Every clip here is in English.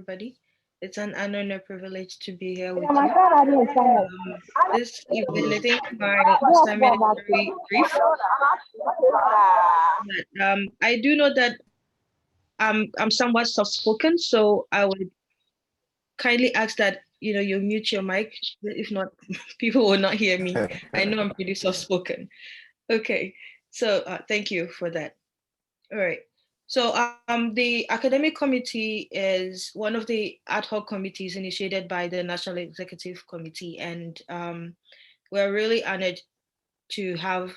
everybody. It's an honor and a privilege to be here with Yeah, my you. son had in China. This evening, I think my assignment is very brief, but I do know that I'm somewhat soft-spoken, so I would kindly ask that you mute your mic. If not, people will not hear me. I know I'm pretty soft-spoken. Okay, so thank you for that. All right. So the academic committee is one of the ad hoc committees initiated by the National Executive Committee, and we're really honored to have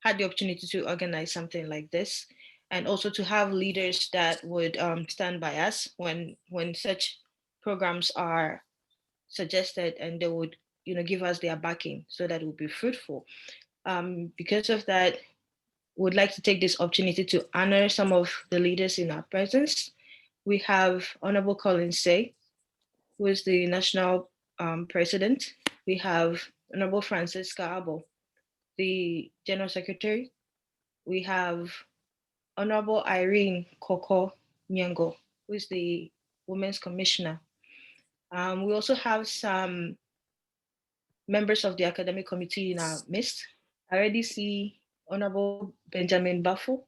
had the opportunity to organize something like this, and also to have leaders that would stand by us when such programs are suggested, and they would give us their backing so that it would be fruitful. Because of that, would like to take this opportunity to honor some of the leaders in our presence. We have Honorable Colin Say, who is the national president. We have Honorable Francisca Abo, the general secretary. We have Honorable Irene Koko Nyango, who is the women's commissioner. We also have some members of the academic committee in our midst. I already see Honorable Benjamin Bafo,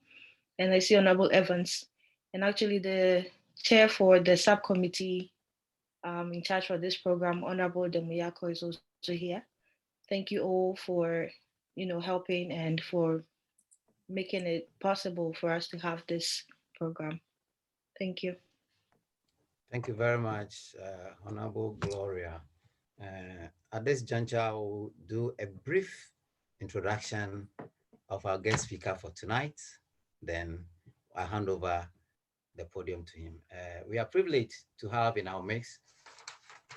and I see Honorable Evans. And actually, the chair for the subcommittee in charge for this program, Honorable Demuyako, is also here. Thank you all for, helping and for making it possible for us to have this program. Thank you. Thank you very much, Honorable Gloria. At this juncture, I will do a brief introduction of our guest speaker for tonight. Then I hand over the podium to him. We are privileged to have in our mix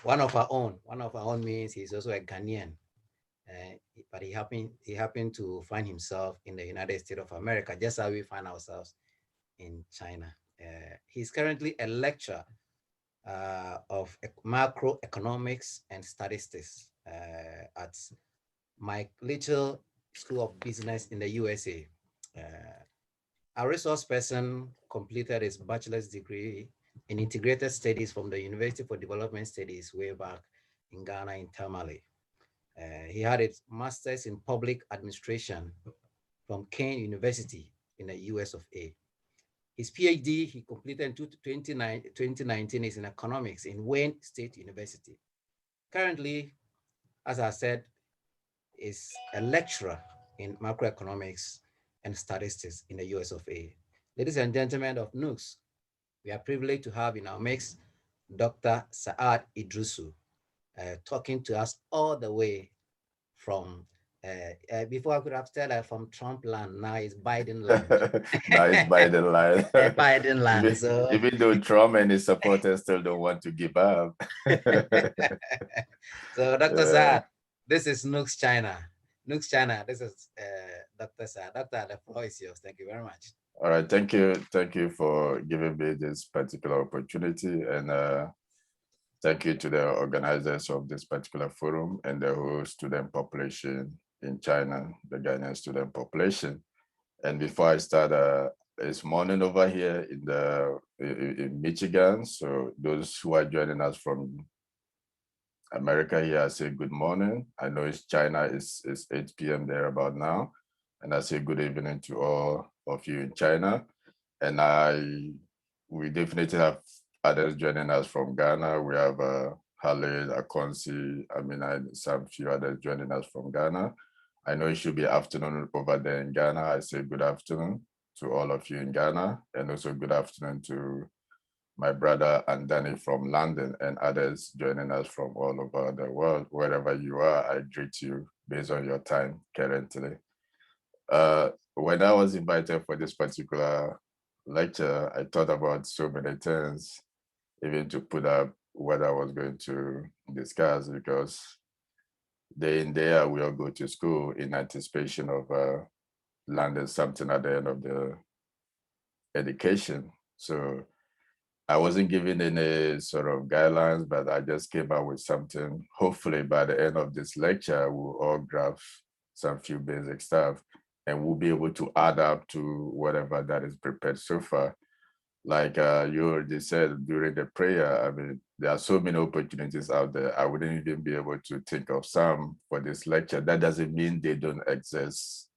one of our own. One of our own means he's also a Ghanaian, but he happened to find himself in the United States of America, just as we find ourselves in China. He's currently a lecturer of macroeconomics and statistics at my little School of Business in the USA. Our resource person completed his bachelor's degree in integrated studies from the University for Development Studies way back in Ghana in Tamale. He had a master's in public administration from Kane University in the US of A. His PhD he completed in 2019 is in economics in Wayne State University. Currently, as I said, is a lecturer in macroeconomics and statistics in the US of A. Ladies and gentlemen of NUGS, we are privileged to have in our mix Dr. Saad Idrisu talking to us all the way from before I could have said from Trump land, now it's Biden land. Now it's Biden land. Biden land. Even though Trump and his supporters still don't want to give up. So Dr. Saad, this is NUGS-CHINA. NUGS-CHINA, this is Dr. Saad. Doctor, the floor is yours. Thank you very much. All right, thank you. Thank you for giving me this particular opportunity, and thank you to the organizers of this particular forum and the whole student population in China, the Ghanaian student population. And before I start, it's morning over here in Michigan. So those who are joining us from America here, I say good morning. I know it's China, it's 8 p.m. there about now. And I say good evening to all of you in China. And we definitely have others joining us from Ghana. We have Khalid, Akonsi, and some few others joining us from Ghana. I know it should be afternoon over there in Ghana. I say good afternoon to all of you in Ghana, and also good afternoon to my brother Andani from London and others joining us from all over the world. Wherever you are, I greet you based on your time currently. When I was invited for this particular lecture, I thought about so many things, even to put up what I was going to discuss, because day in, day out, we all go to school in anticipation of landing something at the end of the education. So I wasn't given any sort of guidelines, but I just came out with something. Hopefully by the end of this lecture, we'll all grasp some few basic stuff, and we'll be able to add up to whatever that is prepared so far. like you already said during the prayer, I mean, there are so many opportunities out there. I wouldn't even be able to think of some for this lecture. That doesn't mean they don't exist.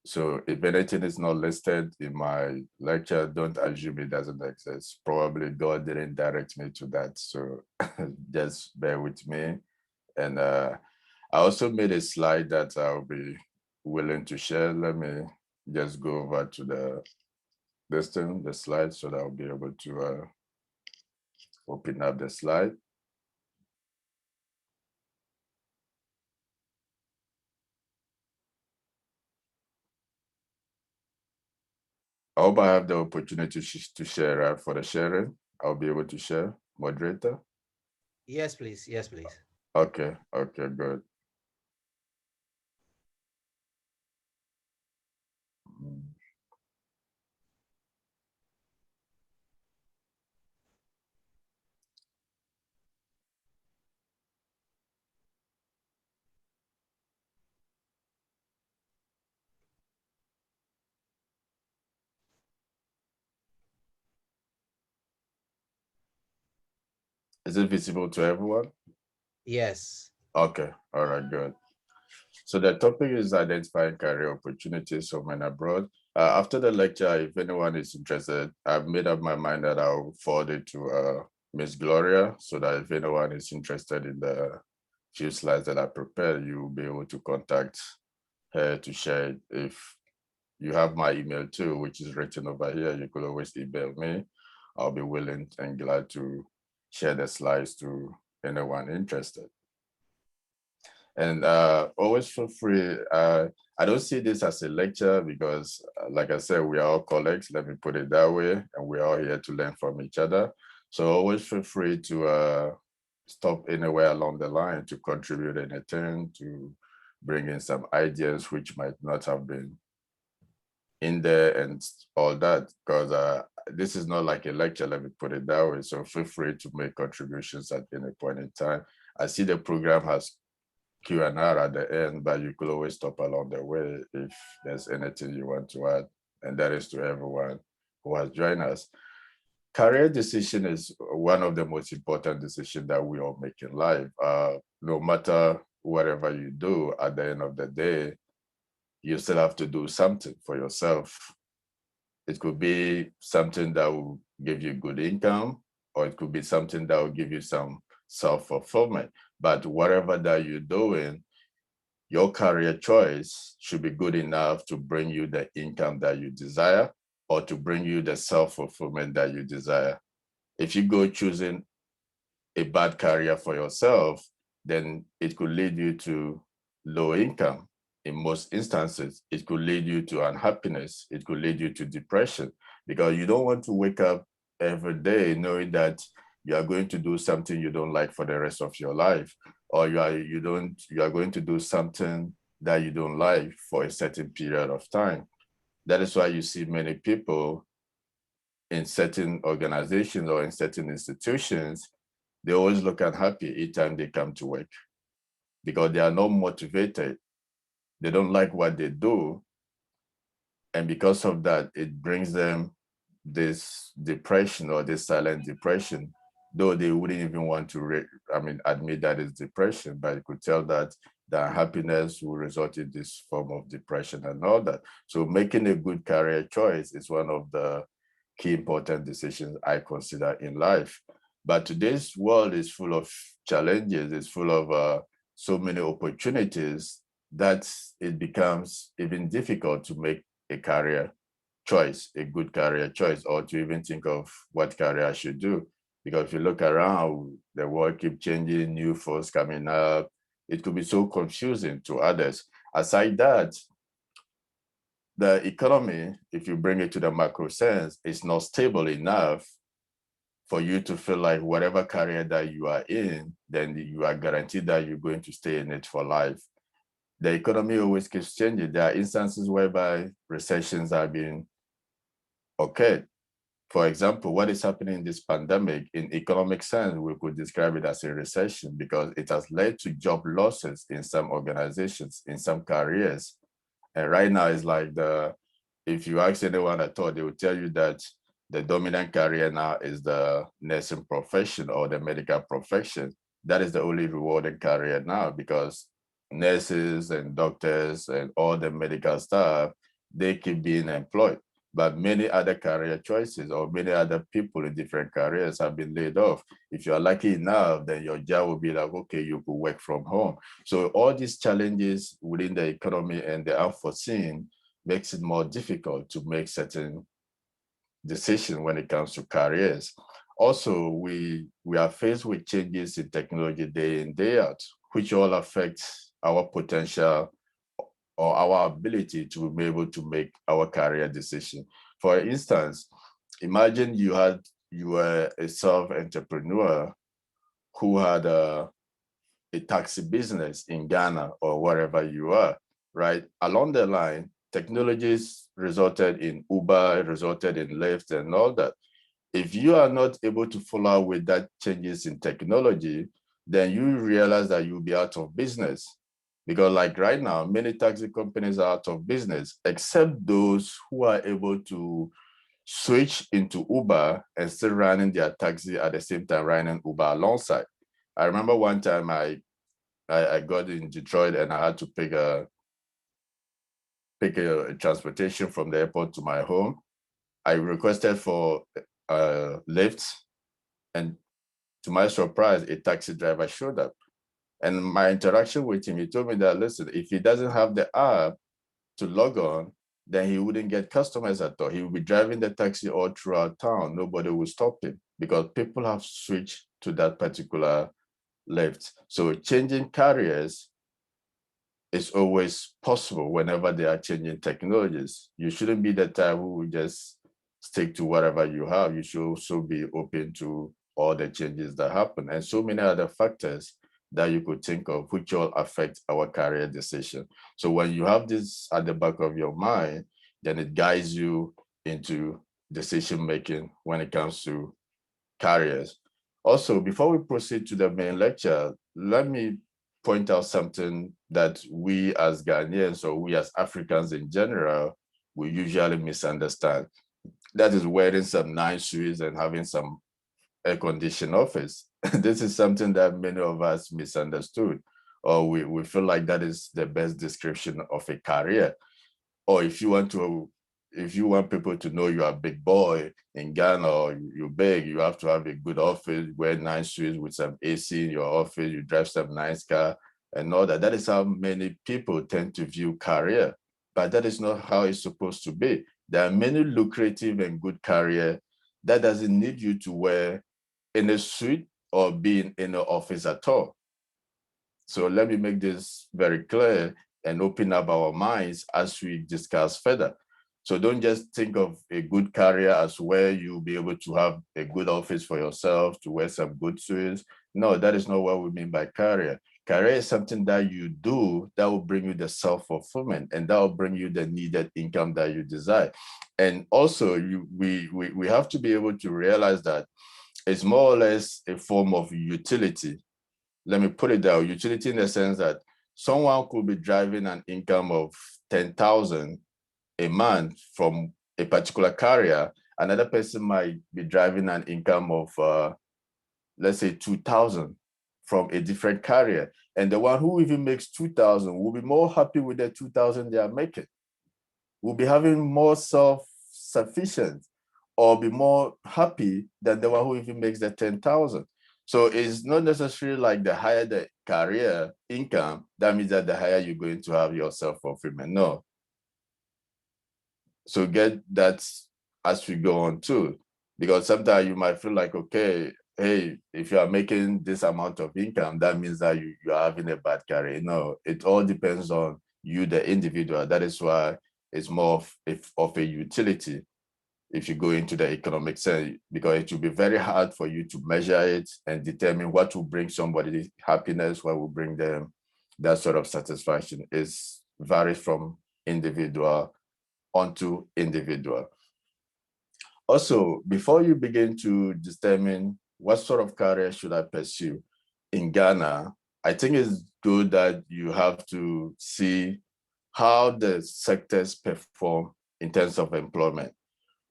So if anything is not listed in my lecture, don't assume it doesn't exist. Probably God didn't direct me to that. So just bear with me. And I also made a slide that I'll be willing to share. Let me just go over to the slide, so that I'll be able to open up the slide. I hope I have the opportunity to share for the sharing. I'll be able to share, moderator. Yes, please. Yes, please. Okay, good. Mm. Is it visible to everyone? Yes. Okay, all right, good. So the topic is identifying career opportunities for men abroad. After the lecture, if anyone is interested, I've made up my mind that I'll forward it to Miss Gloria, so that if anyone is interested in the few slides that I prepared, you will be able to contact her to share it. If you have my email too, which is written over here, you could always email me. I'll be willing and glad to share the slides to anyone interested. And always feel free. I don't see this as a lecture because, like I said, we are all colleagues. Let me put it that way, and we're all here to learn from each other. So always feel free to stop anywhere along the line to contribute anything, to bring in some ideas which might not have been in there and all that, because this is not like a lecture, let me put it that way. So feel free to make contributions at any point in time. I see the program has Q&R at the end, but you could always stop along the way if there's anything you want to add. And that is to everyone who has joined us. Career decision is one of the most important decisions that we all make in life. No matter whatever you do, at the end of the day, you still have to do something for yourself. It could be something that will give you good income, or it could be something that will give you some self-fulfillment. But whatever that you're doing, your career choice should be good enough to bring you the income that you desire, or to bring you the self-fulfillment that you desire. If you go choosing a bad career for yourself, then it could lead you to low income. In most instances, it could lead you to unhappiness. It could lead you to depression, because you don't want to wake up every day knowing that you are going to do something you don't like for the rest of your life, or you are going to do something that you don't like for a certain period of time. That is why you see many people in certain organizations or in certain institutions, they always look unhappy each time they come to work, because they are not motivated. They don't like what they do. And because of that, it brings them this depression, or this silent depression, though they wouldn't even want to admit that it's depression, but you could tell that the unhappiness will result in this form of depression and all that. So making a good career choice is one of the key important decisions I consider in life. But today's world is full of challenges. It's full of so many opportunities that it becomes even difficult to make a career choice, a good career choice, or to even think of what career I should do. Because if you look around, the world keeps changing, new force coming up. It could be so confusing to others. Aside that, the economy, if you bring it to the macro sense, is not stable enough for you to feel like whatever career that you are in, then you are guaranteed that you're going to stay in it for life. The economy always keeps changing. There are instances whereby recessions are being occurred. For example, what is happening in this pandemic, in economic sense, we could describe it as a recession, because it has led to job losses in some organizations, in some careers. And right now, it's like if you ask anyone at all, they will tell you that the dominant career now is the nursing profession or the medical profession. That is the only rewarding career now, because nurses and doctors and all the medical staff, they keep being employed. But many other career choices or many other people in different careers have been laid off. If you are lucky enough, then your job will be like, okay, you could work from home. So all these challenges within the economy and the unforeseen makes it more difficult to make certain decisions when it comes to careers. Also, we are faced with changes in technology day in, day out, which all affect our potential or our ability to be able to make our career decision. For instance, imagine you were a self-entrepreneur who had a taxi business in Ghana or wherever you are, right? Along the line, technologies resulted in Uber, resulted in Lyft and all that. If you are not able to follow with that changes in technology, then you realize that you'll be out of business. Because like right now, many taxi companies are out of business, except those who are able to switch into Uber and still running their taxi at the same time running Uber alongside. I remember one time I got in Detroit and I had to pick a transportation from the airport to my home. I requested for Lyft, and to my surprise, a taxi driver showed up. And my interaction with him, he told me that, listen, if he doesn't have the app to log on, then he wouldn't get customers at all. He would be driving the taxi all throughout town. Nobody will stop him because people have switched to that particular Lyft. So changing carriers is always possible whenever they are changing technologies. You shouldn't be the type who will just stick to whatever you have. You should also be open to all the changes that happen and so many other factors that you could think of, which all affect our career decision. So when you have this at the back of your mind, then it guides you into decision-making when it comes to careers. Also, before we proceed to the main lecture, let me point out something that we as Ghanaians or we as Africans in general, we usually misunderstand. That is wearing some nice shoes and having some air-conditioned office. This is something that many of us misunderstood, or we feel like that is the best description of a career. Or if you want people to know you are a big boy in Ghana or you're big, you have to have a good office, wear nice shoes with some AC in your office, you drive some nice car and all that. That is how many people tend to view career, but that is not how it's supposed to be. There are many lucrative and good career that doesn't need you to wear in a suit or be in an office at all. So let me make this very clear and open up our minds as we discuss further. So don't just think of a good career as where you'll be able to have a good office for yourself, to wear some good suits. No, that is not what we mean by career. Career is something that you do that will bring you the self-fulfillment and that will bring you the needed income that you desire. And also we have to be able to realize that it's more or less a form of utility. Let me put it down, utility in the sense that someone could be driving an income of 10,000 a month from a particular carrier. Another person might be driving an income of, let's say 2,000 from a different carrier. And the one who even makes 2,000 will be more happy with the 2,000 they are making. Will be having more self-sufficient or be more happy than the one who even makes the 10,000. So it's not necessarily like the higher the career income, that means that the higher you're going to have your self-fulfillment. No. So get that as we go on too, because sometimes you might feel like, okay, hey, if you are making this amount of income, that means that you are having a bad career. No, it all depends on you, the individual. That is why it's more of a utility if you go into the economic sense, because it will be very hard for you to measure it and determine what will bring somebody happiness, what will bring them that sort of satisfaction. It varies from individual onto individual. Also, before you begin to determine what sort of career should I pursue in Ghana, I think it's good that you have to see how the sectors perform in terms of employment.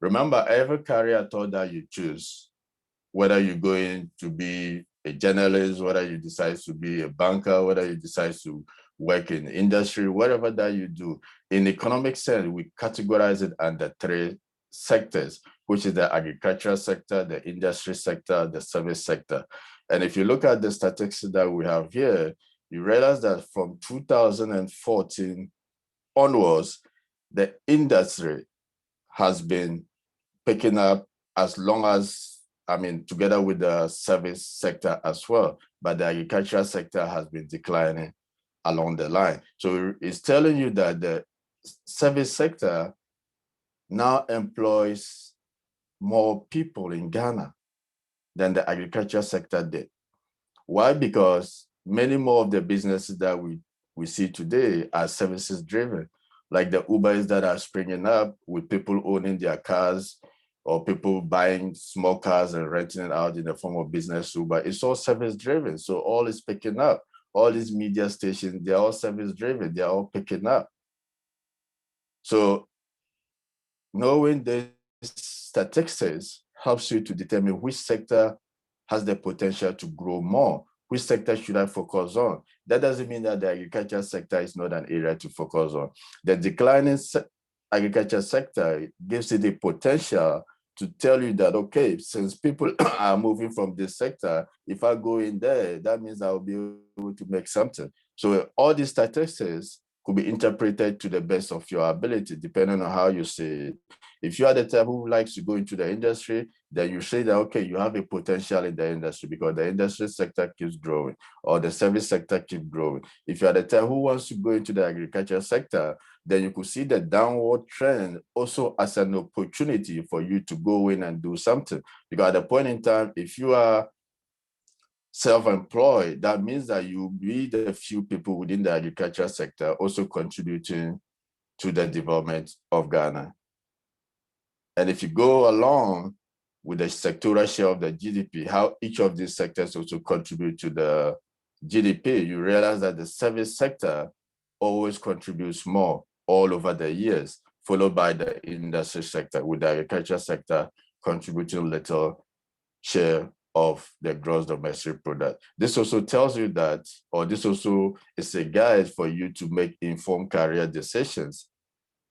Remember, every career thought that you choose, whether you're going to be a journalist, whether you decide to be a banker, whether you decide to work in industry, whatever that you do, in economic sense, we categorize it under three sectors, which is the agricultural sector, the industry sector, the service sector. And if you look at the statistics that we have here, you realize that from 2014 onwards, the industry has been picking up as long as, I mean, together with the service sector as well, but the agricultural sector has been declining along the line. So it's telling you that the service sector now employs more people in Ghana than the agriculture sector did. Why? Because many more of the businesses that we see today are services driven, like the Ubers that are springing up with people owning their cars or people buying small cars and renting it out in the form of business Uber. It's all service driven. So all is picking up. All these media stations, they're all service driven. They're all picking up. So knowing these statistics helps you to determine which sector has the potential to grow more. Which sector should I focus on? That doesn't mean that the agriculture sector is not an area to focus on. The declining agriculture sector gives it the potential to tell you that, okay, since people are moving from this sector, if I go in there, that means I'll be able to make something. So all these statistics could be interpreted to the best of your ability, depending on how you see it. If you are the type who likes to go into the industry, then you say that, okay, you have a potential in the industry because the industry sector keeps growing or the service sector keeps growing. If you are the type who wants to go into the agriculture sector, then you could see the downward trend also as an opportunity for you to go in and do something. Because at the point in time, if you are self-employed, that means that you'll be the few people within the agriculture sector also contributing to the development of Ghana. And if you go along with the sectoral share of the GDP, how each of these sectors also contribute to the GDP, you realize that the service sector always contributes more all over the years, followed by the industry sector, with the agriculture sector contributing little share of the gross domestic product. This also tells you that, or this also is a guide for you to make informed career decisions,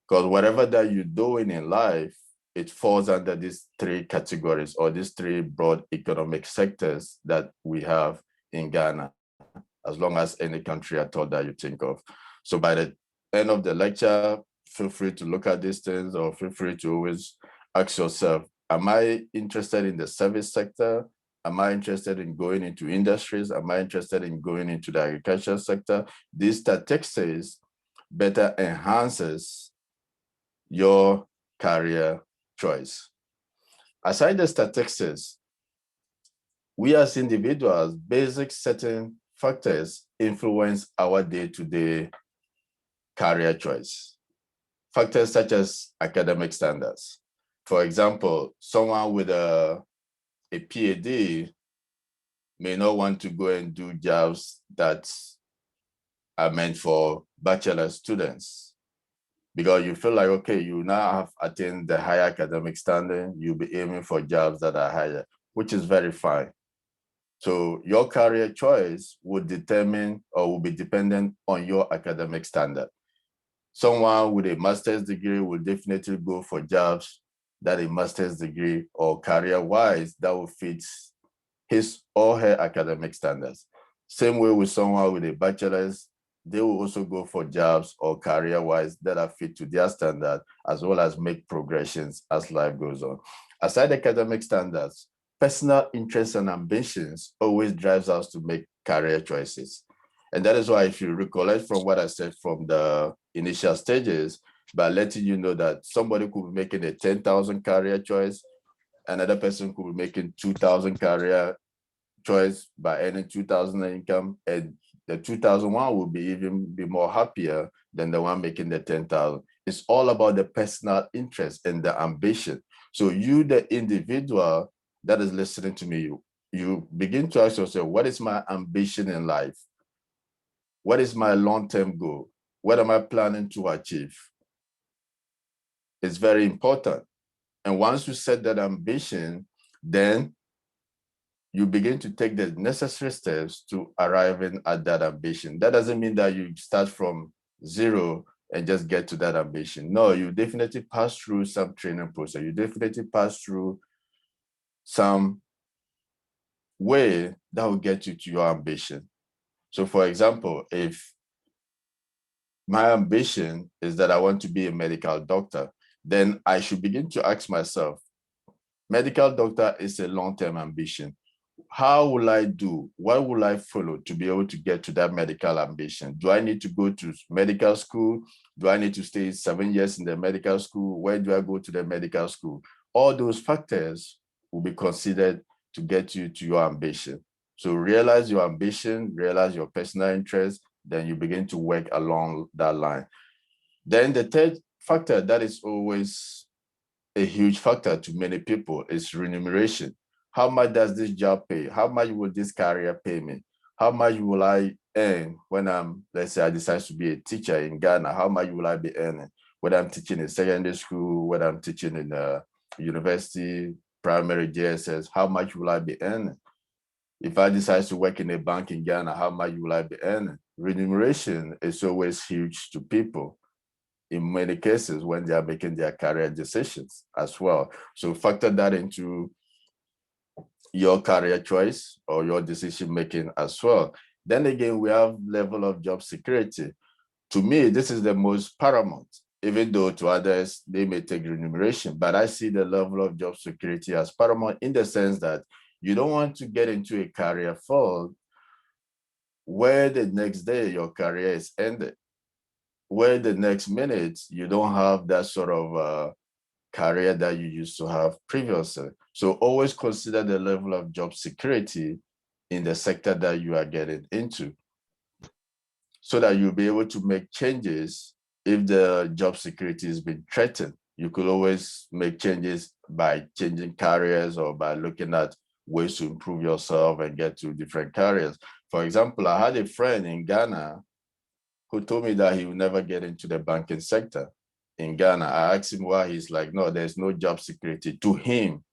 because whatever that you're doing in life, it falls under these three categories or these three broad economic sectors that we have in Ghana, as long as any country at all that you think of. So by the end of the lecture, feel free to look at these things or feel free to always ask yourself, am I interested in the service sector? Am I interested in going into industries? Am I interested in going into the agriculture sector? These statistics better enhances your career choice. Aside the statistics, we as individuals, basic certain factors influence our day-to-day career choice. Factors such as academic standards. For example, someone with a PhD may not want to go and do jobs that are meant for bachelor students, because you feel like, okay, you now have attained the higher academic standing, you'll be aiming for jobs that are higher, which is very fine. So your career choice would determine or will be dependent on your academic standard. Someone with a master's degree will definitely go for jobs that a master's degree or career-wise that will fit his or her academic standards. Same way with someone with a bachelor's, they will also go for jobs or career-wise that are fit to their standard, as well as make progressions as life goes on. Aside academic standards, personal interests and ambitions always drives us to make career choices. And that is why, if you recollect from what I said from the initial stages, by letting you know that somebody could be making a 10,000 career choice, another person could be making 2,000 career choice by earning 2,000 income, and the 2,001 will be even be more happier than the one making the 10,000. It's all about the personal interest and the ambition. So you, the individual that is listening to me, you begin to ask yourself, what is my ambition in life? What is my long-term goal? What am I planning to achieve? It's very important. And once you set that ambition, then you begin to take the necessary steps to arriving at that ambition. That doesn't mean that you start from zero and just get to that ambition. No, you definitely pass through some training process. You definitely pass through some way that will get you to your ambition. So for example, if my ambition is that I want to be a medical doctor, then I should begin to ask myself, medical doctor is a long-term ambition. How will I do? What will I follow to be able to get to that medical ambition? Do I need to go to medical school? Do I need to stay 7 years in the medical school? Where do I go to the medical school? All those factors will be considered to get you to your ambition. So realize your ambition, realize your personal interest, then you begin to work along that line. Then the third factor that is always a huge factor to many people is remuneration. How much does this job pay? How much will this career pay me? How much will I earn when let's say I decide to be a teacher in Ghana? How much will I be earning? Whether I'm teaching in secondary school, whether I'm teaching in a university, primary JSS, how much will I be earning? If I decide to work in a bank in Ghana, how much will I be earning? Remuneration is always huge to people in many cases when they are making their career decisions as well. So factor that into your career choice or your decision making as well. Then again, we have level of job security. To me, this is the most paramount, even though to others, they may take remuneration, but I see the level of job security as paramount in the sense that you don't want to get into a career field where the next day your career is ended, where the next minute you don't have that sort of career that you used to have previously. So always consider the level of job security in the sector that you are getting into so that you'll be able to make changes if the job security has been threatened. You could always make changes by changing careers or by looking at ways to improve yourself and get to different careers. For example, I had a friend in Ghana who told me that he would never get into the banking sector in Ghana. I asked him why. He's like, no, there's no job security. To him,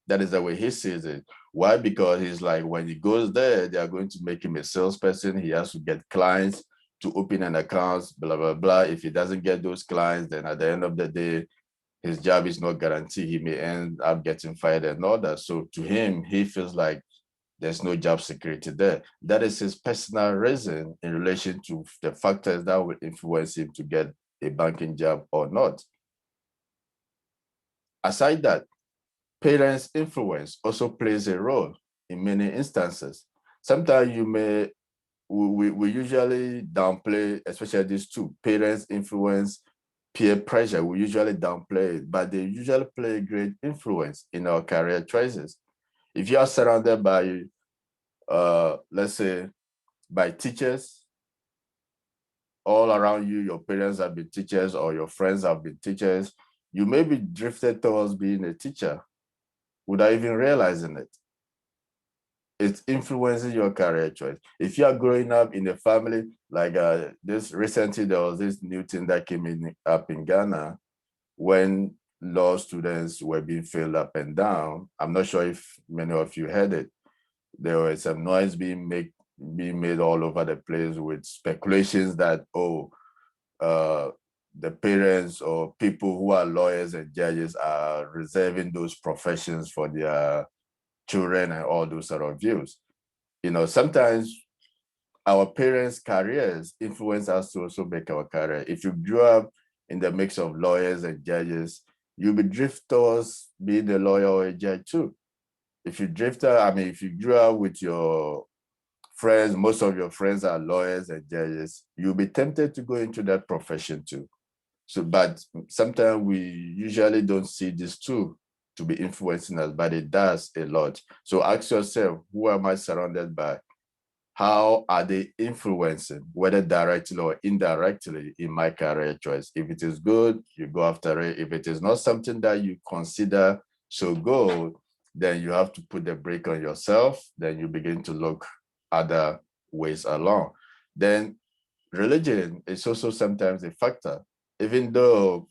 that is the way he sees it. Why? Because he's like, when he goes there, they are going to make him a salesperson. He has to get clients to open an account, blah, blah, blah. If he doesn't get those clients, then at the end of the day, his job is not guaranteed. He may end up getting fired and all that. So to him, he feels like there's no job security there. That is his personal reason in relation to the factors that will influence him to get a banking job or not. Aside that, parents' influence also plays a role in many instances. Sometimes we usually downplay, especially these two, parents' influence, peer pressure, we usually downplay it, but they usually play a great influence in our career choices. If you are surrounded by, let's say, by teachers all around you, your parents have been teachers or your friends have been teachers, you may be drifted towards being a teacher without even realizing it. It's influencing your career choice. If you are growing up in a family, like this recently, there was this new thing that came up in Ghana when law students were being filled up and down. I'm not sure if many of you heard it. There was some noise being made all over the place with speculations that, the parents or people who are lawyers and judges are reserving those professions for their children and all those sort of views. You know, sometimes our parents' careers influence us to also make our career. If you grew up in the mix of lawyers and judges, you'll be drift towards being a lawyer or a judge too. If you if you grew up with your friends, most of your friends are lawyers and judges, you'll be tempted to go into that profession too. So, but sometimes we usually don't see this too to be influencing us, but it does a lot. So ask yourself, who am I surrounded by? How are they influencing, whether directly or indirectly, in my career choice? If it is good, you go after it. If it is not something that you consider so good, then you have to put the brake on yourself. Then you begin to look other ways along. Then religion is also sometimes a factor, even though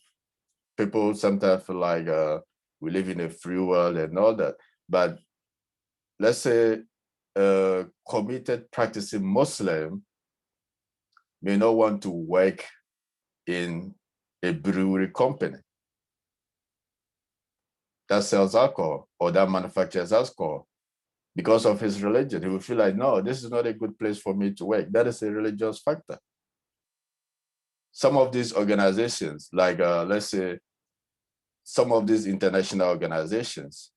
people sometimes feel like We live in a free world and all that. But let's say a committed practicing Muslim may not want to work in a brewery company that sells alcohol or that manufactures alcohol because of his religion. He will feel like, no, this is not a good place for me to work. That is a religious factor. Some of these organizations, like let's say some of these international organizations,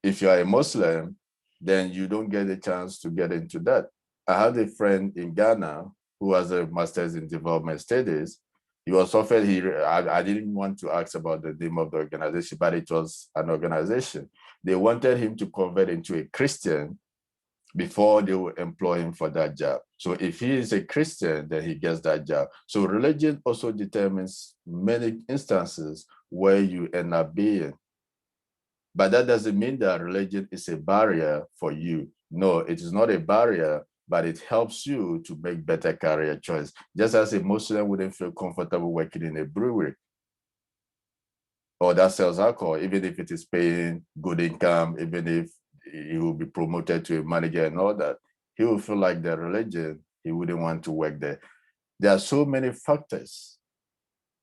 if you are a Muslim, then you don't get a chance to get into that. I had a friend in Ghana who has a master's in development studies. He was offered, I didn't want to ask about the name of the organization, but it was an organization. They wanted him to convert into a Christian before they will employ him for that job. So if he is a Christian, then he gets that job. So religion also determines many instances where you end up being. But that doesn't mean that religion is a barrier for you. No, it is not a barrier, but it helps you to make better career choice. Just as a Muslim wouldn't feel comfortable working in a brewery or that sells alcohol, even if it is paying good income, even if he will be promoted to a manager and all that, he will feel like the religion, he wouldn't want to work there. There are so many factors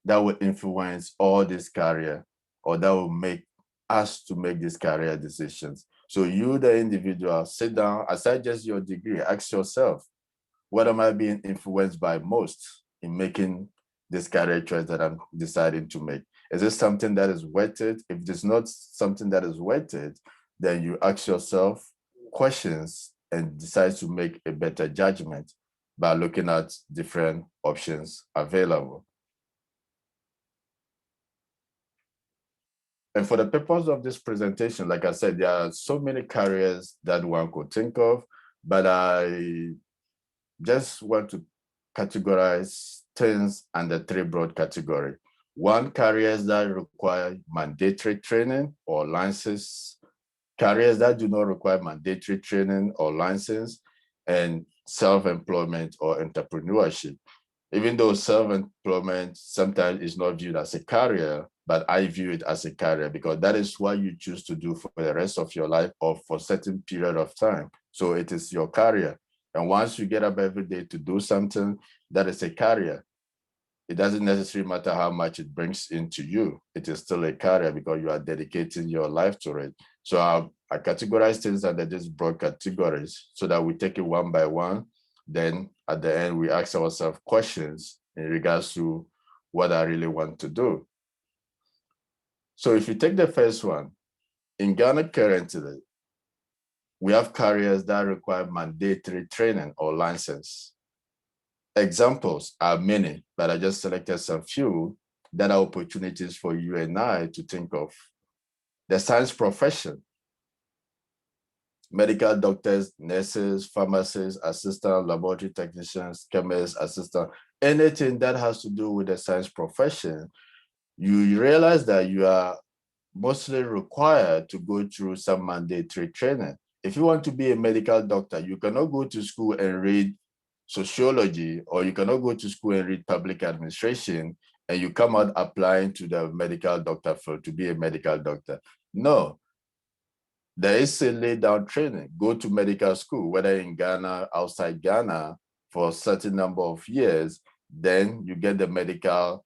that will influence all this career, or that will make us to make these career decisions. So you, the individual, sit down, aside just your degree, ask yourself, what am I being influenced by most in making this career choice that I'm deciding to make? Is this something that is worth it? If it's not something that is worth it, then you ask yourself questions and decide to make a better judgment by looking at different options available. And for the purpose of this presentation, like I said, there are so many careers that one could think of, but I just want to categorize things under three broad categories. One, careers that require mandatory training or license, careers that do not require mandatory training or license, and self-employment or entrepreneurship. Even though self-employment sometimes is not viewed as a career, but I view it as a career because that is what you choose to do for the rest of your life or for a certain period of time. So it is your career. And once you get up every day to do something, that is a career. It doesn't necessarily matter how much it brings into you. It is still a career because you are dedicating your life to it. So I categorize things under these broad categories so that we take it one by one. Then at the end, we ask ourselves questions in regards to what I really want to do. So if you take the first one, in Ghana currently, we have careers that require mandatory training or license. Examples are many, but I just selected some few that are opportunities for you and I to think of. The science profession, medical doctors, nurses, pharmacists, assistant, laboratory technicians, chemists, assistant, anything that has to do with the science profession, you realize that you are mostly required to go through some mandatory training. If you want to be a medical doctor, you cannot go to school and read sociology, or you cannot go to school and read public administration, and you come out applying to the medical doctor field to be a medical doctor. No, there is a laid down training. Go to medical school, whether in Ghana, outside Ghana, for a certain number of years, then you get the medical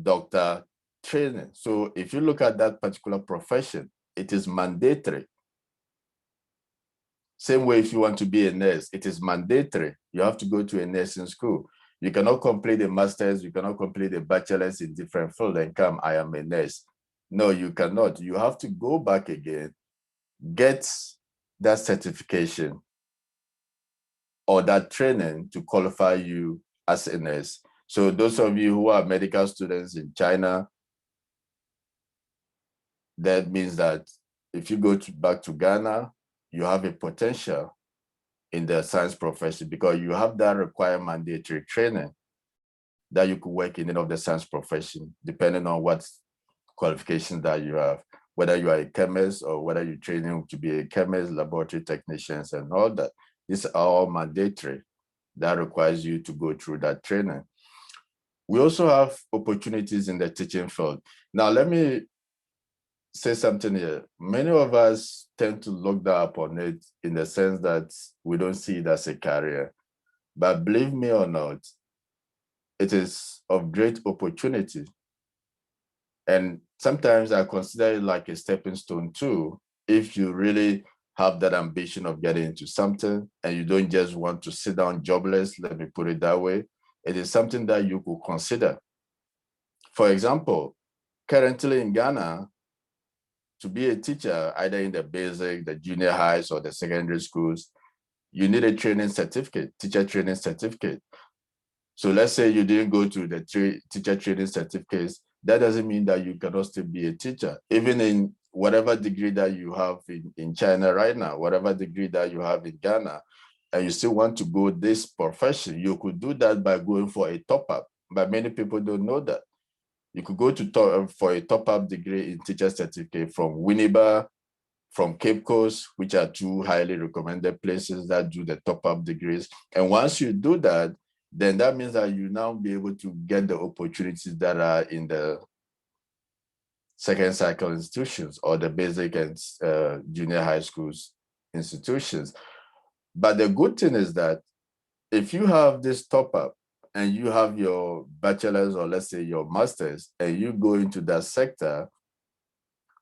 doctor training. So if you look at that particular profession, it is mandatory. Same way if you want to be a nurse, it is mandatory. You have to go to a nursing school. You cannot complete a master's, you cannot complete a bachelor's in different fields and come, I am a nurse. No, you cannot. You have to go back again, get that certification or that training to qualify you as a nurse. So those of you who are medical students in China, that means that if you go back to Ghana, you have a potential in the science profession because you have that required mandatory training that you could work in any of the science profession, depending on what qualifications that you have, whether you are a chemist or whether you're training to be a chemist, laboratory technicians, and all that. These are all mandatory. That requires you to go through that training. We also have opportunities in the teaching field. Now, let me say something here. Many of us tend to look down upon it in the sense that we don't see it as a career. But believe me or not, it is of great opportunity. And sometimes I consider it like a stepping stone too. If you really have that ambition of getting into something and you don't just want to sit down jobless, let me put it that way, it is something that you could consider. For example, currently in Ghana, to be a teacher, either in the basic, the junior highs, or the secondary schools, you need a training certificate, teacher training certificate. So let's say you didn't go to the teacher training certificates, that doesn't mean that you cannot still be a teacher. Even in whatever degree that you have in China right now, whatever degree that you have in Ghana, and you still want to go this profession, you could do that by going for a top-up. But many people don't know that. You could go to for a top-up degree in teacher certificate from Winneba, from Cape Coast, which are two highly recommended places that do the top-up degrees. And once you do that, then that means that you now be able to get the opportunities that are in the second cycle institutions or the basic and junior high schools institutions. But the good thing is that if you have this top-up and you have your bachelor's or let's say your master's and you go into that sector,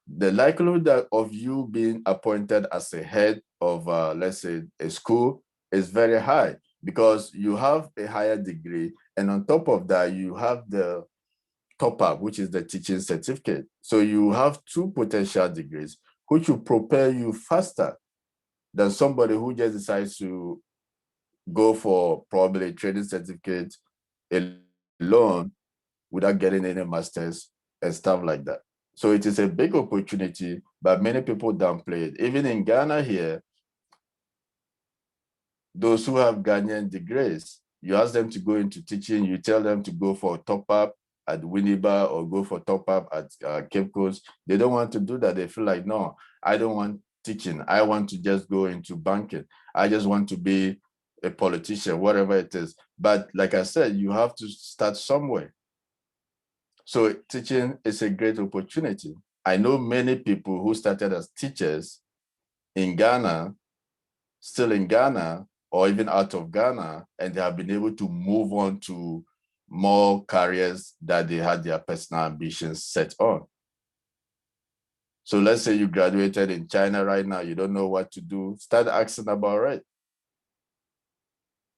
the likelihood of you being appointed as a head of, let's say, a school is very high because you have a higher degree. And on top of that, you have the top-up, which is the teaching certificate. So you have two potential degrees, which will prepare you faster than somebody who just decides to go for probably a training certificate alone without getting any masters and stuff like that. So it is a big opportunity, but many people downplay it. Even in Ghana here, those who have Ghanaian degrees, you ask them to go into teaching, you tell them to go for top-up at Winneba or go for top-up at Cape Coast. They don't want to do that. They feel like, no, I don't want teaching. I want to just go into banking. I just want to be a politician, whatever it is. But like I said, you have to start somewhere. So teaching is a great opportunity. I know many people who started as teachers in Ghana, still in Ghana, or even out of Ghana, and they have been able to move on to more careers that they had their personal ambitions set on. So let's say you graduated in China right now, you don't know what to do, start asking about it.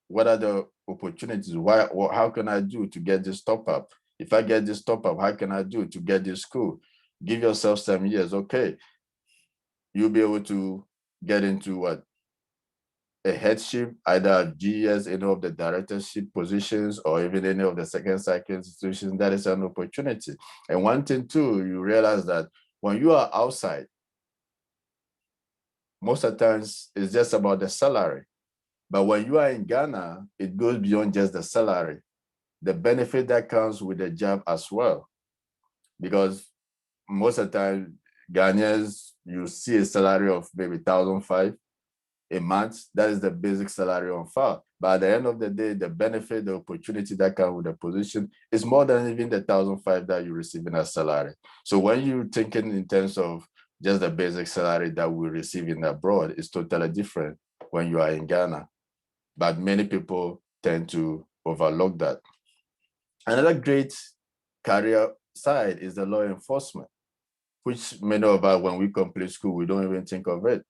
What are the opportunities? How can I do to get this top-up? If I get this top-up, how can I do to get this school? Give yourself some years, okay. You'll be able to get into what? A headship, either GS, any of the directorship positions, or even any of the second cycle institutions. That is an opportunity. And one thing too, you realize that when you are outside, most of the times it's just about the salary. But when you are in Ghana, it goes beyond just the salary. The benefit that comes with the job as well. Because most of the time, Ghanaians, you see a salary of maybe 1,500 a month. That is the basic salary on file. But at the end of the day, the benefit, the opportunity that comes with the position is more than even the 1,500 that you receive in a salary. So when you're thinking in terms of just the basic salary that we receive in abroad, it's totally different when you are in Ghana. But many people tend to overlook that. Another great career side is the law enforcement, which many of us, when we complete school, we don't even think of it.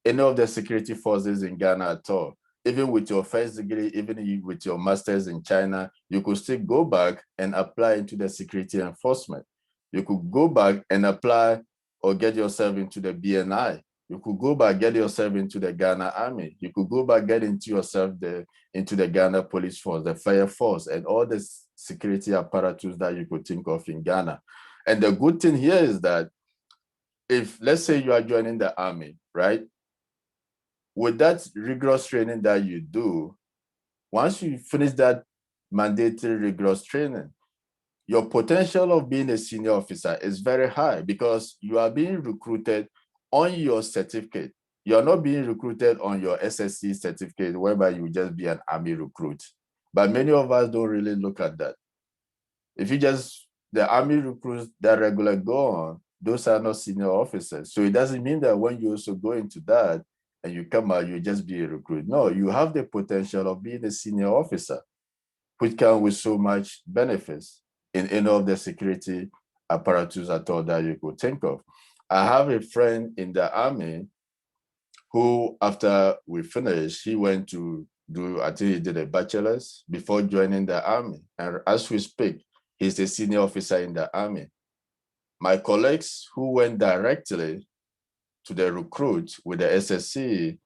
Any of the security forces in Ghana at all, even with your first degree, even with your master's in China, you could still go back and apply into the security enforcement. You could go back and apply or get yourself into the BNI. You could go back, get yourself into the Ghana Army. You could go back, get into the Ghana Police Force, the Fire Force, and all the security apparatus that you could think of in Ghana. And the good thing here is that if, let's say you are joining the army, right? With that rigorous training that you do, once you finish that mandatory rigorous training, your potential of being a senior officer is very high because you are being recruited on your certificate. You're not being recruited on your SSC certificate, whereby you just be an army recruit. But many of us don't really look at that. If you just, the army recruits that regularly go on, those are not senior officers. So it doesn't mean that when you also go into that and you come out, you just be a recruit. No, you have the potential of being a senior officer, which comes with so much benefits in any of the security apparatus at all that you could think of. I have a friend in the Army who, after we finished, he went to do, I think he did a bachelor's before joining the Army. And as we speak, he's a senior officer in the Army. My colleagues who went directly to the recruit with the SSC,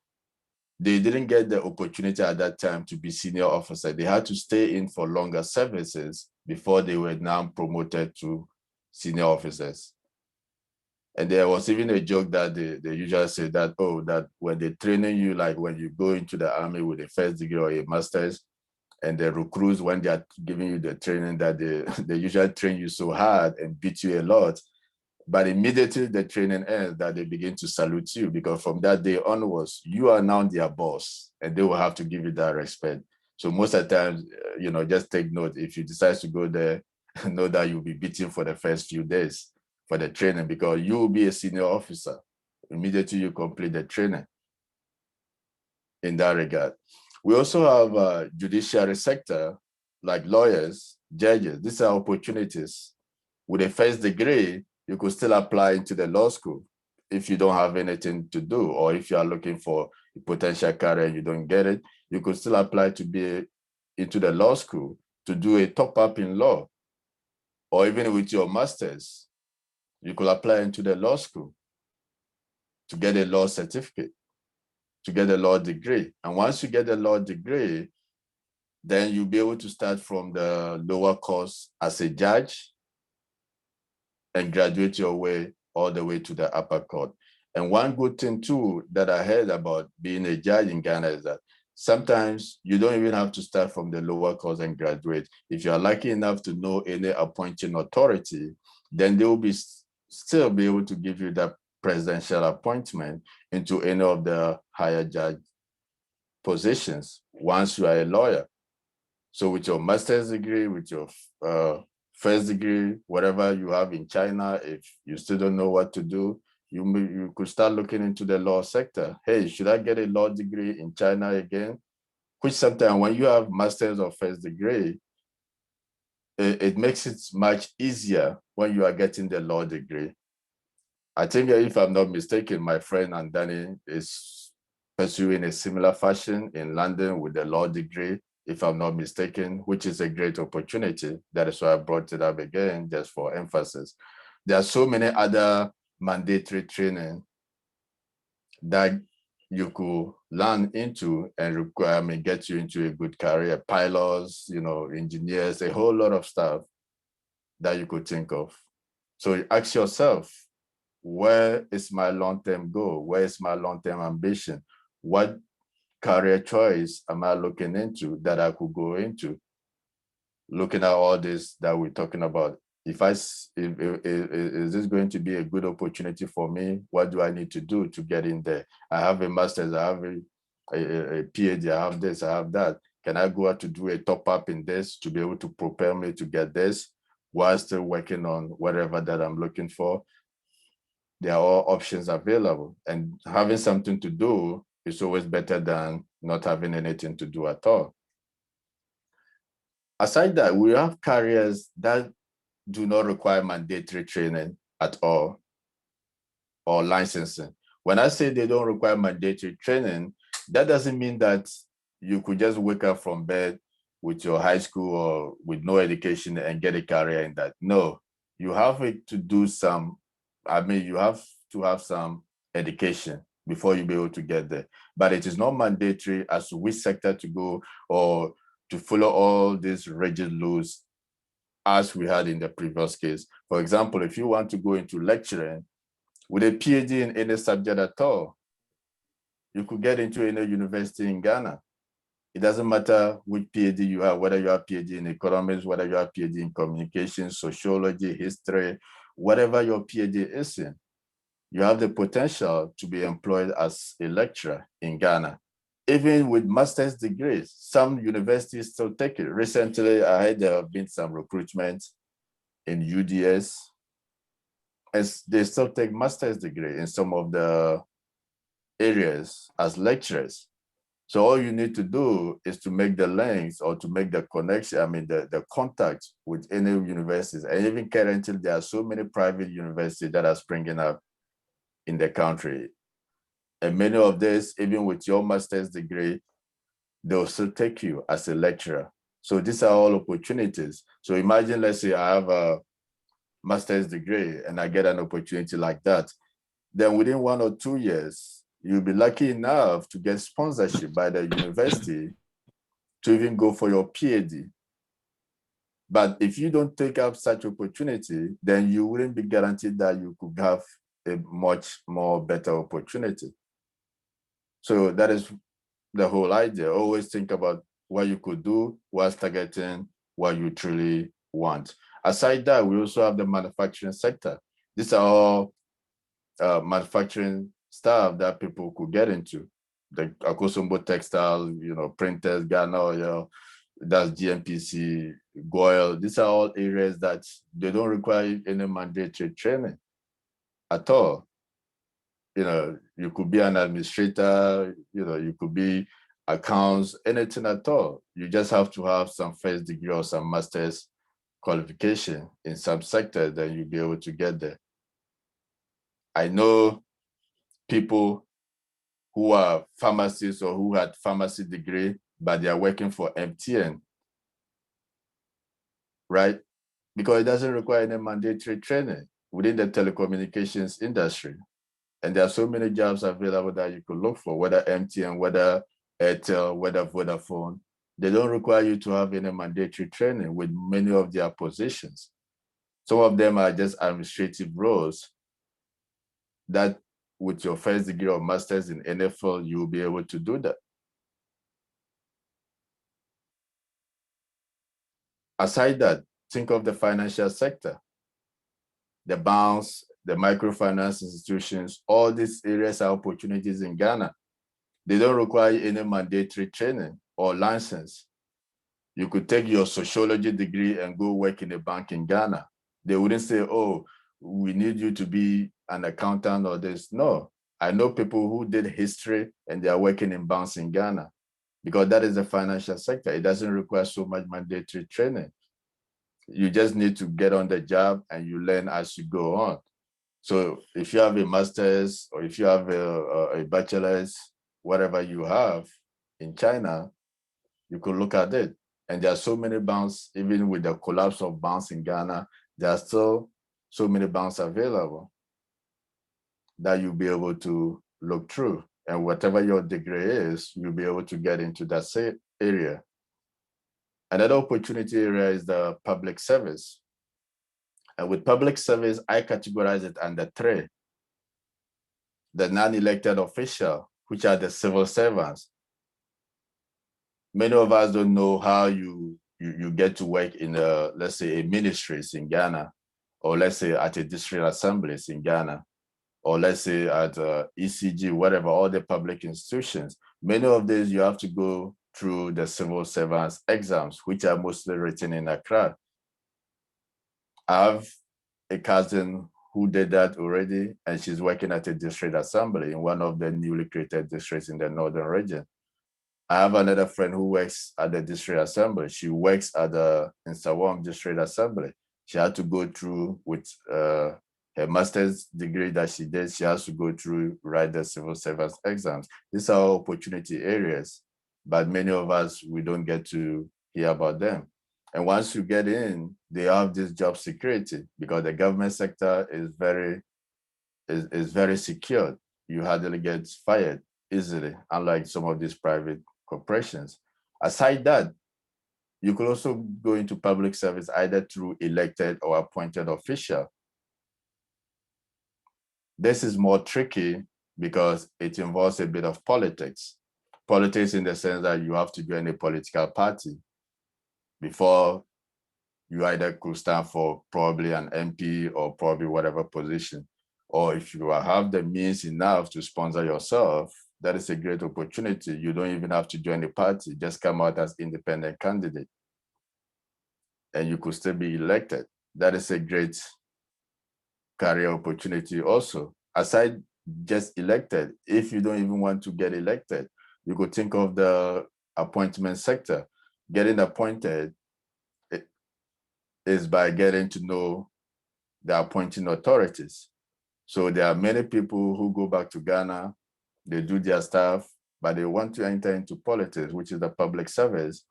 they didn't get the opportunity at that time to be senior officer. They had to stay in for longer services before they were now promoted to senior officers. And there was even a joke that they usually say that, oh, that when they're training you, like when you go into the Army with a first degree or a master's, and the recruits, when they're giving you the training, that they usually train you so hard and beat you a lot. But immediately the training ends, that they begin to salute you, because from that day onwards, you are now their boss and they will have to give you that respect. So most of the time, just take note, if you decide to go there, know that you'll be beaten for the first few days for the training, because you will be a senior officer immediately you complete the training in that regard. We also have a judiciary sector, like lawyers, judges. These are opportunities. With a first degree, you could still apply into the law school if you don't have anything to do, or if you are looking for a potential career and you don't get it, you could still apply to be into the law school to do a top-up in law. Or even with your master's, you could apply into the law school to get a law certificate, to get a law degree. And once you get a law degree, then you'll be able to start from the lower course as a judge and graduate your way all the way to the upper court. And one good thing too that I heard about being a judge in Ghana is that sometimes you don't even have to start from the lower course and graduate. If you're lucky enough to know any appointing authority, then they will still be able to give you that presidential appointment into any of the higher judge positions once you are a lawyer. So with your master's degree, with your first degree, whatever you have in China, if you still don't know what to do, you could start looking into the law sector. Hey, should I get a law degree in China again? Which sometimes when you have master's or first degree, it makes it much easier when you are getting the law degree. I think if I'm not mistaken, my friend Andani is pursuing a similar fashion in London with the law degree, if I'm not mistaken, which is a great opportunity. That is why I brought it up again, just for emphasis. There are so many other mandatory training that you could learn into and get you into a good career. Pilots, engineers, a whole lot of stuff that you could think of. So ask yourself, where is my long-term goal? Where is my long-term ambition? What career choice am I looking into that I could go into? Looking at all this that we're talking about, is this going to be a good opportunity for me? What do I need to do to get in there? I have a master's, I have a PhD, I have this, I have that. Can I go out to do a top-up in this to be able to prepare me to get this while still working on whatever that I'm looking for? There are all options available, and having something to do is always better than not having anything to do at all. Aside that, we have careers that do not require mandatory training at all or licensing. When I say they don't require mandatory training, that doesn't mean that you could just wake up from bed with your high school or with no education and get a career in that. No, you have to do you have to have some education before you be able to get there. But it is not mandatory as to which sector to go or to follow all these rigid laws as we had in the previous case. For example, if you want to go into lecturing with a PhD in any subject at all, you could get into any university in Ghana. It doesn't matter which PhD you have, whether you have PhD in economics, whether you have PhD in communications, sociology, history, whatever your PhD is in, you have the potential to be employed as a lecturer in Ghana. Even with master's degrees, some universities still take it. Recently, I heard there have been some recruitment in UDS as they still take master's degree in some of the areas as lecturers. So all you need to do is to make the links or to make the connection, the contact with any universities. And even currently, there are so many private universities that are springing up in the country. And many of these, even with your master's degree, they'll still take you as a lecturer. So these are all opportunities. So imagine, let's say I have a master's degree and I get an opportunity like that. Then within 1 or 2 years, you'll be lucky enough to get sponsorship by the university to even go for your PhD. But if you don't take up such opportunity, then you wouldn't be guaranteed that you could have a much more better opportunity. So that is the whole idea. Always think about what you could do whilst targeting what you truly want. Aside that, we also have the manufacturing sector. These are all manufacturing stuff that people could get into. The Akosombo textile, printers, Ghana oil, that's GMPC, Goil. These are all areas that they don't require any mandatory training at all. You could be an administrator, you could be accounts, anything at all. You just have to have some first degree or some master's qualification in some sector, then you'll be able to get there. I know people who are pharmacists or who had pharmacy degree, but they are working for MTN, right? Because it doesn't require any mandatory training within the telecommunications industry. And there are so many jobs available that you could look for, whether MTN, whether Airtel, whether Vodafone. They don't require you to have any mandatory training with many of their positions. Some of them are just administrative roles that with your first degree or master's in NFL, you will be able to do that. Aside that, think of the financial sector, the banks, the microfinance institutions, all these areas are opportunities in Ghana. They don't require any mandatory training or license. You could take your sociology degree and go work in a bank in Ghana. They wouldn't say, oh, we need you to be an accountant or this. No, I know people who did history and they are working in banks in Ghana because that is the financial sector. It doesn't require so much mandatory training. You just need to get on the job and you learn as you go on. So if you have a master's or if you have a bachelor's, whatever you have in China, you could look at it. And there are so many banks, even with the collapse of banks in Ghana, there are still so many banks available that you'll be able to look through. And whatever your degree is, you'll be able to get into that same area. Another opportunity area is the public service. And with public service, I categorize it under three. The non-elected official, which are the civil servants. Many of us don't know how you get to work in, let's say, a ministries in Ghana, or let's say at a district assemblies in Ghana, or let's say at ECG, whatever, all the public institutions. Many of these you have to go through the civil servants exams, which are mostly written in Accra. I have a cousin who did that already, and she's working at a district assembly in one of the newly created districts in the northern region. I have another friend who works at the district assembly. She works at the in Sawam district assembly. She had to go through with her master's degree that she did. She has to go through, write the civil service exams. These are opportunity areas, but many of us, we don't get to hear about them. And once you get in, they have this job security because the government sector is very secure. You hardly get fired easily, unlike some of these private corporations. Aside that, you could also go into public service either through elected or appointed official. This is more tricky because it involves a bit of politics. Politics in the sense that you have to join a political party before you either could stand for probably an MP or probably whatever position. Or if you have the means enough to sponsor yourself, that is a great opportunity. You don't even have to join a party, just come out as independent candidate. And you could still be elected. That is a great career opportunity also. Aside just elected, if you don't even want to get elected, you could think of the appointment sector. Getting appointed is by getting to know the appointing authorities. So there are many people who go back to Ghana, they do their stuff, but they want to enter into politics, which is the public service.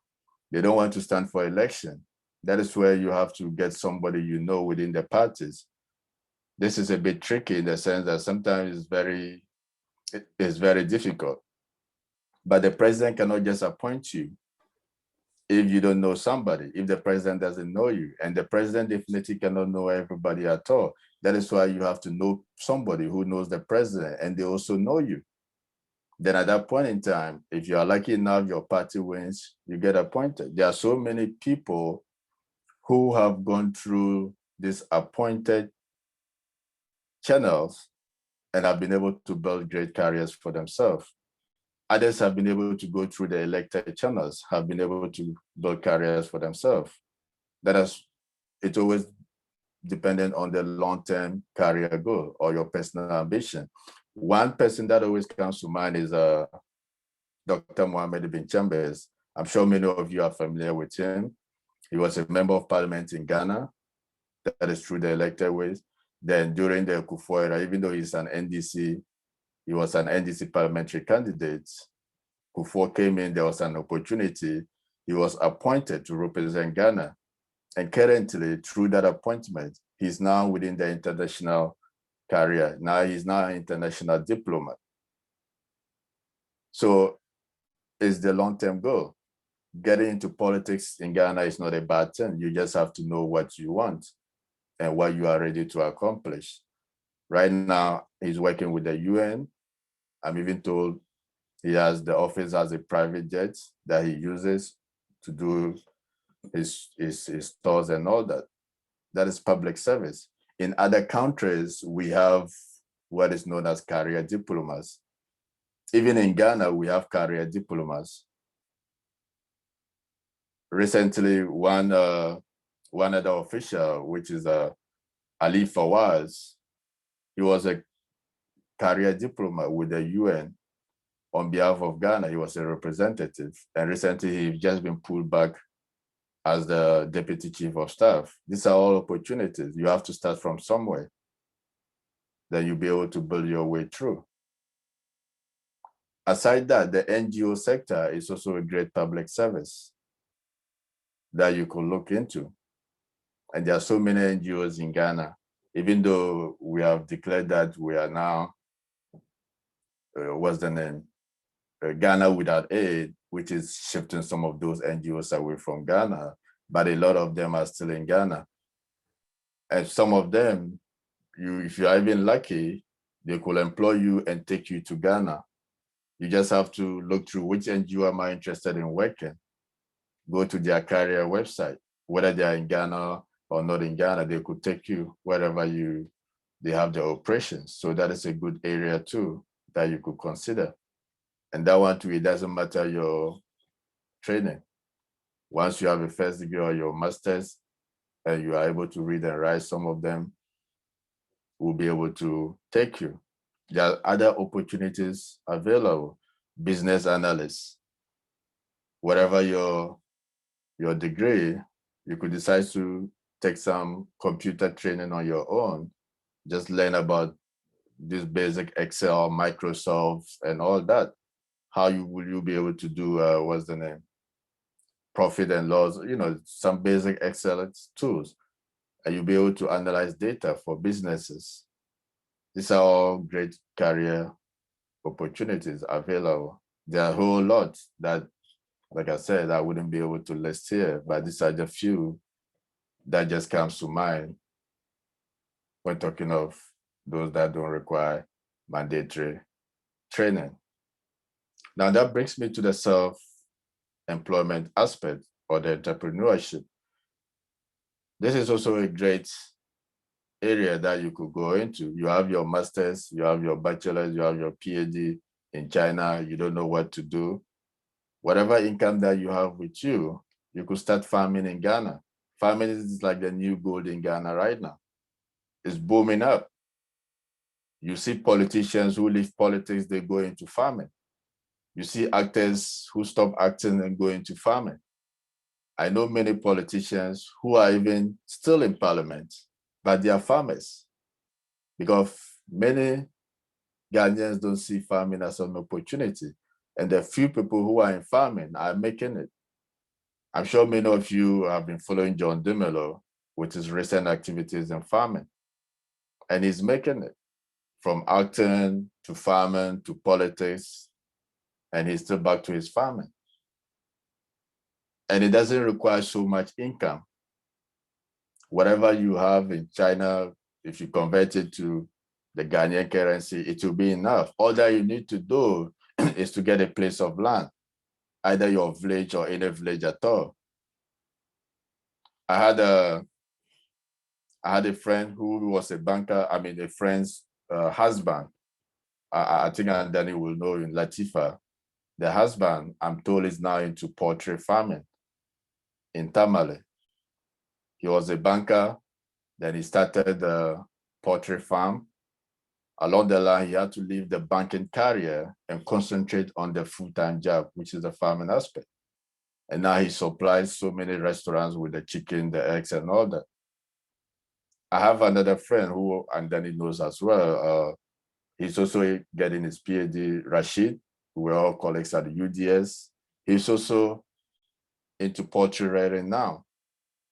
They don't want to stand for election. That is where you have to get somebody you know within the parties. This is a bit tricky in the sense that sometimes it's very difficult. But the president cannot just appoint you if you don't know somebody, if the president doesn't know you. And the president definitely cannot know everybody at all. That is why you have to know somebody who knows the president and they also know you. Then at that point in time, if you are lucky enough, your party wins, you get appointed. There are so many people who have gone through these appointed channels and have been able to build great careers for themselves. Others have been able to go through the elected channels, have been able to build careers for themselves. It's always dependent on the long-term career goal or your personal ambition. One person that always comes to mind is Dr. Mohammed bin Chambers. I'm sure many of you are familiar with him. He was a member of parliament in Ghana. That is through the elected ways. Then during the Kufuor era, even though he's an NDC, he was an NDC parliamentary candidate. Kufuor came in, there was an opportunity. He was appointed to represent Ghana. And currently, through that appointment, he's now within the international career. Now he's now an international diplomat. So it's the long-term goal. Getting into politics in Ghana is not a bad thing. You just have to know what you want and what you are ready to accomplish. Right now, he's working with the UN. I'm even told the office has a private jet that he uses to do his tours and all that. That is public service. In other countries, we have what is known as career diplomas. Even in Ghana, we have career diplomas. Recently, one other official, which is Ali Fawaz, he was a career diplomat with the UN on behalf of Ghana. He was a representative. And recently, he's just been pulled back as the deputy chief of staff. These are all opportunities. You have to start from somewhere. Then you'll be able to build your way through. Aside that, the NGO sector is also a great public service that you could look into. And there are so many NGOs in Ghana, even though we have declared that we are now, Ghana Without Aid, which is shifting some of those NGOs away from Ghana, but a lot of them are still in Ghana. And some of them, if you are even lucky, they could employ you and take you to Ghana. You just have to look through which NGO am I interested in working. Go to their career website, whether they are in Ghana or not in Ghana, they could take you wherever they have their operations. So that is a good area too that you could consider. And that one too, it doesn't matter your training. Once you have a first degree or your master's and you are able to read and write, some of them will be able to take you. There are other opportunities available. Business analysts, whatever your degree, you could decide to take some computer training on your own. Just learn about this basic Excel, Microsoft, and all that. How will you be able to do, profit and loss, some basic Excel tools. And you'll be able to analyze data for businesses. These are all great career opportunities available. There are a whole lot that, like I said, I wouldn't be able to list here, but these are the few that just comes to mind when talking of those that don't require mandatory training. Now that brings me to the self-employment aspect or the entrepreneurship. This is also a great area that you could go into. You have your master's, you have your bachelor's, you have your PhD in China, you don't know what to do. Whatever income that you have with you, you could start farming in Ghana. Farming is like the new gold in Ghana right now. is booming up. You see politicians who leave politics, they go into farming. You see actors who stop acting and go into farming. I know many politicians who are even still in parliament, but they are farmers, because many Ghanaians don't see farming as an opportunity. And the few people who are in farming are making it. I'm sure many of you have been following John Dumelo with his recent activities in farming. And he's making it from acting to farming to politics, and he's still back to his farming. And it doesn't require so much income. Whatever you have in China, if you convert it to the Ghanaian currency, it will be enough. All that you need to do is to get a place of land, either your village or any village at all. I had a friend who was a banker, a friend's husband. I think Danny will know, in Latifa. The husband, I'm told, is now into poultry farming in Tamale. He was a banker, then he started the poultry farm. Along the line, he had to leave the banking career and concentrate on the full-time job, which is the farming aspect. And now he supplies so many restaurants with the chicken, the eggs, and all that. I have another friend who, and then he knows as well, he's also getting his PhD, Rashid. We're all colleagues at the UDS. He's also into poultry rearing now.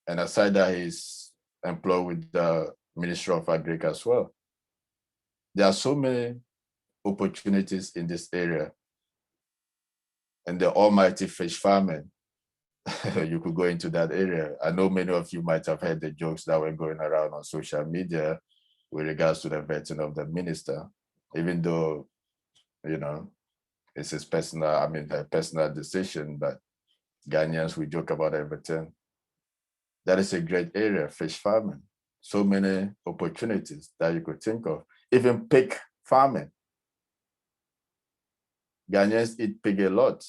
And aside that, he's employed with the Ministry of Agri as well. There are so many opportunities in this area. And the almighty fish farming, you could go into that area. I know many of you might have heard the jokes that were going around on social media with regards to the vetting of the minister, even though, it's his personal, a personal decision, but Ghanaians, we joke about everything. That is a great area, fish farming. So many opportunities that you could think of. Even pig farming. Ghanaians eat pig a lot.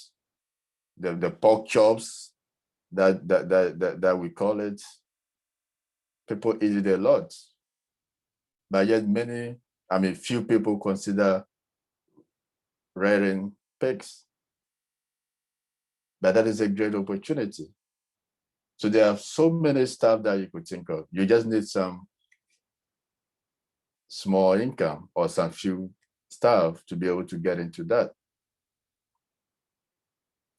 The pork chops that we call it, people eat it a lot. But yet few people consider rearing pigs. But that is a great opportunity. So there are so many stuff that you could think of. You just need some small income or some few stuff to be able to get into that.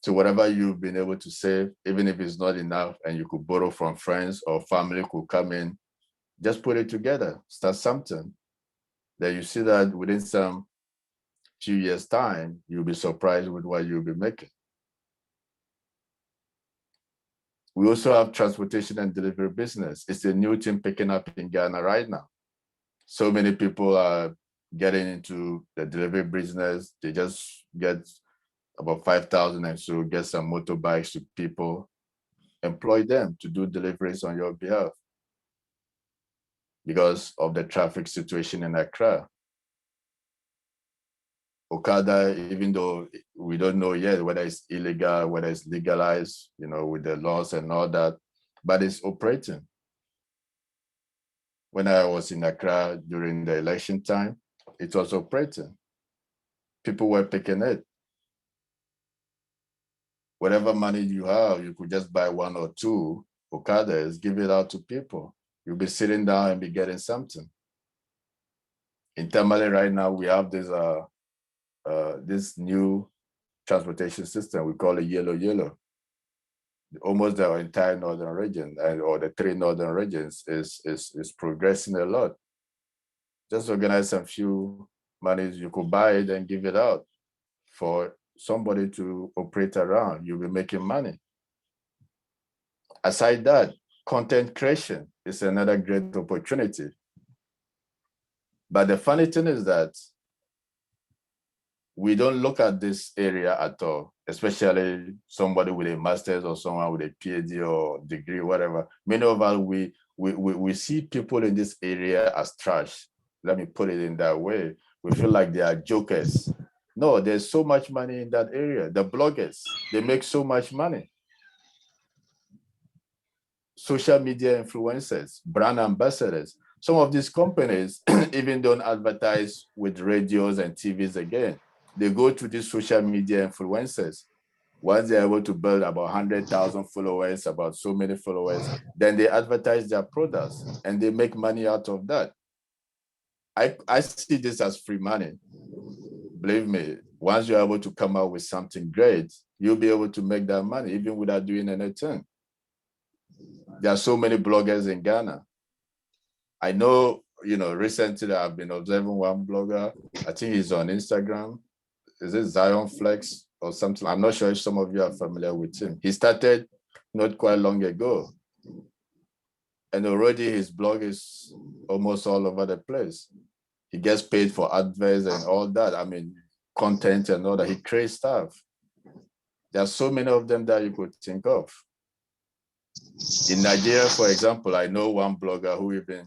So whatever you've been able to save, even if it's not enough and you could borrow from friends or family could come in, just put it together, start something. Then you see that within some few years' time, you'll be surprised with what you'll be making. We also have transportation and delivery business. It's a new thing picking up in Ghana right now. So many people are getting into the delivery business. They just get about 5,000 and so get some motorbikes to people, employ them to do deliveries on your behalf because of the traffic situation in Accra. Okada, even though we don't know yet whether it's illegal, whether it's legalized, with the laws and all that, but it's operating. When I was in Accra during the election time, it was operating. People were picking it. Whatever money you have, you could just buy one or two Okadas, give it out to people. You'll be sitting down and be getting something. In Tamale right now, we have this new transportation system. We call it yellow. Almost the entire northern region or the 3 northern regions is progressing a lot. Just organize some few monies, you could buy it and give it out for somebody to operate around. You'll be making money. Aside that, content creation is another great opportunity. But the funny thing is that we don't look at this area at all, especially somebody with a master's or someone with a PhD or degree, whatever. Many of us, we see people in this area as trash. Let me put it in that way. We feel like they are jokers. No, there's so much money in that area. The bloggers, they make so much money. Social media influencers, brand ambassadors. Some of these companies even don't advertise with radios and TVs again. They go to these social media influencers. Once they're able to build about 100,000 followers, about so many followers, then they advertise their products and they make money out of that. I see this as free money. Believe me, once you're able to come out with something great, you'll be able to make that money even without doing anything. There are so many bloggers in Ghana. I know, recently I've been observing one blogger. I think he's on Instagram. Is it Zion Flex or something? I'm not sure if some of you are familiar with him. He started not quite long ago. And already his blog is almost all over the place. He gets paid for adverts and all that. I mean, content and all that. He creates stuff. There are so many of them that you could think of. In Nigeria, for example, I know one blogger who even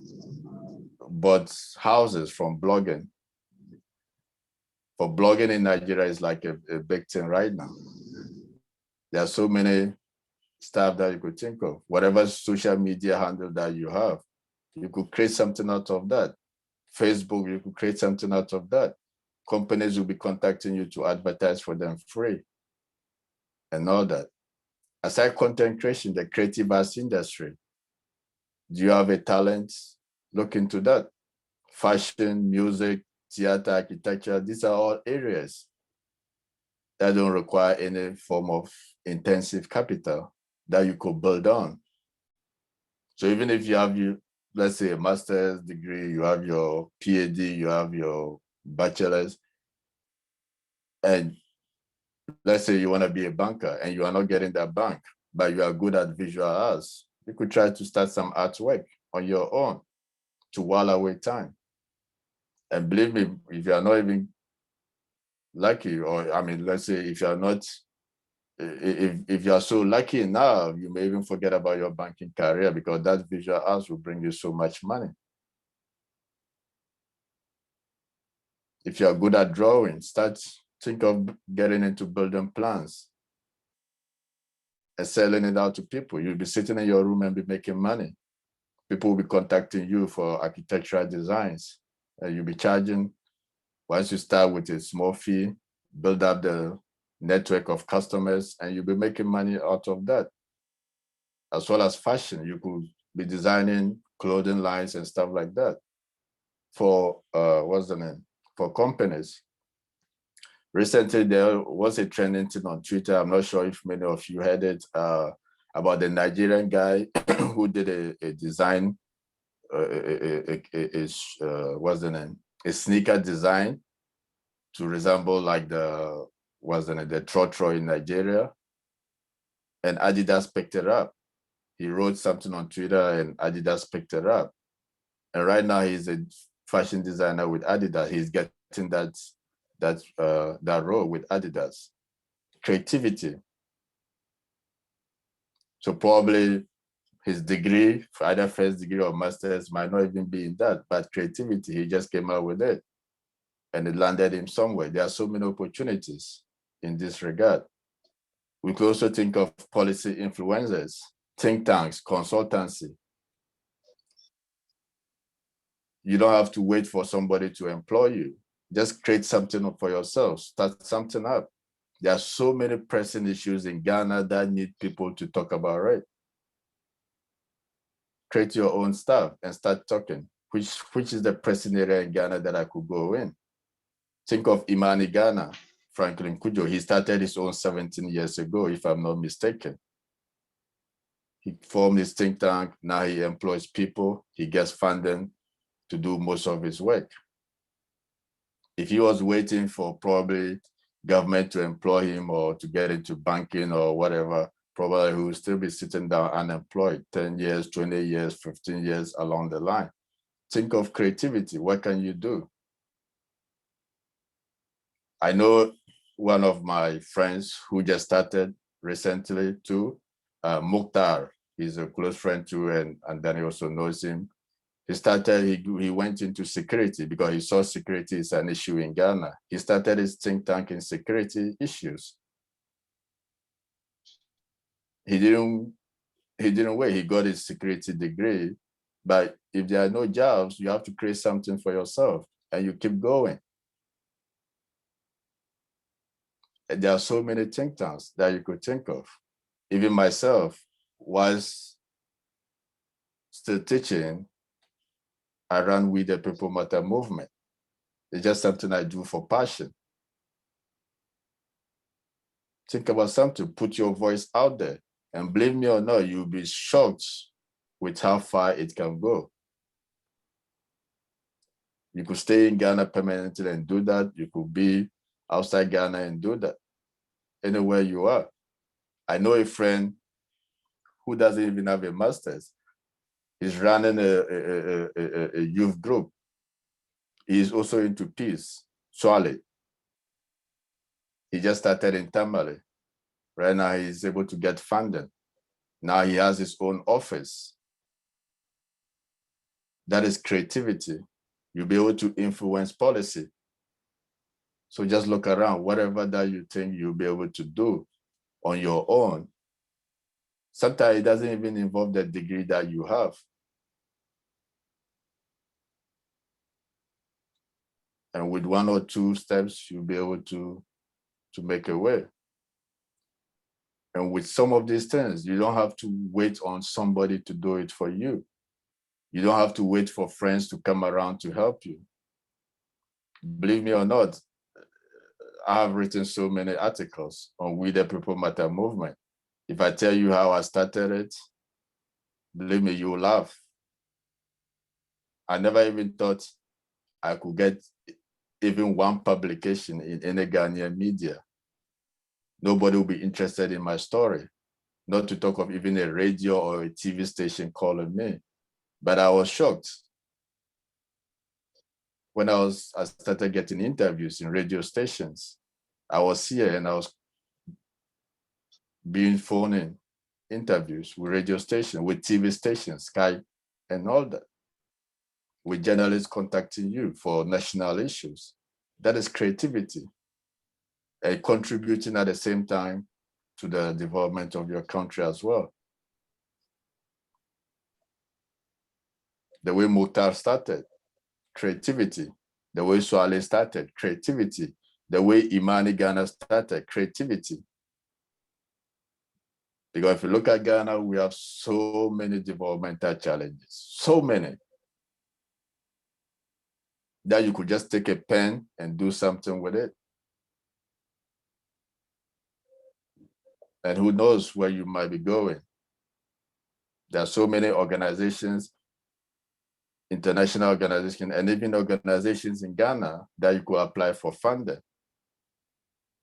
bought houses from blogging. For blogging in Nigeria is like a big thing right now. There are so many stuff that you could think of. Whatever social media handle that you have, you could create something out of that. Facebook, you could create something out of that. Companies will be contacting you to advertise for them free and all that. Aside content creation, the creative arts industry, do you have a talent? Look into that. Fashion, music, theater, architecture, these are all areas that don't require any form of intensive capital that you could build on. So even if you have, let's say, a master's degree, you have your PhD, you have your bachelor's, and let's say you want to be a banker and you are not getting that bank, but you are good at visual arts, you could try to start some artwork on your own to while away time. And believe me, if you are not even lucky, or I mean, let's say if you are not, if you are so lucky now, you may even forget about your banking career because that visual arts will bring you so much money. If you are good at drawing, think of getting into building plans and selling it out to people. You'll be sitting in your room and be making money. People will be contacting you for architectural designs. And you'll be charging, once you start with a small fee, build up the network of customers, and you'll be making money out of that. As well as fashion, you could be designing clothing lines and stuff like that for, for companies. Recently, there was a trending thing on Twitter. I'm not sure if many of you heard it, about the Nigerian guy who did a design, a sneaker design to resemble like the trotro in Nigeria. And Adidas picked it up. He wrote something on Twitter and Adidas picked it up. And right now he's a fashion designer with Adidas. He's getting that role with Adidas. Creativity. So probably his degree, either first degree or master's, might not even be in that, but creativity, he just came out with it and it landed him somewhere. There are so many opportunities in this regard. We could also think of policy influencers, think tanks, consultancy. You don't have to wait for somebody to employ you. Just create something for yourself, start something up. There are so many pressing issues in Ghana that need people to talk about, right? Create your own stuff and start talking. Which is the pressing area in Ghana that I could go in? Think of Imani Ghana, Franklin Kujo. He started his own 17 years ago, if I'm not mistaken. He formed his think tank. Now he employs people. He gets funding to do most of his work. If he was waiting for probably government to employ him or to get into banking or whatever, probably he will still be sitting down unemployed 10 years, 20 years, 15 years along the line. Think of creativity. What can you do? I know one of my friends who just started recently too, Mukhtar. He's a close friend too, and then he also knows him. He went into security because he saw security is an issue in Ghana. He started his think tank in security issues. He didn't wait. He got his security degree But if there are no jobs, you have to create something for yourself and you keep going. And there are so many think tanks that you could think of. Even myself was still teaching. I ran with the People Matter movement. It's just something I do for passion. Think about something, put your voice out there. And believe me or not, you'll be shocked with how far it can go. You could stay in Ghana permanently and do that. You could be outside Ghana and do that. Anywhere you are. I know a friend who doesn't even have a master's. He's running a youth group. He's also into peace, Swale. He just started in Tamale. Right now, he's able to get funding. Now he has his own office. That is creativity. You'll be able to influence policy. So just look around, whatever that you think you'll be able to do on your own. Sometimes it doesn't even involve the degree that you have. And with 1 or 2 steps, you'll be able to make a way. And with some of these things, you don't have to wait on somebody to do it for you. You don't have to wait for friends to come around to help you. Believe me or not, I have written so many articles on We the People Matter movement. If I tell you how I started it, believe me, you will laugh. I never even thought I could get even one publication in any Ghanaian media. Nobody will be interested in my story, not to talk of even a radio or a TV station calling me. But I was shocked when I started getting interviews in radio stations. I was here and I was being phoned in interviews with radio stations, with TV stations, Skype, and all that, with journalists contacting you for national issues. That is creativity, and contributing at the same time to the development of your country as well. The way Mukhtar started, creativity. The way Swale started, creativity. The way Imani Ghana started, creativity. Because if you look at Ghana, we have so many developmental challenges, so many, that you could just take a pen and do something with it. And who knows where you might be going. There are so many organizations, international organizations, and even organizations in Ghana that you could apply for funding.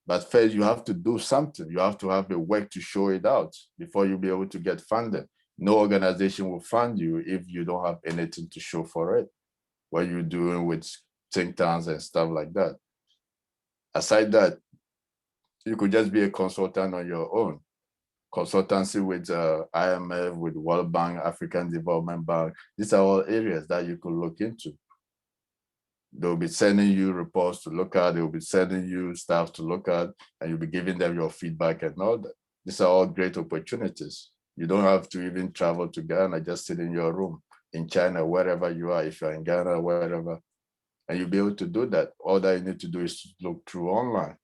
But first, you have to do something. You have to have a work to show it out before you'll be able to get funding. No organization will fund you if you don't have anything to show for it. What you're doing with think tanks and stuff like that. Aside that, you could just be a consultant on your own. Consultancy with IMF, with World Bank, African Development Bank. These are all areas that you could look into. They'll be sending you reports to look at, they'll be sending you stuff to look at, and you'll be giving them your feedback and all that. These are all great opportunities. You don't have to even travel to Ghana, just sit in your room in China, wherever you are, if you're in Ghana, wherever, and you'll be able to do that. All that you need to do is to look through online.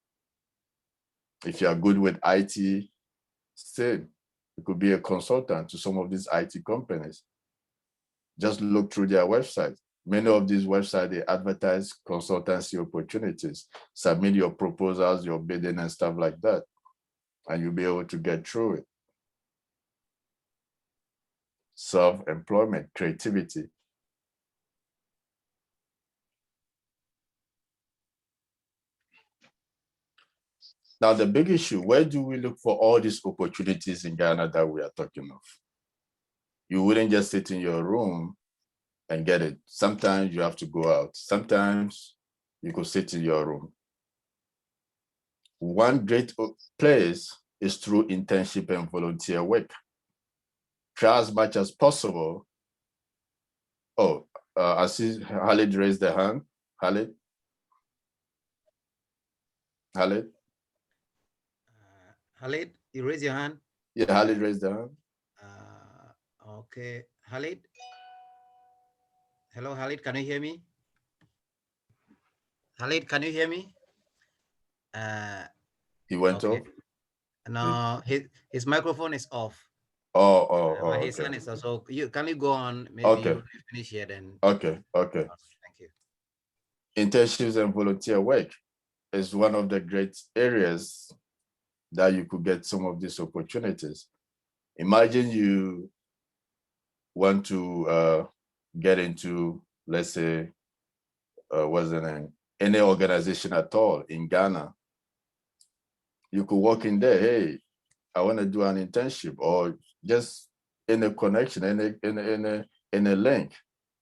If you're good with IT, still, you could be a consultant to some of these IT companies. Just look through their website. Many of these websites, they advertise consultancy opportunities. Submit your proposals, your bidding and stuff like that, and you'll be able to get through it. Self-employment, creativity. Now, the big issue, where do we look for all these opportunities in Ghana that we are talking of? You wouldn't just sit in your room and get it. Sometimes you have to go out. Sometimes you could sit in your room. One great place is through internship and volunteer work. Try as much as possible. Oh, I see Khalid raised the hand. Khalid? Khalid? Khalid, you raise your hand. Yeah, Khalid raised the hand. Okay, Khalid. Hello, Halid, can you hear me? Halid, can you hear me? He went Okay. off. No, his microphone is off. But his Okay. hand is also. Can you go on? Maybe Okay. you finish here then. Okay. Thank you. Internships and volunteer work is one of the great areas that you could get some of these opportunities. Imagine you want to get into, let's say, what's the name? Any organization at all in Ghana. You could walk in there, hey, I want to do an internship, or just in a connection, in a link,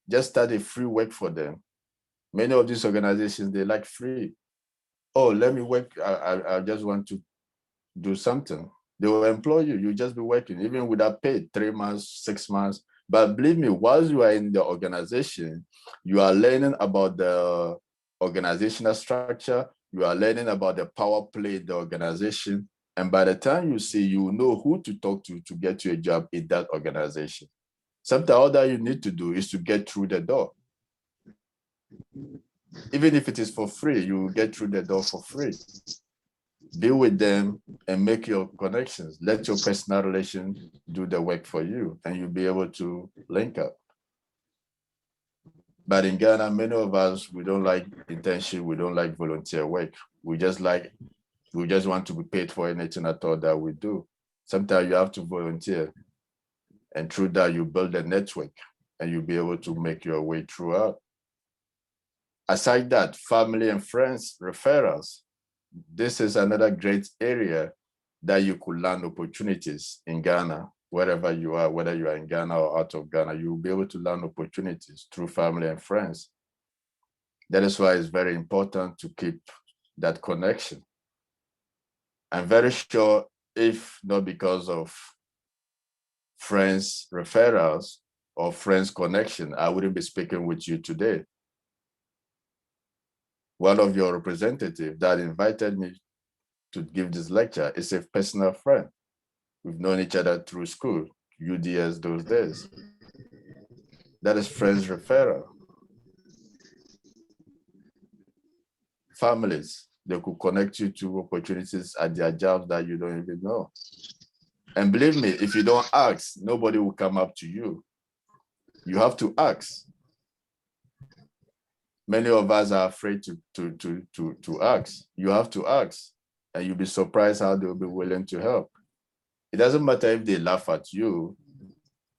just start a free work for them. Many of these organizations, they like free. Oh, let me work. I just want to do something. They will employ you. You just be working, even without pay, 3 months, 6 months. But believe me, whilst you are in the organization, you are learning about the organizational structure. You are learning about the power play in the organization. And by the time you see, you know who to talk to get you a job in that organization. Sometimes all that you need to do is to get through the door. Even if it is for free, you will get through the door for free. Be with them and make your connections. Let your personal relation do the work for you, and you'll be able to link up. But in Ghana, many of us, we don't like internship, we don't like volunteer work. We just want to be paid for anything at all that we do. Sometimes you have to volunteer, and through that, you build a network, and you'll be able to make your way throughout. Aside that, family and friends referrals. This is another great area that you could land opportunities in Ghana, wherever you are, whether you are in Ghana or out of Ghana, you'll be able to land opportunities through family and friends. That is why it's very important to keep that connection. I'm very sure if not because of friends referrals or friends connection, I wouldn't be speaking with you today. One of your representatives that invited me to give this lecture is a personal friend. We've known each other through school, UDS those days. That is friends referral. Families, they could connect you to opportunities at their jobs that you don't even know. And believe me, if you don't ask, nobody will come up to you. You have to ask. Many of us are afraid to ask. You have to ask, and you'll be surprised how they'll be willing to help. It doesn't matter if they laugh at you,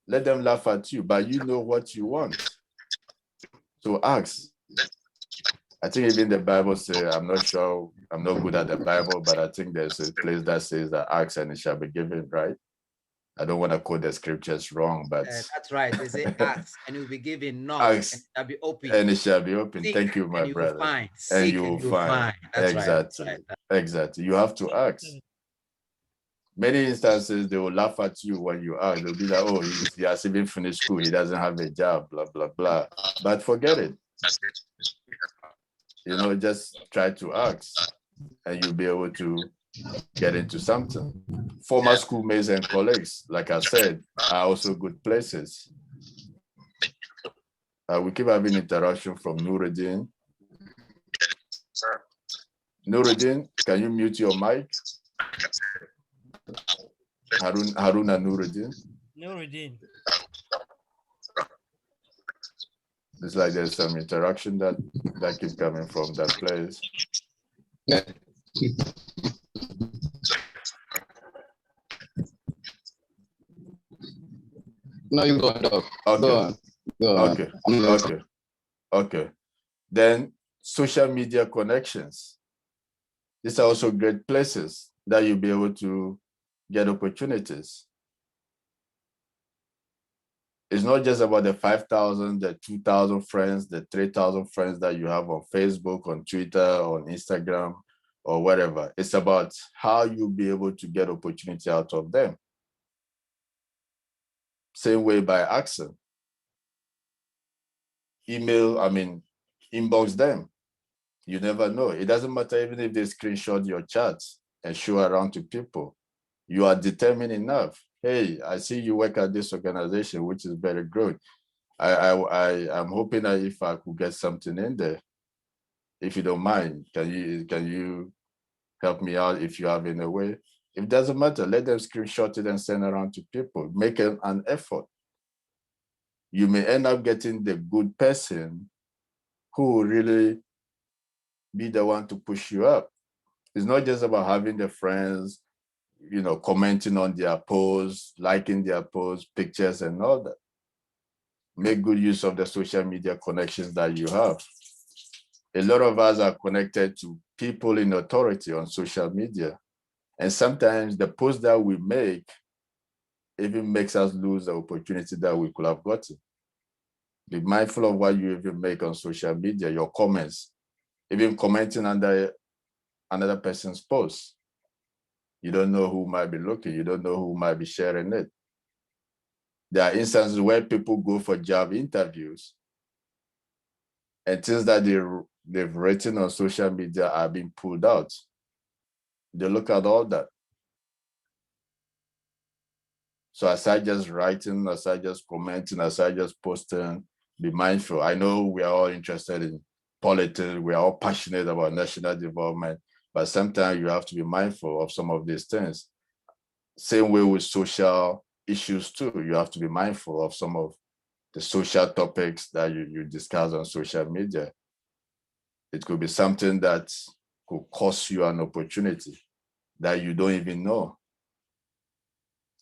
let them laugh at you, but you know what you want. So ask. I think even the Bible says, I'm not sure, I'm not good at the Bible, but I think there's a place that says that ask and it shall be given, right? I don't want to quote the scriptures wrong, but that's right. They say ask and you'll be given, knock ask and it shall be open. and it shall be open. Seek Thank you, my and you brother. will find. And Seek you will find. That's exactly. Right. Exactly. You have to ask. Many instances, they will laugh at you when you ask. They'll be like, oh, he has even finished school. He doesn't have a job, blah, blah, blah. But forget it. You know, just try to ask and you'll be able to get into something. Former schoolmates and colleagues, like I said, are also good places. We keep having interaction from Nuruddin. Nuruddin, can you mute your mic? Haruna Nuruddin. Nuruddin. It's like there's some interaction that keeps coming from that place. No, you go on, dog. Okay. Go on. Okay. Then social media connections. These are also great places that you'll be able to get opportunities. It's not just about the 5,000, the 2,000 friends, the 3,000 friends that you have on Facebook, on Twitter, on Instagram, or whatever. It's about how you'll be able to get opportunity out of them. Same way by accent. Inbox them. You never know. It doesn't matter even if they screenshot your chats and show around to people. You are determined enough. Hey, I see you work at this organization, which is very good. I'm hoping that if I could get something in there, if you don't mind, can you help me out if you have in a way? If it doesn't matter, let them screenshot it and send around to people. Make an effort. You may end up getting the good person who will really be the one to push you up. It's not just about having the friends, commenting on their posts, liking their posts, pictures, and all that. Make good use of the social media connections that you have. A lot of us are connected to people in authority on social media. And sometimes the posts that we make even makes us lose the opportunity that we could have gotten. Be mindful of what you even make on social media, your comments, even commenting under another person's post. You don't know who might be looking. You don't know who might be sharing it. There are instances where people go for job interviews and things that they've written on social media are being pulled out. They look at all that. So aside just writing, aside just commenting, aside just posting, be mindful. I know we are all interested in politics. We are all passionate about national development, but sometimes you have to be mindful of some of these things. Same way with social issues too. You have to be mindful of some of the social topics that you discuss on social media. It could be something that could cost you an opportunity that you don't even know.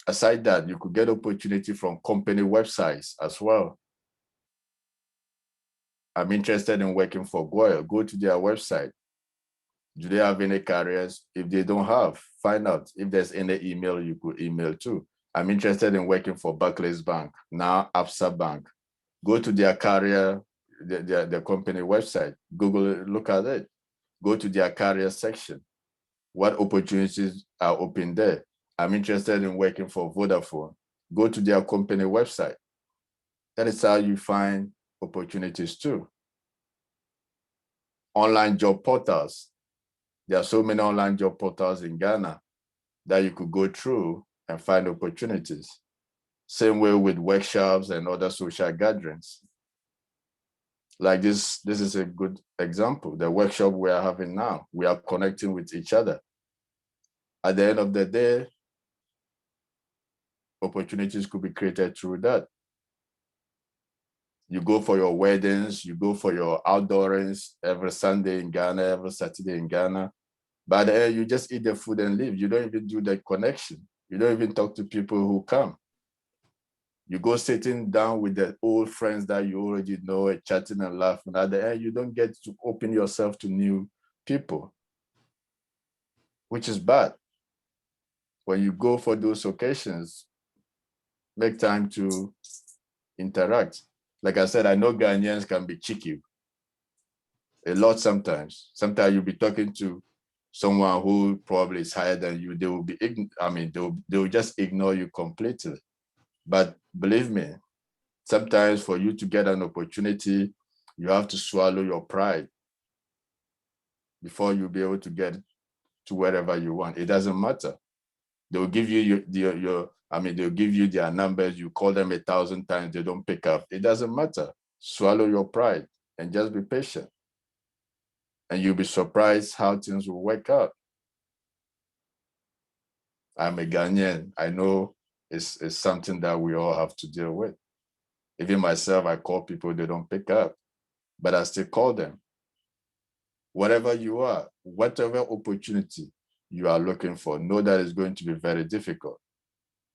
Aside that, you could get opportunity from company websites as well. I'm interested in working for Goyle. Go to their website. Do they have any careers? If they don't have, find out. If there's any email, you could email too. I'm interested in working for Barclays Bank, now Absa Bank. Go to their career, their company website. Google it, look at it. Go to their career section. What opportunities are open there? I'm interested in working for Vodafone. Go to their company website. That is how you find opportunities too. Online job portals. There are so many online job portals in Ghana that you could go through and find opportunities. Same way with workshops and other social gatherings. Like this is a good example. The workshop we are having now, we are connecting with each other. At the end of the day, opportunities could be created through that. You go for your weddings, you go for your outdoorings every Sunday in Ghana, every Saturday in Ghana. But you just eat the food and leave. You don't even do the connection. You don't even talk to people who come. You go sitting down with the old friends that you already know, chatting and laughing. At the end, you don't get to open yourself to new people, which is bad. When you go for those occasions, make time to interact. Like I said, I know Ghanaians can be cheeky a lot sometimes. Sometimes you'll be talking to someone who probably is higher than you. They will be, they will just ignore you completely. But believe me, sometimes for you to get an opportunity, you have to swallow your pride before you'll be able to get to wherever you want. It doesn't matter. They'll give you they'll give you their numbers. You call them 1,000 times, they don't pick up. It doesn't matter. Swallow your pride and just be patient. And you'll be surprised how things will work out. I'm a Ghanaian. I know it's something that we all have to deal with. Even myself, I call people, they don't pick up, but I still call them. Whatever you are, whatever opportunity you are looking for, know that it's going to be very difficult.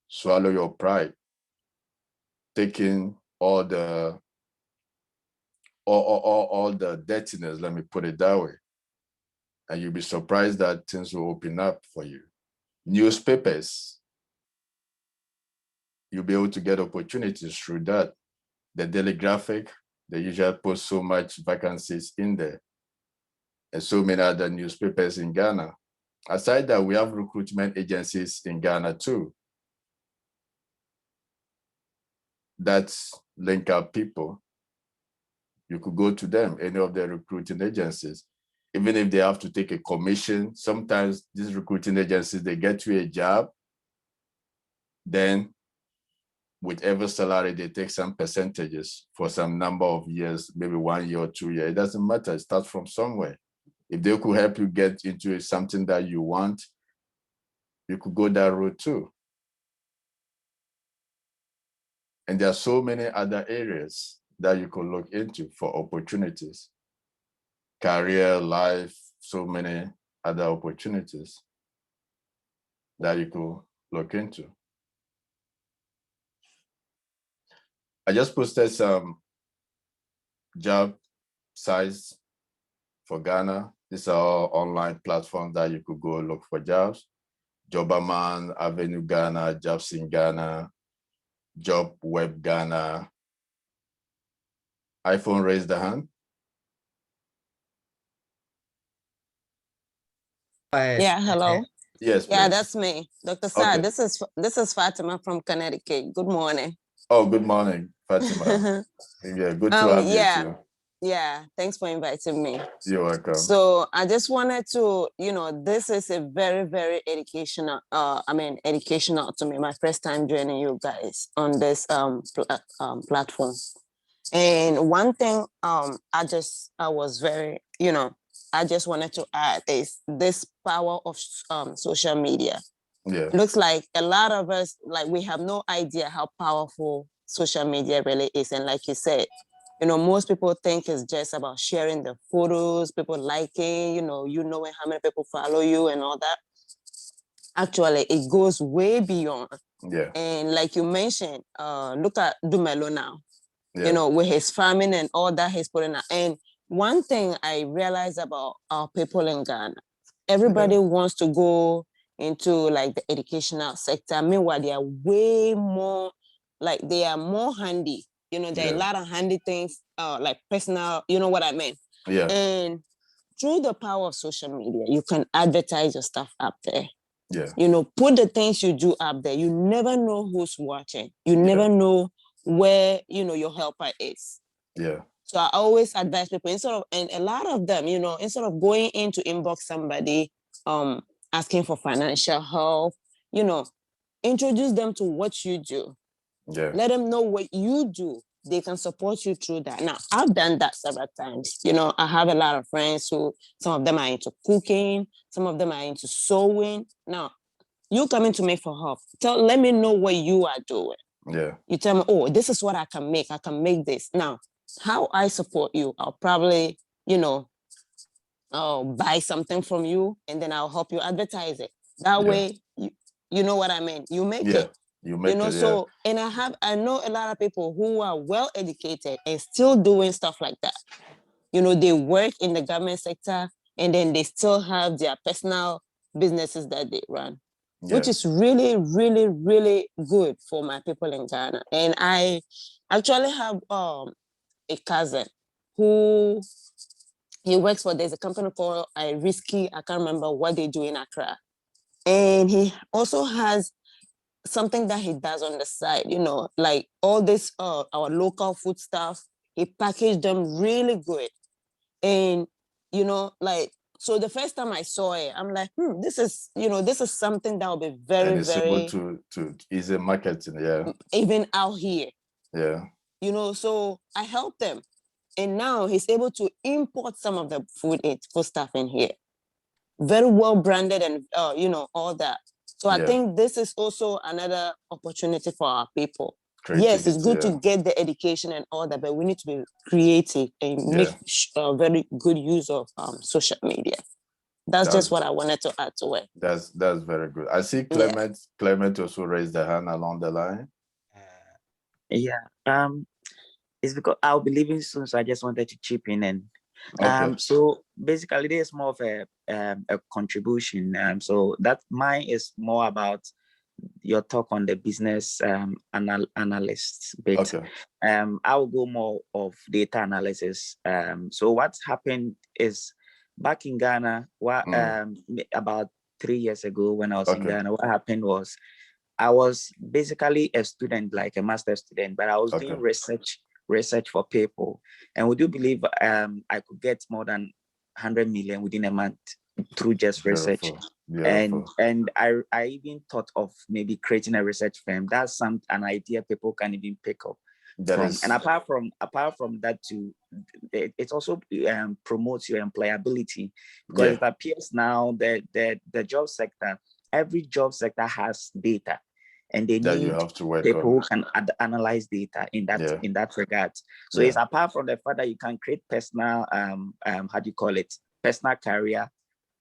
Swallow your pride. Taking all the dirtiness, let me put it that way. And you'll be surprised that things will open up for you. Newspapers, you'll be able to get opportunities through that. The Daily Graphic, they usually post so much vacancies in there. And so many other newspapers in Ghana. Aside that, we have recruitment agencies in Ghana too that link up people. You could go to them, any of the recruiting agencies. Even if they have to take a commission, sometimes these recruiting agencies, they get you a job, then with every salary, they take some percentages for some number of years, maybe 1 year or 2 years. It doesn't matter. It starts from somewhere. If they could help you get into something that you want, you could go that route too. And there are so many other areas that you could look into for opportunities. Career, life, so many other opportunities that you could look into. I just posted some job sites for Ghana. These are all online platforms that you could go look for jobs. Jobaman, Avenue Ghana, Jobs in Ghana, Job Web Ghana. iPhone, raise the hand. Yeah, hello. Yes, Yeah, please. that's me. Dr. Saad, Okay. this is Fatima from Connecticut. Good morning. Oh, good morning, Fatima. Yeah, good to have you too. Yeah, thanks for inviting me. You're welcome. So I just wanted to, this is a very, very educational, educational to me, my first time joining you guys on this platform. And one thing I was very, I just wanted to add is this power of social media. Yeah. Looks like a lot of us, like, we have no idea how powerful social media really is. And like you said, most people think it's just about sharing the photos, people liking, knowing how many people follow you and all that. Actually, it goes way beyond. Yeah. And like you mentioned, look at Dumelo now, Yeah. with his farming and all that he's putting out. And one thing I realized about our people in Ghana, everybody wants to go into like the educational sector. Meanwhile, they are way more, like, they are more handy. There are a lot of handy things, like personal, you know what I mean? Yeah. And through the power of social media, you can advertise your stuff up there. Yeah. Put the things you do up there. You never know who's watching. You never know where, your helper is. Yeah. So I always advise people, and a lot of them, instead of going in to inbox somebody, asking for financial help, introduce them to what you do. Yeah. Let them know what you do. They can support you through that. Now, I've done that several times. I have a lot of friends who, some of them are into cooking, some of them are into sewing. Now, you coming to me for help. Let me know what you are doing. Yeah. You tell me, oh, this is what I can make. I can make this. Now, how I support you, I'll probably, buy something from you, and then I'll help you advertise it. That way, you know what I mean? You make it. You make it, so, and I know a lot of people who are well educated and still doing stuff like that. They work in the government sector, and then they still have their personal businesses that they run, which is really, really, really good for my people in Ghana. And I actually have a cousin who, he works for, there's a company called Risky, I can't remember what they do in Accra. And he also has something that he does on the side, like all this, our local food stuff, he packaged them really good. And, like, so the first time I saw it, I'm like, this is something that will be very, and it's very able to easy marketing, even out here. Yeah. So I helped them. And now he's able to import some of the food stuff in here. Very well branded and, all that. So I think this is also another opportunity for our people. Yes, it's good to get the education and all that, but we need to be creative and make very good use of social media. That's just what I wanted to add to it. That's very good. I see Clement. Clement also raised the hand along the line. It's because I'll be leaving soon, so I just wanted to chip in. And so basically, there's more of a contribution. So that mine is more about your talk on the business analysts bit. I will go more of data analysis. So what's happened is, back in Ghana, about 3 years ago when I was in Ghana, what happened was, I was basically a student, like a master's student, but I was doing research for people. And would you believe I could get more than 100 million within a month through just research. Beautiful. And I even thought of maybe creating a research firm. That's an idea people can even pick up from. And apart from that too, it also promotes your employability, because it appears now that the job sector, every job sector has data, and they need you have to work people on. who can analyze data in that regard. So it's apart from the fact that you can create personal how do you call it, personal career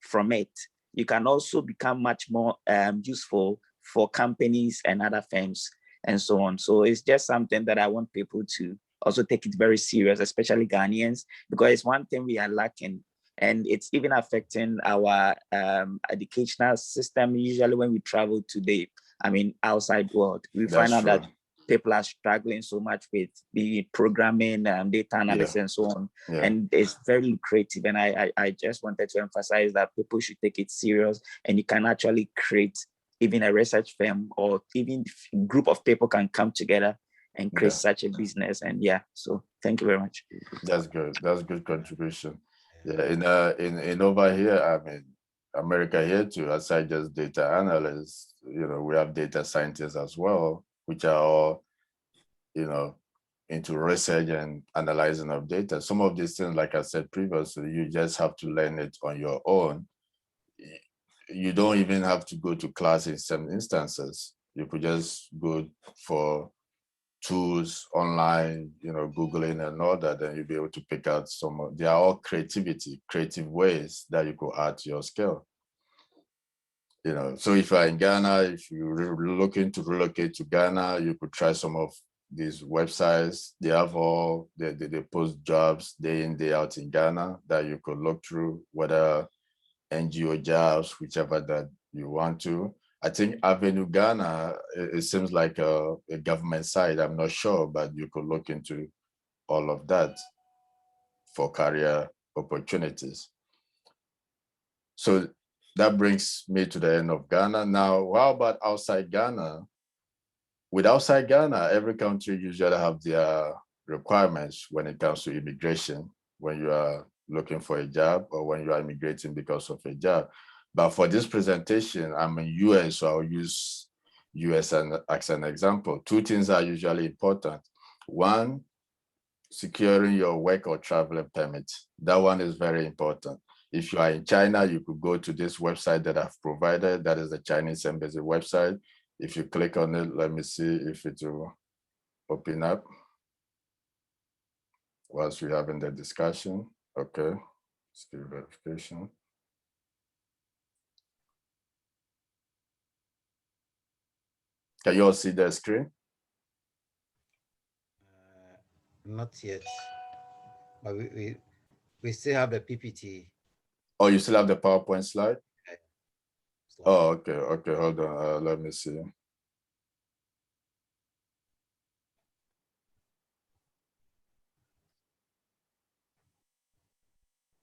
from it, you can also become much more useful for companies and other firms and so on. So it's just something that I want people to also take it very serious, especially Ghanaians, because it's one thing we are lacking, and it's even affecting our educational system. Usually when we travel to the outside world, we find out that people are struggling so much with the programming and data analysis and so on. And it's very lucrative. And I just wanted to emphasize that people should take it serious, and you can actually create even a research firm, or even a group of people can come together and create such a business. And so thank you very much. That's good. That's good contribution. In over here, America here too, aside just data analysts, we have data scientists as well, which are all, into research and analyzing of data. Some of these things, like I said previously, you just have to learn it on your own. You don't even have to go to class in some instances. You could just go for tools online, Googling and all that, and you'll be able to pick out they are all creative ways that you could add to your skill. So if you're in Ghana, if you're looking to relocate to Ghana, you could try some of these websites. They have they post jobs day in, day out in Ghana that you could look through, whether NGO jobs, whichever that you want to. I think Avenue Ghana, it seems like a government site. I'm not sure, but you could look into all of that for career opportunities. So that brings me to the end of Ghana. Now, how about outside Ghana? With outside Ghana, every country usually have their requirements when it comes to immigration, when you are looking for a job or when you are immigrating because of a job. But for this presentation, I'm in US, so I'll use US as an example. Two things are usually important. One, securing your work or traveling permit. That one is very important. If you are in China, you could go to this website that I've provided. That is the Chinese Embassy website. If you click on it, let me see if it will open up whilst we're having the discussion. Okay, skill verification. Can you all see the screen? Not yet, but we still have the PPT. Oh, you still have the PowerPoint slide? Oh, okay, hold on, let me see.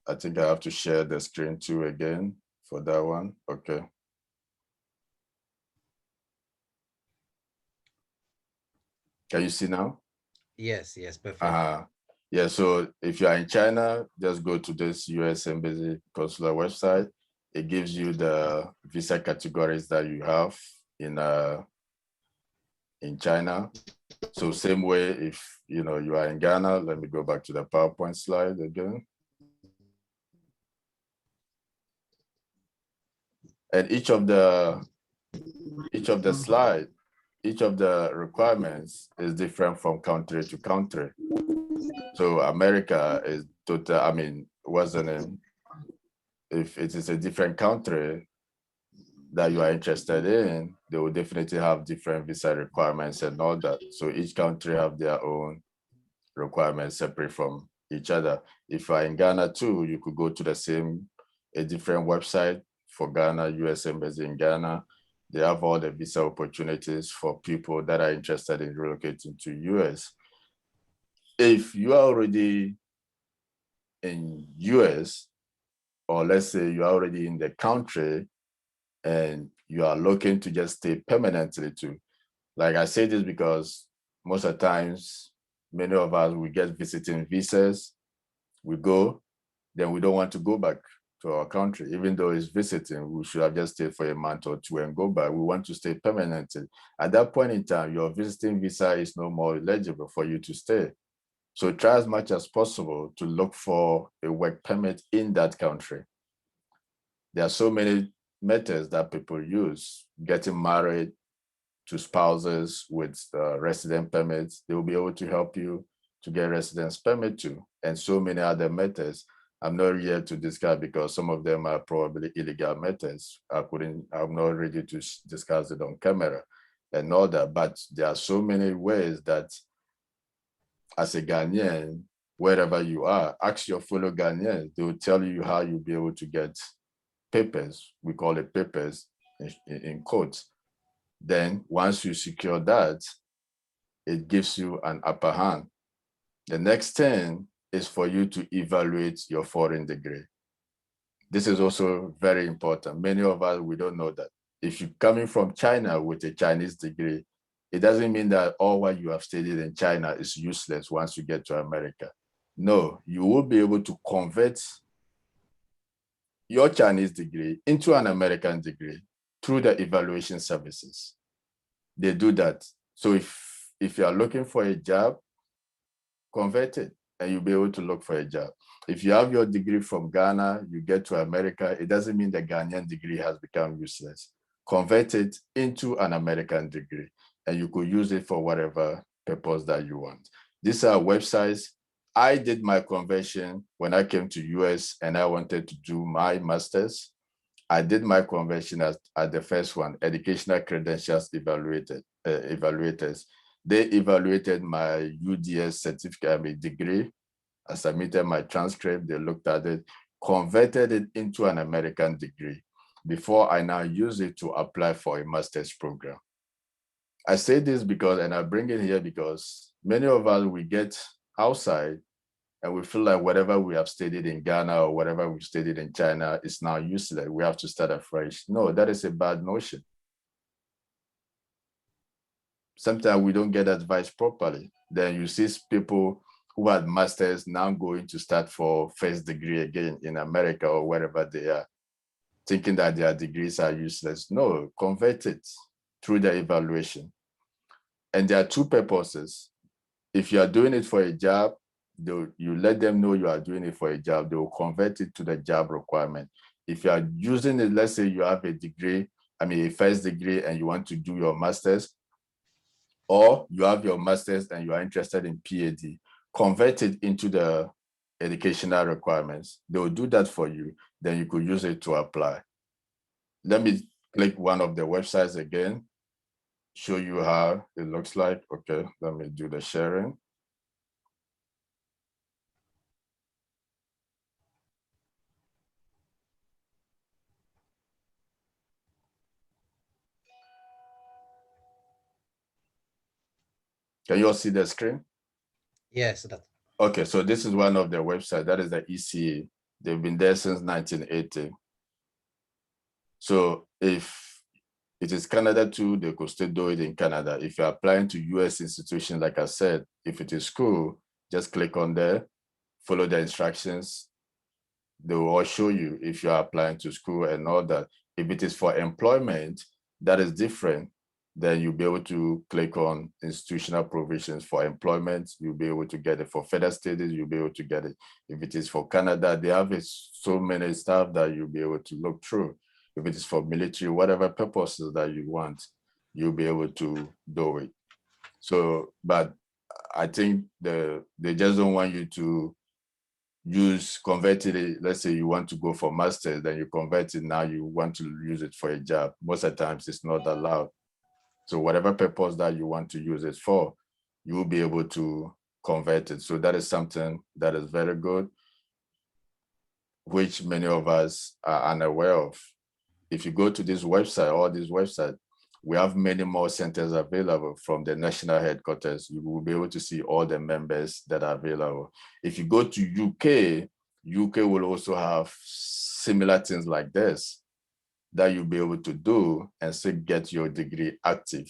I think I have to share the screen too again for that one. Okay. Can you see now? Yes, perfect. Yeah, so if you are in China, just go to this US Embassy consular website. It gives you the visa categories that you have in China. So same way, if you are in Ghana, let me go back to the PowerPoint slide again. And each of the slide, each of the requirements is different from country to country. So America is total, what's the name? If it is a different country that you are interested in, they will definitely have different visa requirements and all that. So each country have their own requirements separate from each other. If you are in Ghana too, you could go to a different website for Ghana, US Embassy in Ghana. They have all the visa opportunities for people that are interested in relocating to US. If you are already in US, or let's say you're already in the country and you are looking to just stay permanently too. Like I say this because most of the times, many of us, we get visiting visas, we go, then we don't want to go back to our country. Even though it's visiting, we should have just stayed for a month or two and go back. We want to stay permanently. At that point in time, your visiting visa is no more eligible for you to stay. So try as much as possible to look for a work permit in that country. There are so many methods that people use, getting married to spouses with resident permits. They will be able to help you to get residence permit too, and so many other methods. I'm not here to discuss because some of them are probably illegal methods. I'm not ready to discuss it on camera and all that, but there are so many ways that as a Ghanaian, wherever you are, ask your fellow Ghanaians, they will tell you how you'll be able to get papers. We call it papers in quotes. Then once you secure that, it gives you an upper hand. The next thing is for you to evaluate your foreign degree. This is also very important. Many of us, we don't know that. If you're coming from China with a Chinese degree, it doesn't mean that all what you have studied in China is useless once you get to America. No, you will be able to convert your Chinese degree into an American degree through the evaluation services. They do that. So if you are looking for a job, convert it and you'll be able to look for a job. If you have your degree from Ghana, you get to America, it doesn't mean the Ghanaian degree has become useless. Convert it into an American degree and you could use it for whatever purpose that you want. These are websites. I did my conversion when I came to US and I wanted to do my master's. I did my conversion at the first one, Educational Credentials Evaluators. They evaluated my UDS certificate, degree. I submitted my transcript, they looked at it, converted it into an American degree before I now use it to apply for a master's program. I say this because, and I bring it here because many of us, we get outside and we feel like whatever we have studied in Ghana or whatever we studied in China is now useless. We have to start afresh. No, that is a bad notion. Sometimes we don't get advice properly. Then you see people who had masters now going to start for first degree again in America or wherever they are, thinking that their degrees are useless. No, convert it through the evaluation. And there are two purposes. If you are doing it for a job, you let them know you are doing it for a job, they will convert it to the job requirement. If you are using it, let's say you have a degree, a first degree and you want to do your master's, or you have your master's and you are interested in PhD, convert it into the educational requirements. They will do that for you. Then you could use it to apply. Let me click one of the websites again, show you how it looks like. Okay, let me do the sharing. Can you all see the screen? Yes, that. Okay, so this is one of their websites. That is the ECA. They've been there since 1980. So if it is Canada too, they could still do it in Canada. If you're applying to US institutions, like I said, if it is school, just click on there, follow the instructions. They will all show you if you're applying to school and all that. If it is for employment, that is different. Then you'll be able to click on institutional provisions for employment. You'll be able to get it. For further studies, you'll be able to get it. If it is for Canada, they have so many stuff that you'll be able to look through. If it is for military, whatever purposes that you want, you'll be able to do it. So, but I think they just don't want you to convert it. Let's say you want to go for master's, then you convert it, now you want to use it for a job. Most of the times it's not allowed. So whatever purpose that you want to use it for, you will be able to convert it. So that is something that is very good, which many of us are unaware of. If you go to this website, all these websites, we have many more centers available from the national headquarters. You will be able to see all the members that are available. If you go to UK will also have similar things like this that you'll be able to do and still get your degree active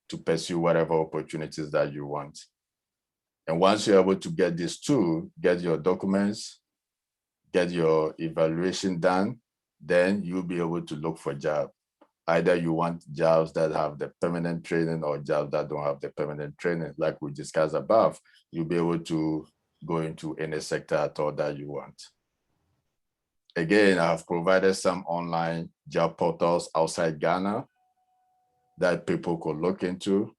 to pursue whatever opportunities that you want. And once you're able to get these two, get your documents, get your evaluation done, then you'll be able to look for jobs. Either you want jobs that have the permanent training or jobs that don't have the permanent training, like we discussed above, you'll be able to go into any sector at all that you want. Again, I have provided some online job portals outside Ghana that people could look into.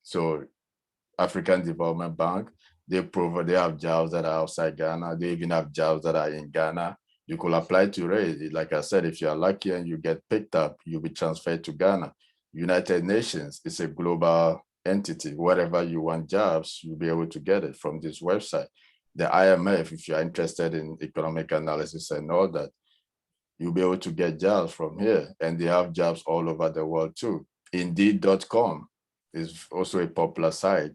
So African Development Bank, they have jobs that are outside Ghana. They even have jobs that are in Ghana. You could apply to it. Like I said, if you are lucky and you get picked up, you'll be transferred to Ghana. United Nations is a global entity. Wherever you want jobs, you'll be able to get it from this website. The IMF, if you're interested in economic analysis and all that, you'll be able to get jobs from here. And they have jobs all over the world too. Indeed.com is also a popular site,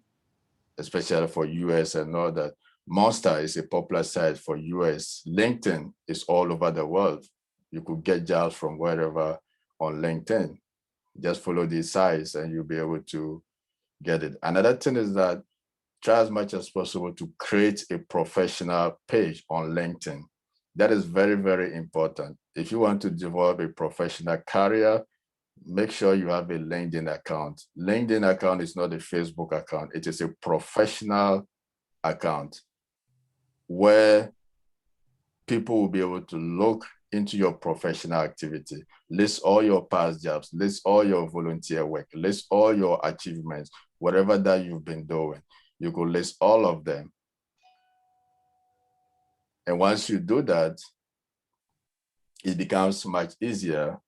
especially for US and all that. Monster is a popular site for US. LinkedIn is all over the world. You could get jobs from wherever on LinkedIn. Just follow these sites and you'll be able to get it. Another thing is that try as much as possible to create a professional page on LinkedIn. That is very, very important. If you want to develop a professional career, make sure you have a LinkedIn account. LinkedIn account is not a Facebook account. It is a professional account where people will be able to look into your professional activity, list all your past jobs, list all your volunteer work, list all your achievements, whatever that you've been doing. You could list all of them. And once you do that, it becomes much easier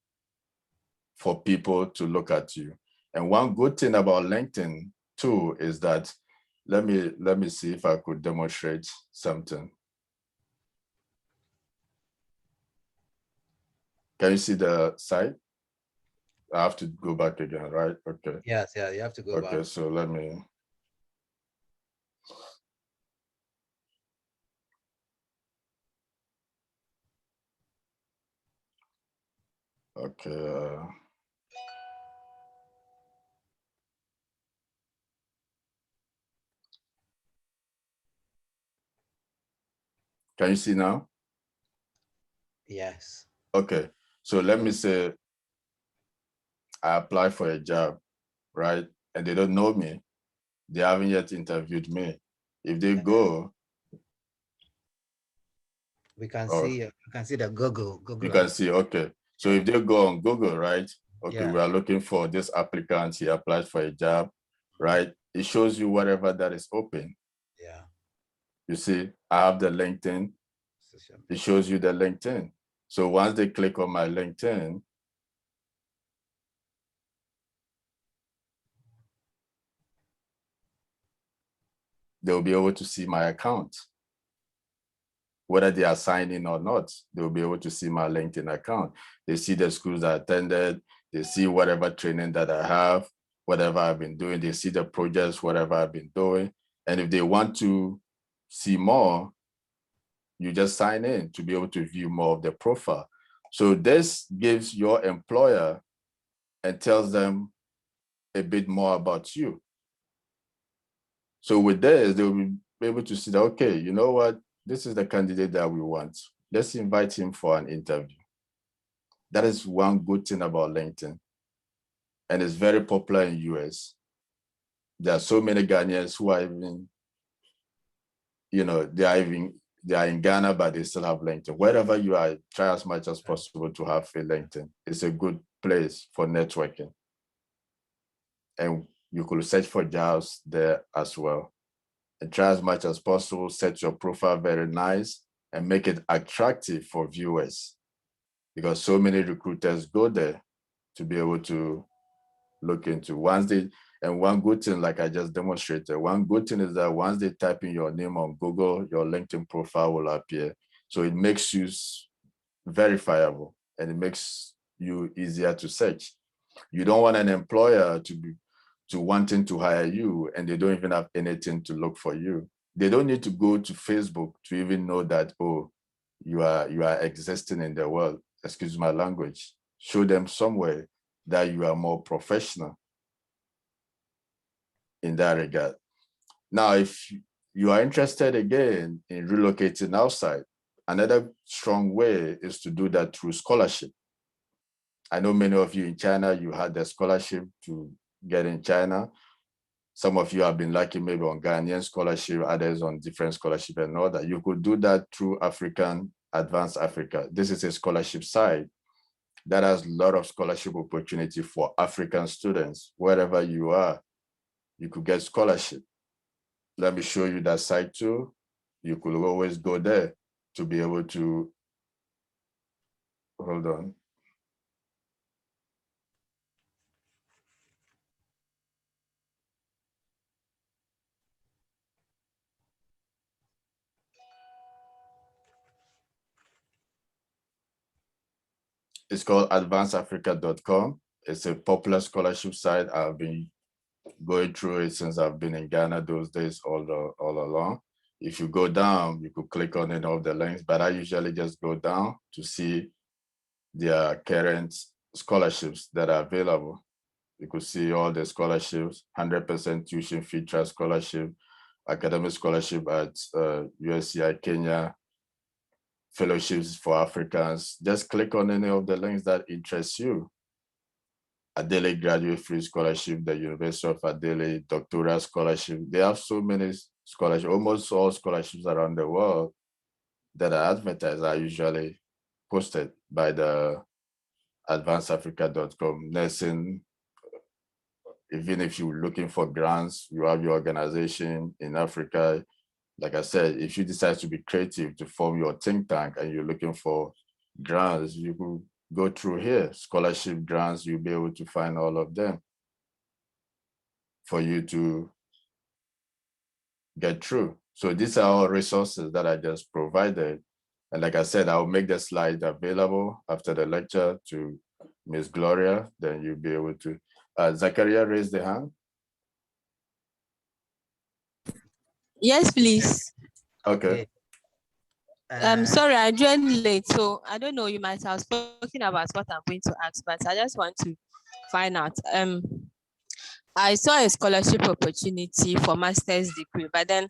for people to look at you. And one good thing about LinkedIn too is that, let me see if I could demonstrate something. Can you see the site? I have to go back again, right? Okay. Yes, yeah, you have to go back. Okay, so let me. Okay. Can you see now? Yes. Okay, so let me say I apply for a job, right? And they don't know me. They haven't yet interviewed me. If they go, we can see the Google. You can see, okay. So if they go on Google, right? Okay, yeah. We are looking for this applicant. He applied for a job, right? It shows you whatever that is open. Yeah. You see, I have the LinkedIn. It shows you the LinkedIn. So once they click on my LinkedIn, they'll be able to see my account. Whether they are signed in or not, they'll be able to see my LinkedIn account. They see the schools I attended. They see whatever training that I have, whatever I've been doing. They see the projects, whatever I've been doing. And if they want to see more, you just sign in to be able to view more of the profile. So this gives your employer and tells them a bit more about you. So with this, they'll be able to see that, okay, you know what? This is the candidate that we want. Let's invite him for an interview. That is one good thing about LinkedIn. And it's very popular in US. There are so many Ghanaians who are even, they are in Ghana, but they still have LinkedIn. Wherever you are, try as much as possible to have a LinkedIn. It's a good place for networking. And you could search for jobs there as well. And try as much as possible, set your profile very nice and make it attractive for viewers, because so many recruiters go there to be able to look into. And one good thing, like I just demonstrated, one good thing is that once they type in your name on Google, your LinkedIn profile will appear. So it makes you verifiable and it makes you easier to search. You don't want an employer to wanting to hire you and they don't even have anything to look for you. They don't need to go to Facebook to even know that, oh, you are existing in the world. Excuse my language. Show them somewhere that you are more professional in that regard. Now, if you are interested again in relocating outside, Another strong way is to do that through scholarship. I know many of you in China, you had the scholarship to get in China. Some of you have been lucky maybe on Ghanaian scholarship, others on different scholarship and all that. You could do that through Advanced Africa. This is a scholarship site that has a lot of scholarship opportunity for African students. Wherever you are, you could get scholarship. Let me show you that site too. You could always go there to be able to, hold on. It's called advancedafrica.com. It's a popular scholarship site. I've been going through it since I've been in Ghana those days all along. If you go down, you could click on any of the links, but I usually just go down to see their current scholarships that are available. You could see all the scholarships, 100% tuition fee trust scholarship, academic scholarship at USCI Kenya, fellowships for Africans. Just click on any of the links that interest you. Adelaide Graduate Free Scholarship, the University of Adelaide, doctoral scholarship. They have so many scholarships, almost all scholarships around the world that are advertised are usually posted by the advancedafrica.com. Nursing, even if you're looking for grants, you have your organization in Africa. Like I said, if you decide to be creative to form your think tank and you're looking for grants, you could go through here. Scholarship grants, you'll be able to find all of them for you to get through. So these are all resources that I just provided. And like I said, I'll make the slide available after the lecture to Ms. Gloria, then you'll be able to. Zachariah, raise the hand. Yes, please. Okay. I'm sorry, I joined late, so I don't know. You might have spoken about what I'm going to ask, but I just want to find out. I saw a scholarship opportunity for master's degree, but then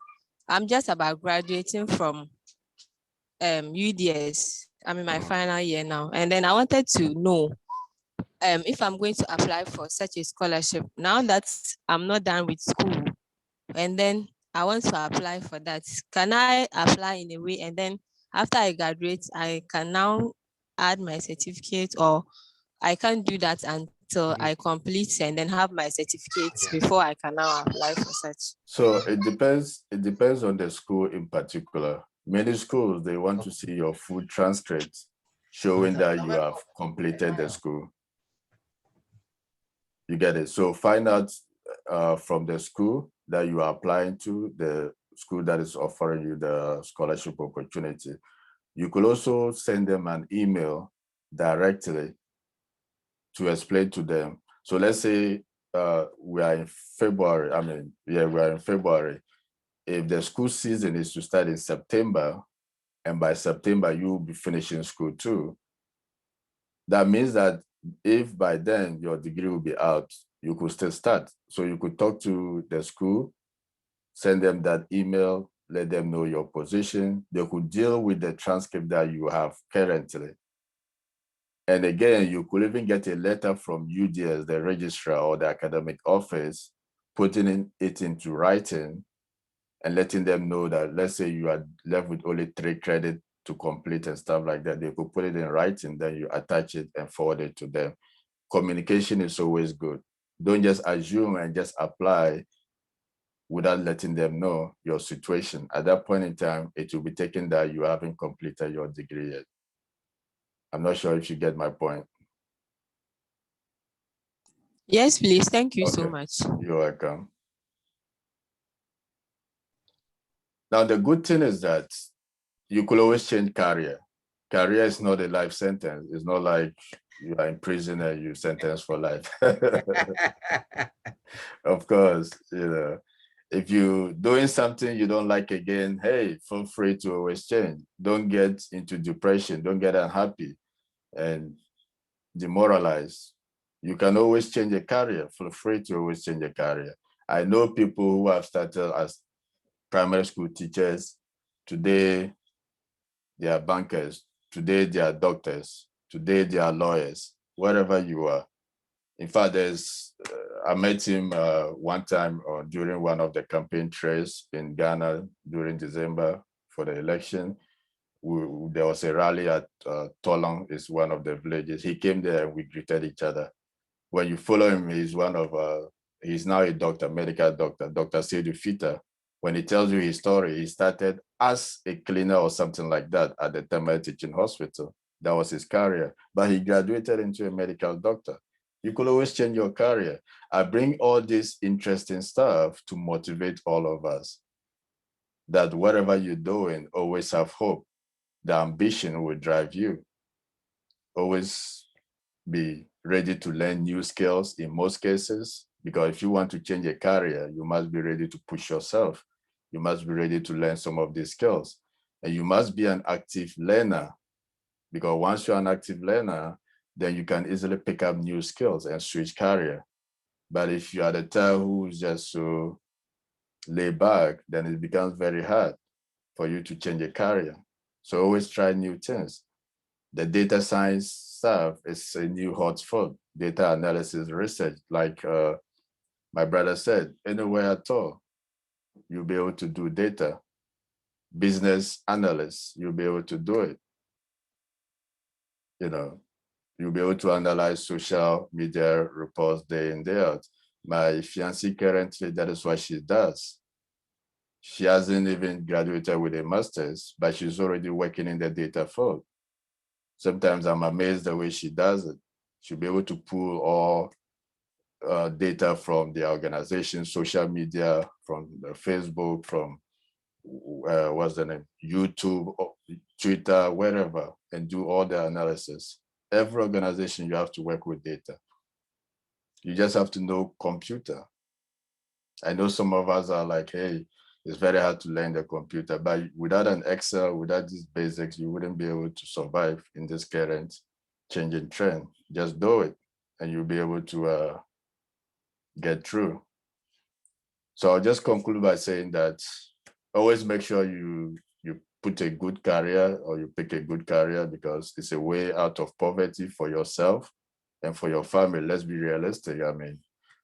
I'm just about graduating from UDS. I'm in my final year now, and then I wanted to know if I'm going to apply for such a scholarship now that I'm not done with school, and then I want to apply for that. Can I apply in a way, and then after I graduate, I can now add my certificate, or I can't do that until I complete and then have my certificates before I can now apply for such? So it depends on the school in particular. Many schools, they want to see your full transcript showing that you have completed the school. You get it? So find out from the school that you are applying to, the school that is offering you the scholarship opportunity. You could also send them an email directly to explain to them. So let's say we are in February. We are in February. If the school season is to start in September, and by September you will be finishing school too, that means that if by then your degree will be out, you could still start. So you could talk to the school, send them that email, let them know your position. They could deal with the transcript that you have currently. And again, you could even get a letter from UDS, the registrar or the academic office, putting it into writing and letting them know that, let's say you are left with only 3 credits to complete and stuff like that. They could put it in writing, then you attach it and forward it to them. Communication is always good. Don't just assume and just apply without letting them know your situation. At that point in time, it will be taken that you haven't completed your degree yet. I'm not sure if you get my point. Yes, please. Thank you so much. You're welcome. Now, the good thing is that you could always change career. Career is not a life sentence. It's not like you are in prison and you sentenced for life. Of course, if you're doing something you don't like again, hey, feel free to always change. Don't get into depression. Don't get unhappy and demoralized. You can always change a career. Feel free to always change a career. I know people who have started as primary school teachers. Today, they are bankers. Today, they are doctors. Today, they are lawyers, wherever you are. In fact, I met him one time during one of the campaign trails in Ghana during December for the election. There was a rally at Tolong, is one of the villages. He came there and we greeted each other. When you follow him, he's now a doctor, medical doctor, Dr. Seydou Fita. When he tells you his story, he started as a cleaner or something like that at the Tamil Teaching Hospital. That was his career, but he graduated into a medical doctor. You could always change your career. I bring all this interesting stuff to motivate all of us that whatever you're doing, always have hope. The ambition will drive you. Always be ready to learn new skills in most cases, because if you want to change a career, you must be ready to push yourself. You must be ready to learn some of these skills. And you must be an active learner, because once you're an active learner, then you can easily pick up new skills and switch career. But if you are the type who's just so laid back, then it becomes very hard for you to change a career. So always try new things. The data science stuff is a new hotspot. Data analysis research, like my brother said, anywhere at all, you'll be able to do data. Business analysts, you'll be able to do it. You know, you'll be able to analyze social media reports day in, day out. My fiancée currently, that is what she does. She hasn't even graduated with a master's, but she's already working in the data field. Sometimes I'm amazed the way she does it. She'll be able to pull all data from the organization, social media, from Facebook, from what's the name, YouTube, Twitter, wherever, and do all the analysis. Every organization, you have to work with data. You just have to know computer. I know some of us are like, hey, it's very hard to learn the computer, but without an Excel, without these basics, you wouldn't be able to survive in this current changing trend. Just do it, and you'll be able to get through. So I'll just conclude by saying that always make sure you put a good career, or you pick a good career, because it's a way out of poverty for yourself and for your family. Let's be realistic. I mean,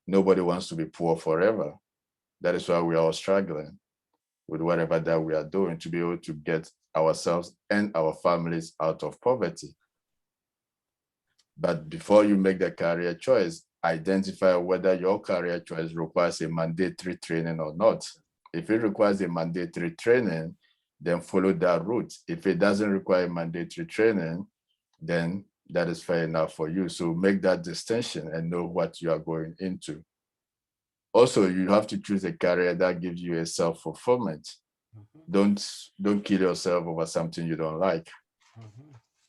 nobody wants to be poor forever. That is why we are all struggling with whatever that we are doing to be able to get ourselves and our families out of poverty. But before you make the career choice, identify whether your career choice requires a mandatory training or not. If it requires a mandatory training, then follow that route. If it doesn't require mandatory training, then that is fair enough for you. So make that distinction and know what you are going into. Also, you have to choose a career that gives you a self-fulfillment. Don't kill yourself over something you don't like.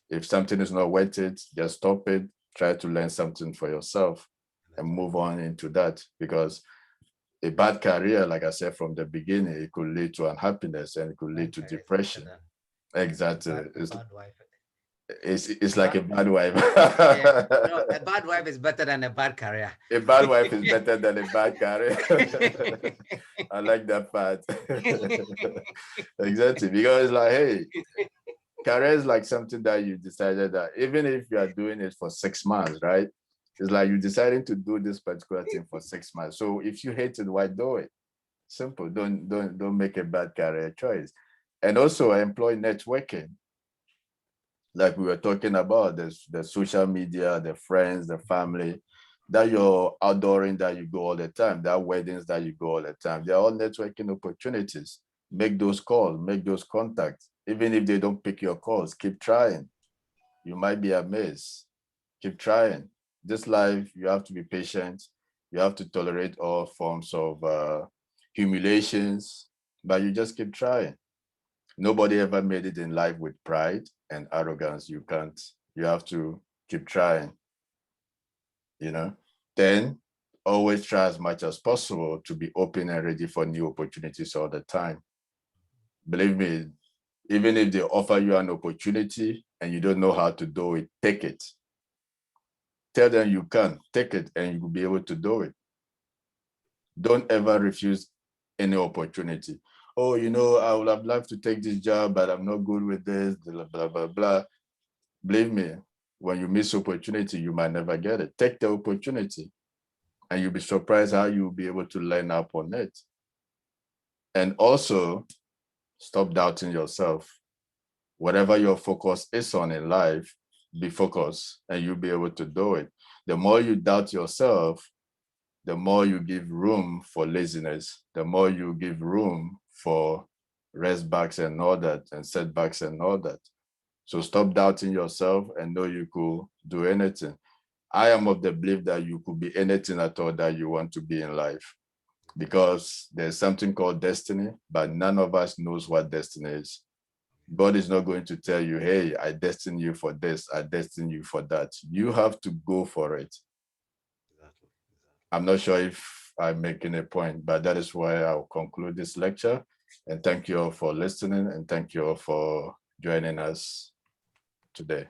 If something is not worth it, just stop it. Try to learn something for yourself and move on into that, because a bad career, like I said from the beginning, it could lead to unhappiness and it could lead to depression. Exactly. It's like a bad wife. Yeah. No, a bad wife is better than a bad career. A bad wife is better than a bad career. I like that part. Exactly. Because it's like, hey, career is like something that you decided that even if you are doing it for 6 months, right? It's like you deciding to do this particular thing for 6 months. So if you hate it, why do it? Simple. Don't make a bad career choice. And also employ networking. Like we were talking about, the social media, the friends, the family, that you're outdooring, that you go all the time, that weddings that you go all the time. They're all networking opportunities. Make those calls, make those contacts. Even if they don't pick your calls, keep trying. You might be amazed. Keep trying. This life, you have to be patient. You have to tolerate all forms of humiliations, but you just keep trying. Nobody ever made it in life with pride and arrogance. You can't. You have to keep trying, you know. Then always try as much as possible to be open and ready for new opportunities all the time. Believe me, even if they offer you an opportunity and you don't know how to do it, take it. Tell them you can, take it, and you will be able to do it. Don't ever refuse any opportunity. oh, you know, I would have loved to take this job, but I'm not good with this, blah, blah, blah, blah. Believe me, when you miss opportunity, you might never get it. Take the opportunity and you'll be surprised how you'll be able to learn up on it. And also, stop doubting yourself. Whatever your focus is on in life, be focused and you'll be able to do it. The more you doubt yourself, the more you give room for laziness, the more you give room for rest backs and all that, and setbacks and all that. So stop doubting yourself and know you could do anything. I am of the belief that you could be anything at all that you want to be in life, because there's something called destiny, but none of us knows what destiny is. God is not going to tell you, hey, I destine you for this, I destine you for that. You have to go for it. Exactly. I'm not sure if I'm making a point, but that is why I'll conclude this lecture. And thank you all for listening, and thank you all for joining us today.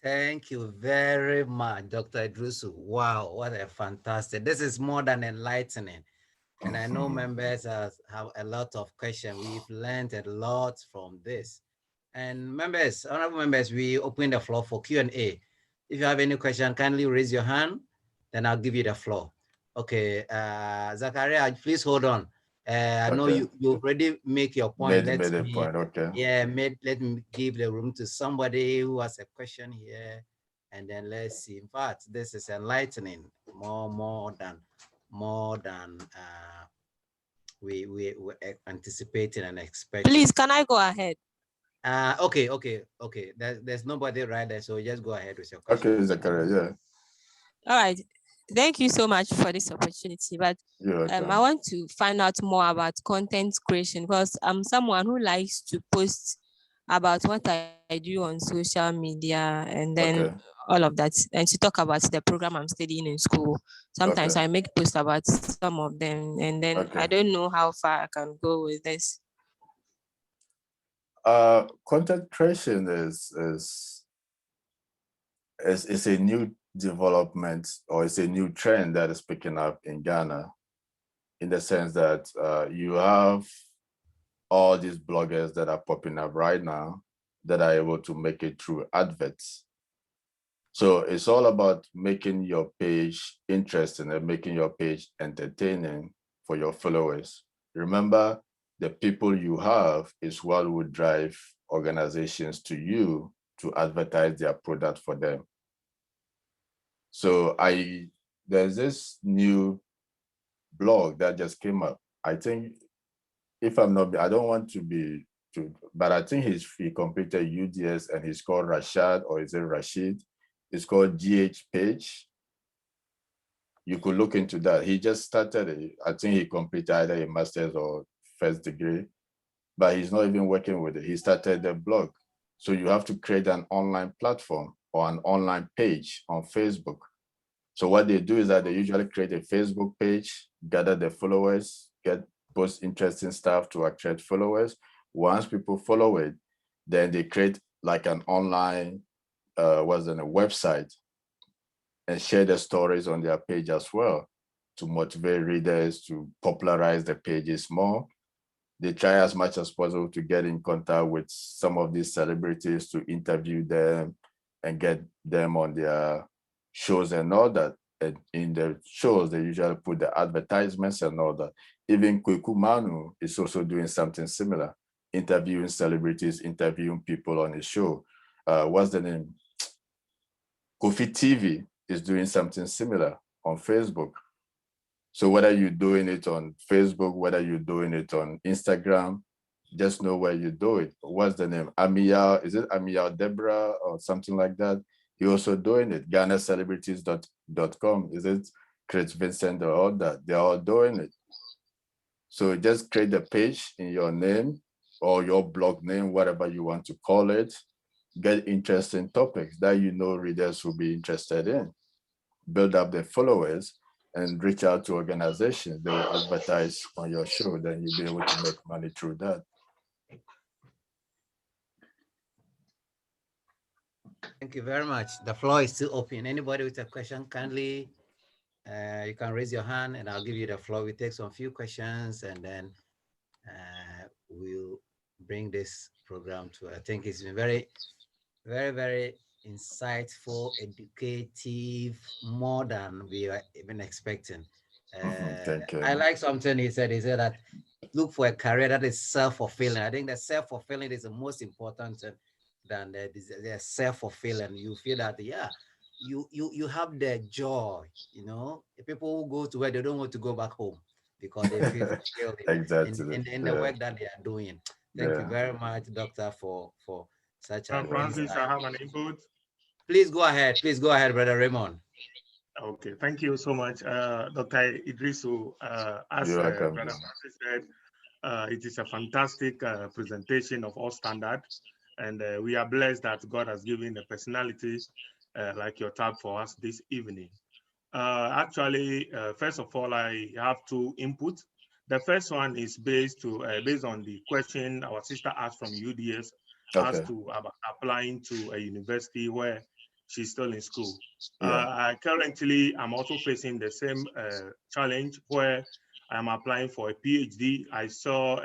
Thank you very much, Dr. Idrusu. Wow, what a fantastic. This is more than enlightening. And I know members have a lot of questions. We've learned a lot from this. And members, honorable members, we open the floor for Q&A. If you have any question, kindly raise your hand, then I'll give you the floor. Okay, Zachariah, please hold on. I know you already make your point. Made a point, okay. Yeah, let me give the room to somebody who has a question here, and then let's see. In fact, this is enlightening, more than we were anticipating and expecting. Please, can I go ahead? Okay. There's nobody right there, so just go ahead with your question. Okay, Zachariah, yeah. All right. Thank you so much for this opportunity. But I want to find out more about content creation, because I'm someone who likes to post about what I do on social media, and then all of that, and to talk about the program I'm studying in school. Sometimes I make posts about some of them, and then I don't know how far I can go with this. Content creation is a new development, or it's a new trend that is picking up in Ghana, in the sense that you have all these bloggers that are popping up right now that are able to make it through adverts. So it's all about making your page interesting and making your page entertaining for your followers. Remember, the people you have is what would drive organizations to you to advertise their product for them. So there's this new blog that just came up. I think, if I'm not, I don't want to be, but I think he completed UDS, and he's called Rashad, or is it Rashid? It's called GH Page. You could look into that. He just started, I think he completed either a master's or first degree, but he's not even working with it. He started the blog. So you have to create an online platform or an online page on Facebook. So what they do is that they usually create a Facebook page, gather the followers, post interesting stuff to attract followers. Once people follow it, then they create like an online, a website, and share the stories on their page as well to motivate readers to popularize the pages more. They try as much as possible to get in contact with some of these celebrities to interview them and get them on their shows and all that. And in the shows, they usually put the advertisements and all that. Even Kweku Manu is also doing something similar, interviewing celebrities, interviewing people on his show. What's the name? Kofi TV is doing something similar on Facebook. So whether you're doing it on Facebook, whether you're doing it on Instagram, just know where you do it. What's the name? Amiyah, is it Amiyah Deborah or something like that? You're also doing it. GhanaCelebrities.com, is it Chris Vincent or all that? They're all doing it. So just create a page in your name or your blog name, whatever you want to call it. Get interesting topics that you know readers will be interested in. Build up the followers and reach out to organizations. They will advertise on your show, then you'll be able to make money through that. Thank you very much. The floor is still open. Anybody with a question, kindly, you can raise your hand and I'll give you the floor. We take some few questions and then we'll bring this program to. I think it's been very, very, very insightful, educative, more than we were even expecting. Thank you. I like something he said. He said that look for a career that is self-fulfilling. I think that self-fulfilling is the most important than the self-fulfilling. You feel that, yeah, you have the joy, you know. The people who go to work, they don't want to go back home because they feel fulfilled Exactly. in the work that they are doing. Thank you very much, Doctor, for such an Francis, I insight. have an input. Please go ahead. Please go ahead, Brother Raymond. Okay, thank you so much, Dr. Idrisu. As welcome, Brother Francis said, it is a fantastic presentation of all standard, and we are blessed that God has given a personality like your tab for us this evening. Actually, first of all, I have two inputs. The first one is based on the question our sister asked from UDS as to about applying to a university where she's still in school. I currently am also facing the same challenge where I'm applying for a PhD. I saw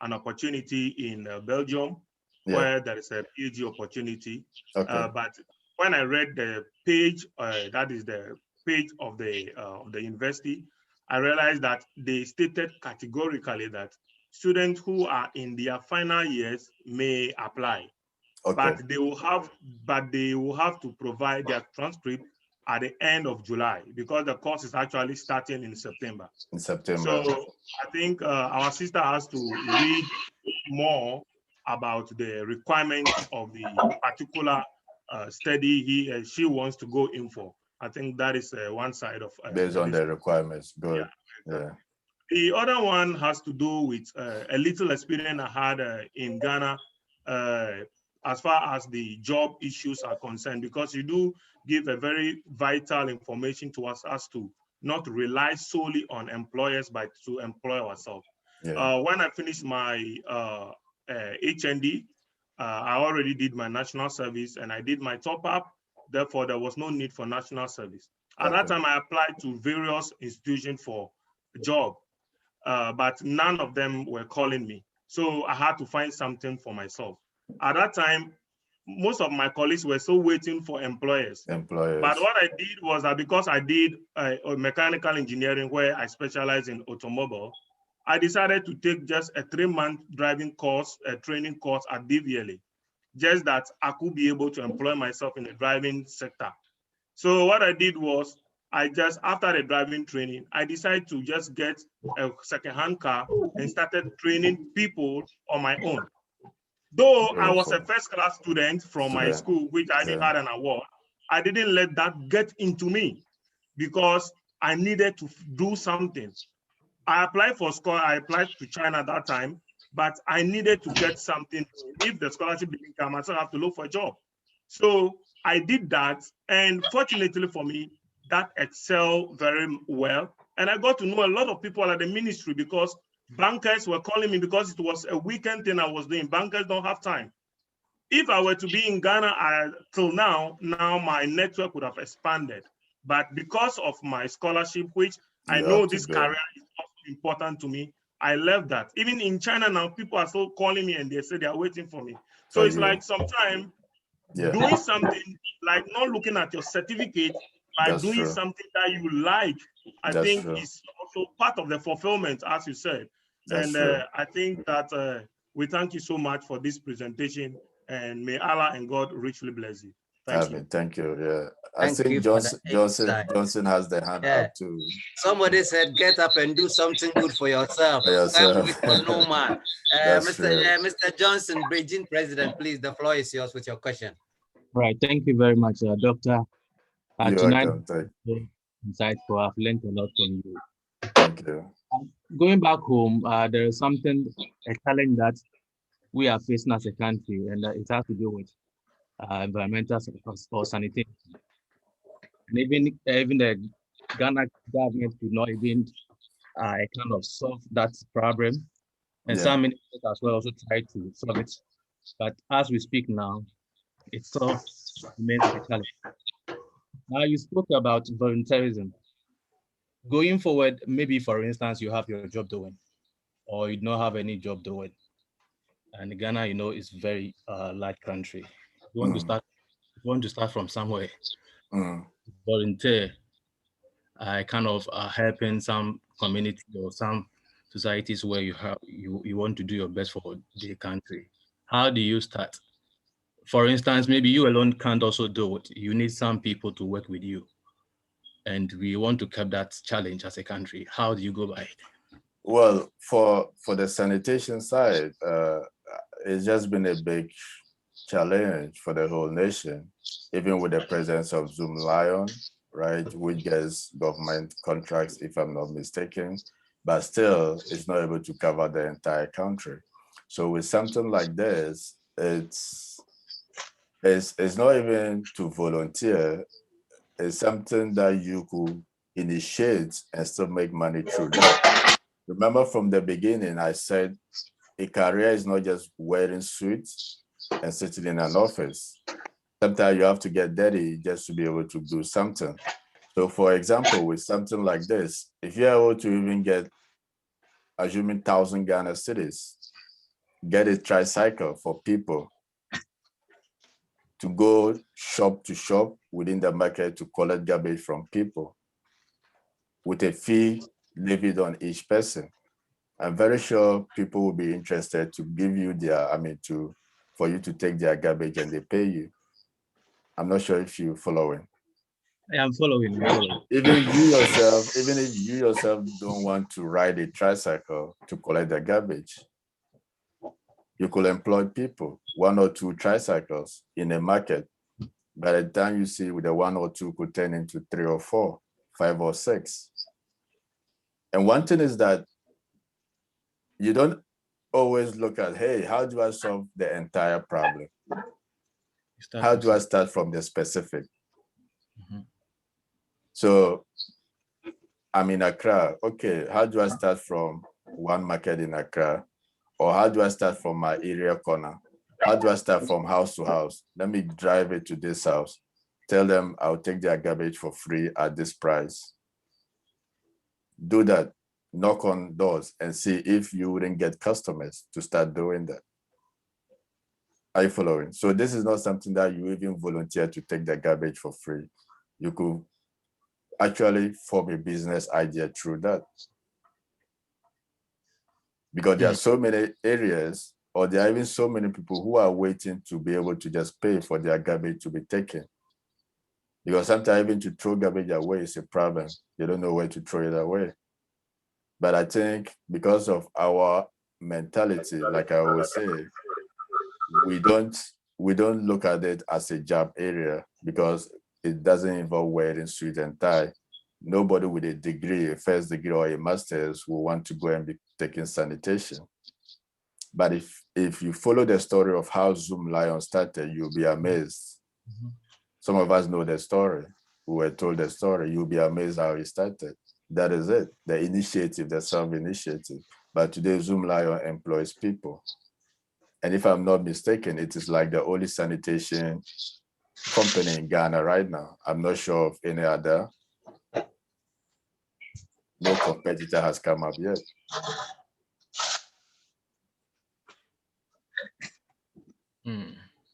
an opportunity in Belgium where there is a PhD opportunity. But when I read the page, that is the page of the university, I realized that they stated categorically that students who are in their final years may apply, but they will have to provide their transcript at the end of July because the course is actually starting in September. So I think our sister has to read more about the requirements of the particular study she wants to go in for. I think that is one side of based on the requirements. Good. Yeah. The other one has to do with a little experience I had in Ghana as far as the job issues are concerned, because you do give a very vital information to us as to not rely solely on employers, but to employ ourselves. When I finished my HND, I already did my national service and I did my top up. Therefore, there was no need for national service. At that time, I applied to various institutions for a job, but none of them were calling me. So I had to find something for myself. At that time, most of my colleagues were still waiting for employers. But what I did was that because I did mechanical engineering where I specialize in automobile, I decided to take just a 3-month driving course, a training course at DVLA, just that I could be able to employ myself in the driving sector. So what I did was, after the driving training, I decided to just get a second-hand car and started training people on my own. Though I was a first-class student from my school, which I had an award, I didn't let that get into me because I needed to do something. I applied for scholarship. I applied to China at that time, but I needed to get something. If the scholarship didn't come, I still have to look for a job. So I did that, and fortunately for me, that excelled very well. And I got to know a lot of people at the ministry because bankers were calling me because it was a weekend thing I was doing. Bankers don't have time. If I were to be in Ghana till now my network would have expanded. But because of my scholarship, which I know this career is also important to me, I left that. Even in China now, people are still calling me and they say they are waiting for me. So it's like sometimes doing something, like not looking at your certificate, by doing something that you like, I think is also part of the fulfillment, as you said. And I think that we thank you so much for this presentation, and may Allah and God richly bless you. Thank you. Thank you. Yeah, I think Johnson has the hand up too. Somebody said, "Get up and do something good for yourself. Can't wait for no man." Mr. Johnson, Beijing president, please. The floor is yours with your question. Right. Thank you very much, Doctor. Tonight, insightful. I've learned a lot from you. Thank you. Going back home, there is a challenge that we are facing as a country, and it has to do with environmental or sanitation. And even the Ghana government could not even kind of solve that problem. And some ministers as well also try to solve it. But as we speak now, it still remains a challenge. Now, you spoke about volunteerism. Going forward, maybe, for instance, you have your job doing, or you don't have any job doing. And Ghana, you know, is very large country. You want to start. You want to start from somewhere. Volunteer, kind of helping some community or some societies where you want to do your best for the country. How do you start? For instance, maybe you alone can't also do it. You need some people to work with you. And we want to keep that challenge as a country. How do you go by it? Well, for the sanitation side, it's just been a big challenge for the whole nation, even with the presence of Zoom Lion, right, which gets government contracts, if I'm not mistaken, but still it's not able to cover the entire country. So with something like this, it's not even to volunteer, it's something that you could initiate and still make money through that. Remember from the beginning, I said a career is not just wearing suits and sitting in an office. Sometimes you have to get dirty just to be able to do something. So for example, with something like this, if you're able to even get, assuming 1,000 Ghana cities, get a tricycle for people to go shop to shop within the market to collect garbage from people with a fee levied on each person. I'm very sure people will be interested to give you their, for you to take their garbage and they pay you. I'm not sure if you're following. I'm following. Even if you yourself don't want to ride a tricycle to collect the garbage, you could employ people, 1 or 2 tricycles in a market. By the time you see with the 1 or 2 could turn into 3 or 4, 5 or 6. And one thing is that you don't always look at, hey, how do I solve the entire problem? How do I start from the specific? So I'm in Accra. Okay, how do I start from one market in Accra? Or how do I start from my area corner? How do I start from house to house? Let me drive it to this house. Tell them I'll take their garbage for free at this price. Do that. Knock on doors and see if you wouldn't get customers to start doing that. Are you following? So this is not something that you even volunteer to take the garbage for free. You could actually form a business idea through that. Because there are so many areas, or there are even so many people who are waiting to be able to just pay for their garbage to be taken. Because sometimes even to throw garbage away is a problem. You don't know where to throw it away. But I think because of our mentality, like I always say, we don't look at it as a job area because it doesn't involve wearing suit and tie. Nobody with a degree, a first degree or a master's will want to go and be taking sanitation. But if you follow the story of how Zoom Lion started, you'll be amazed. Some of us know the story. We were told the story. You'll be amazed how it started. That is it, the initiative, the self-initiative. But today, Zoom Lion employs people. And if I'm not mistaken, it is like the only sanitation company in Ghana right now. I'm not sure of any other. No competitor has come up yet.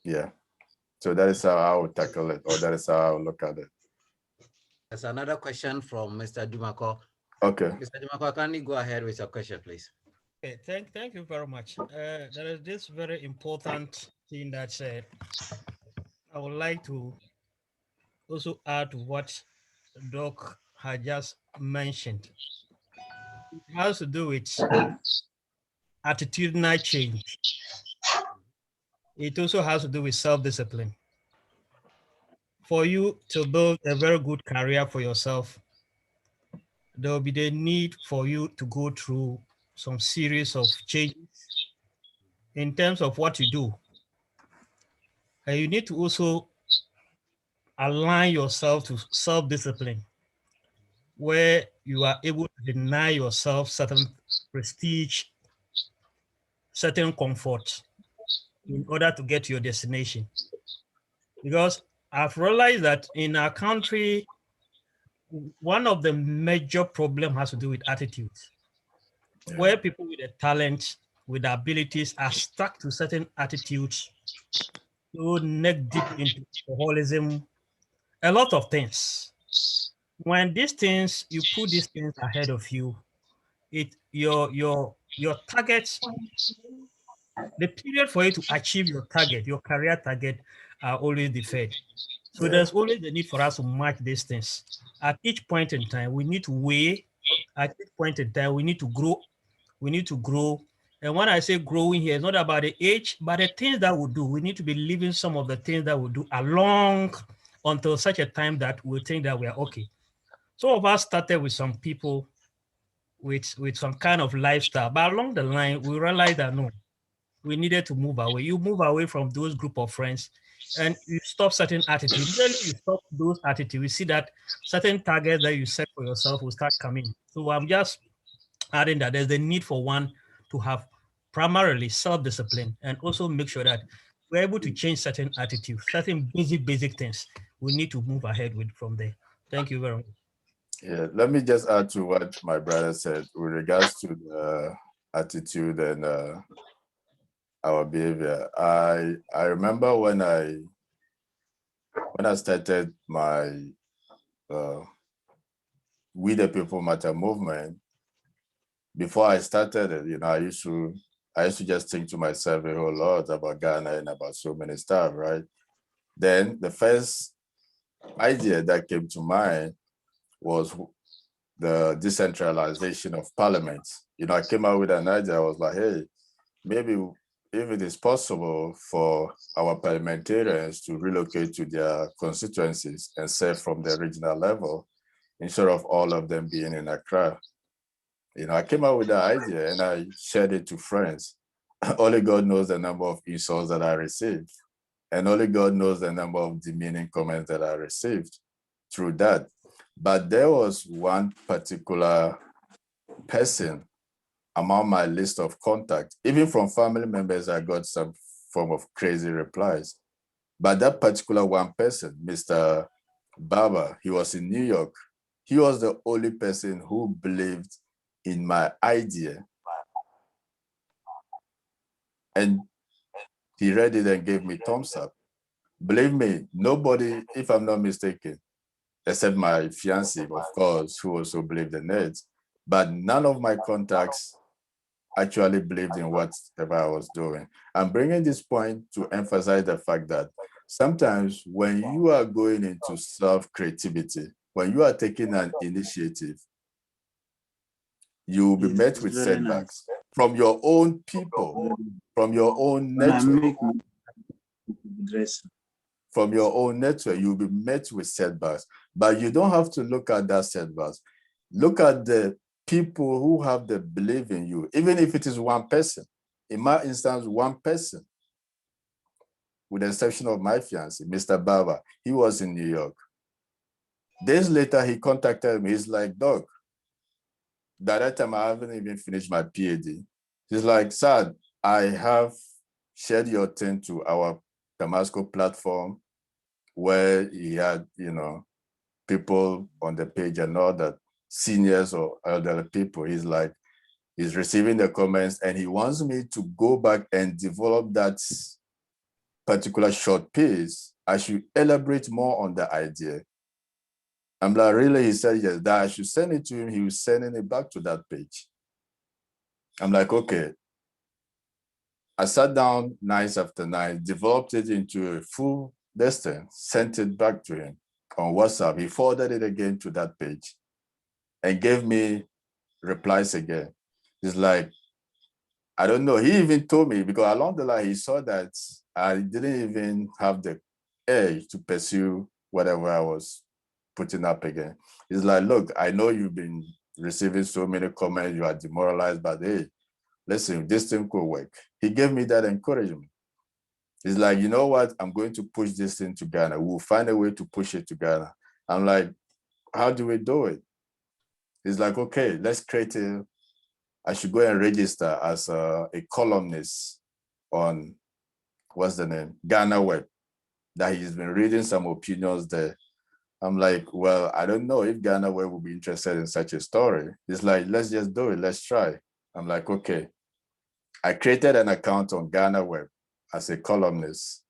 Yeah. So that is how I would tackle it, or that is how I would look at it. There's another question from Mr. Dumako. Okay. Mr. Dumako, can you go ahead with your question, please? Okay, thank you very much. There is this very important thing that I would like to also add to what Doc had just mentioned. It has to do with attitudinal change. It also has to do with self-discipline. For you to build a very good career for yourself, there will be the need for you to go through some series of changes in terms of what you do. And you need to also align yourself to self-discipline, where you are able to deny yourself certain prestige, certain comfort in order to get to your destination. Because I've realized that in our country, one of the major problems has to do with attitudes, where people with a talent with abilities are stuck to certain attitudes, so neck deep into alcoholism, a lot of things. When these things, you put these things ahead of you, your targets, the period for you to achieve your target, your career target, are always deferred. So there's always the need for us to match these things. At each point in time, we need to weigh. At each point in time, we need to grow. We need to grow. And when I say growing here, it's not about the age, but the things that we do. We need to be living some of the things that we do along until such a time that we think that we are okay. Some of us started with some people with some kind of lifestyle, but along the line, we realized that no, we needed to move away. You move away from those group of friends and you stop certain attitudes. Then you stop those attitudes. You see that certain targets that you set for yourself will start coming. So I'm just adding that there's the need for one to have primarily self-discipline and also make sure that we're able to change certain attitudes, certain basic things we need to move ahead with from there. Thank you very much. Yeah, let me just add to what my brother said with regards to the attitude and our behavior. I remember when I started my We the People Matter movement. Before I started it, you know, I used to just think to myself a whole lot about Ghana and about so many stuff, right? Then the first idea that came to mind was the decentralization of parliament. You know, I came out with an idea. I was like, hey, maybe if it is possible for our parliamentarians to relocate to their constituencies and serve from the regional level, instead of all of them being in Accra. You know, I came out with that idea and I shared it to friends. Only God knows the number of insults that I received. And only God knows the number of demeaning comments that I received through that. But there was one particular person among my list of contacts, even from family members, I got some form of crazy replies. But that particular one person, Mr. Baba, he was in New York. He was the only person who believed in my idea. And he read it and gave me thumbs up. Believe me, nobody, if I'm not mistaken, except my fiancée, of course, who also believed in it, but none of my contacts actually believed in whatever I was doing. I'm bringing this point to emphasize the fact that sometimes when you are going into self-creativity, when you are taking an initiative, you will be met with setbacks from your own people, from your own network. From your own network, you'll be met with setbacks. But you don't have to look at that setbacks. Look at the people who have the belief in you, even if it is one person. In my instance, one person, with the exception of my fiancé, Mr. Baba, he was in New York. Days later, he contacted me. He's like, Doc, by that time, I haven't even finished my PhD. He's like, Sad, I have shared your thing to our Damascus platform where he had, you know, people on the page and all that, seniors or elderly people. He's like, he's receiving the comments and he wants me to go back and develop that particular short piece. I should elaborate more on the idea. I'm like, really? He said, yes, that I should send it to him. He was sending it back to that page. I'm like, okay. I sat down night after night, developed it into a full destiny, sent it back to him on WhatsApp. He forwarded it again to that page and gave me replies again. He's like, I don't know. He even told me, because along the line, he saw that I didn't even have the urge to pursue whatever I was putting up again. He's like, look, I know you've been receiving so many comments, you are demoralized, but hey, listen, this thing could work. He gave me that encouragement. He's like, you know what? I'm going to push this thing to Ghana. We'll find a way to push it to Ghana. I'm like, how do we do it? He's like, okay, let's create a, I should go and register as a columnist on, what's the name? Ghana Web, that he's been reading some opinions there. I'm like, well, I don't know if Ghana Web will be interested in such a story. He's like, let's just do it. Let's try. I'm like, okay. I created an account on Ghana Web as a columnist.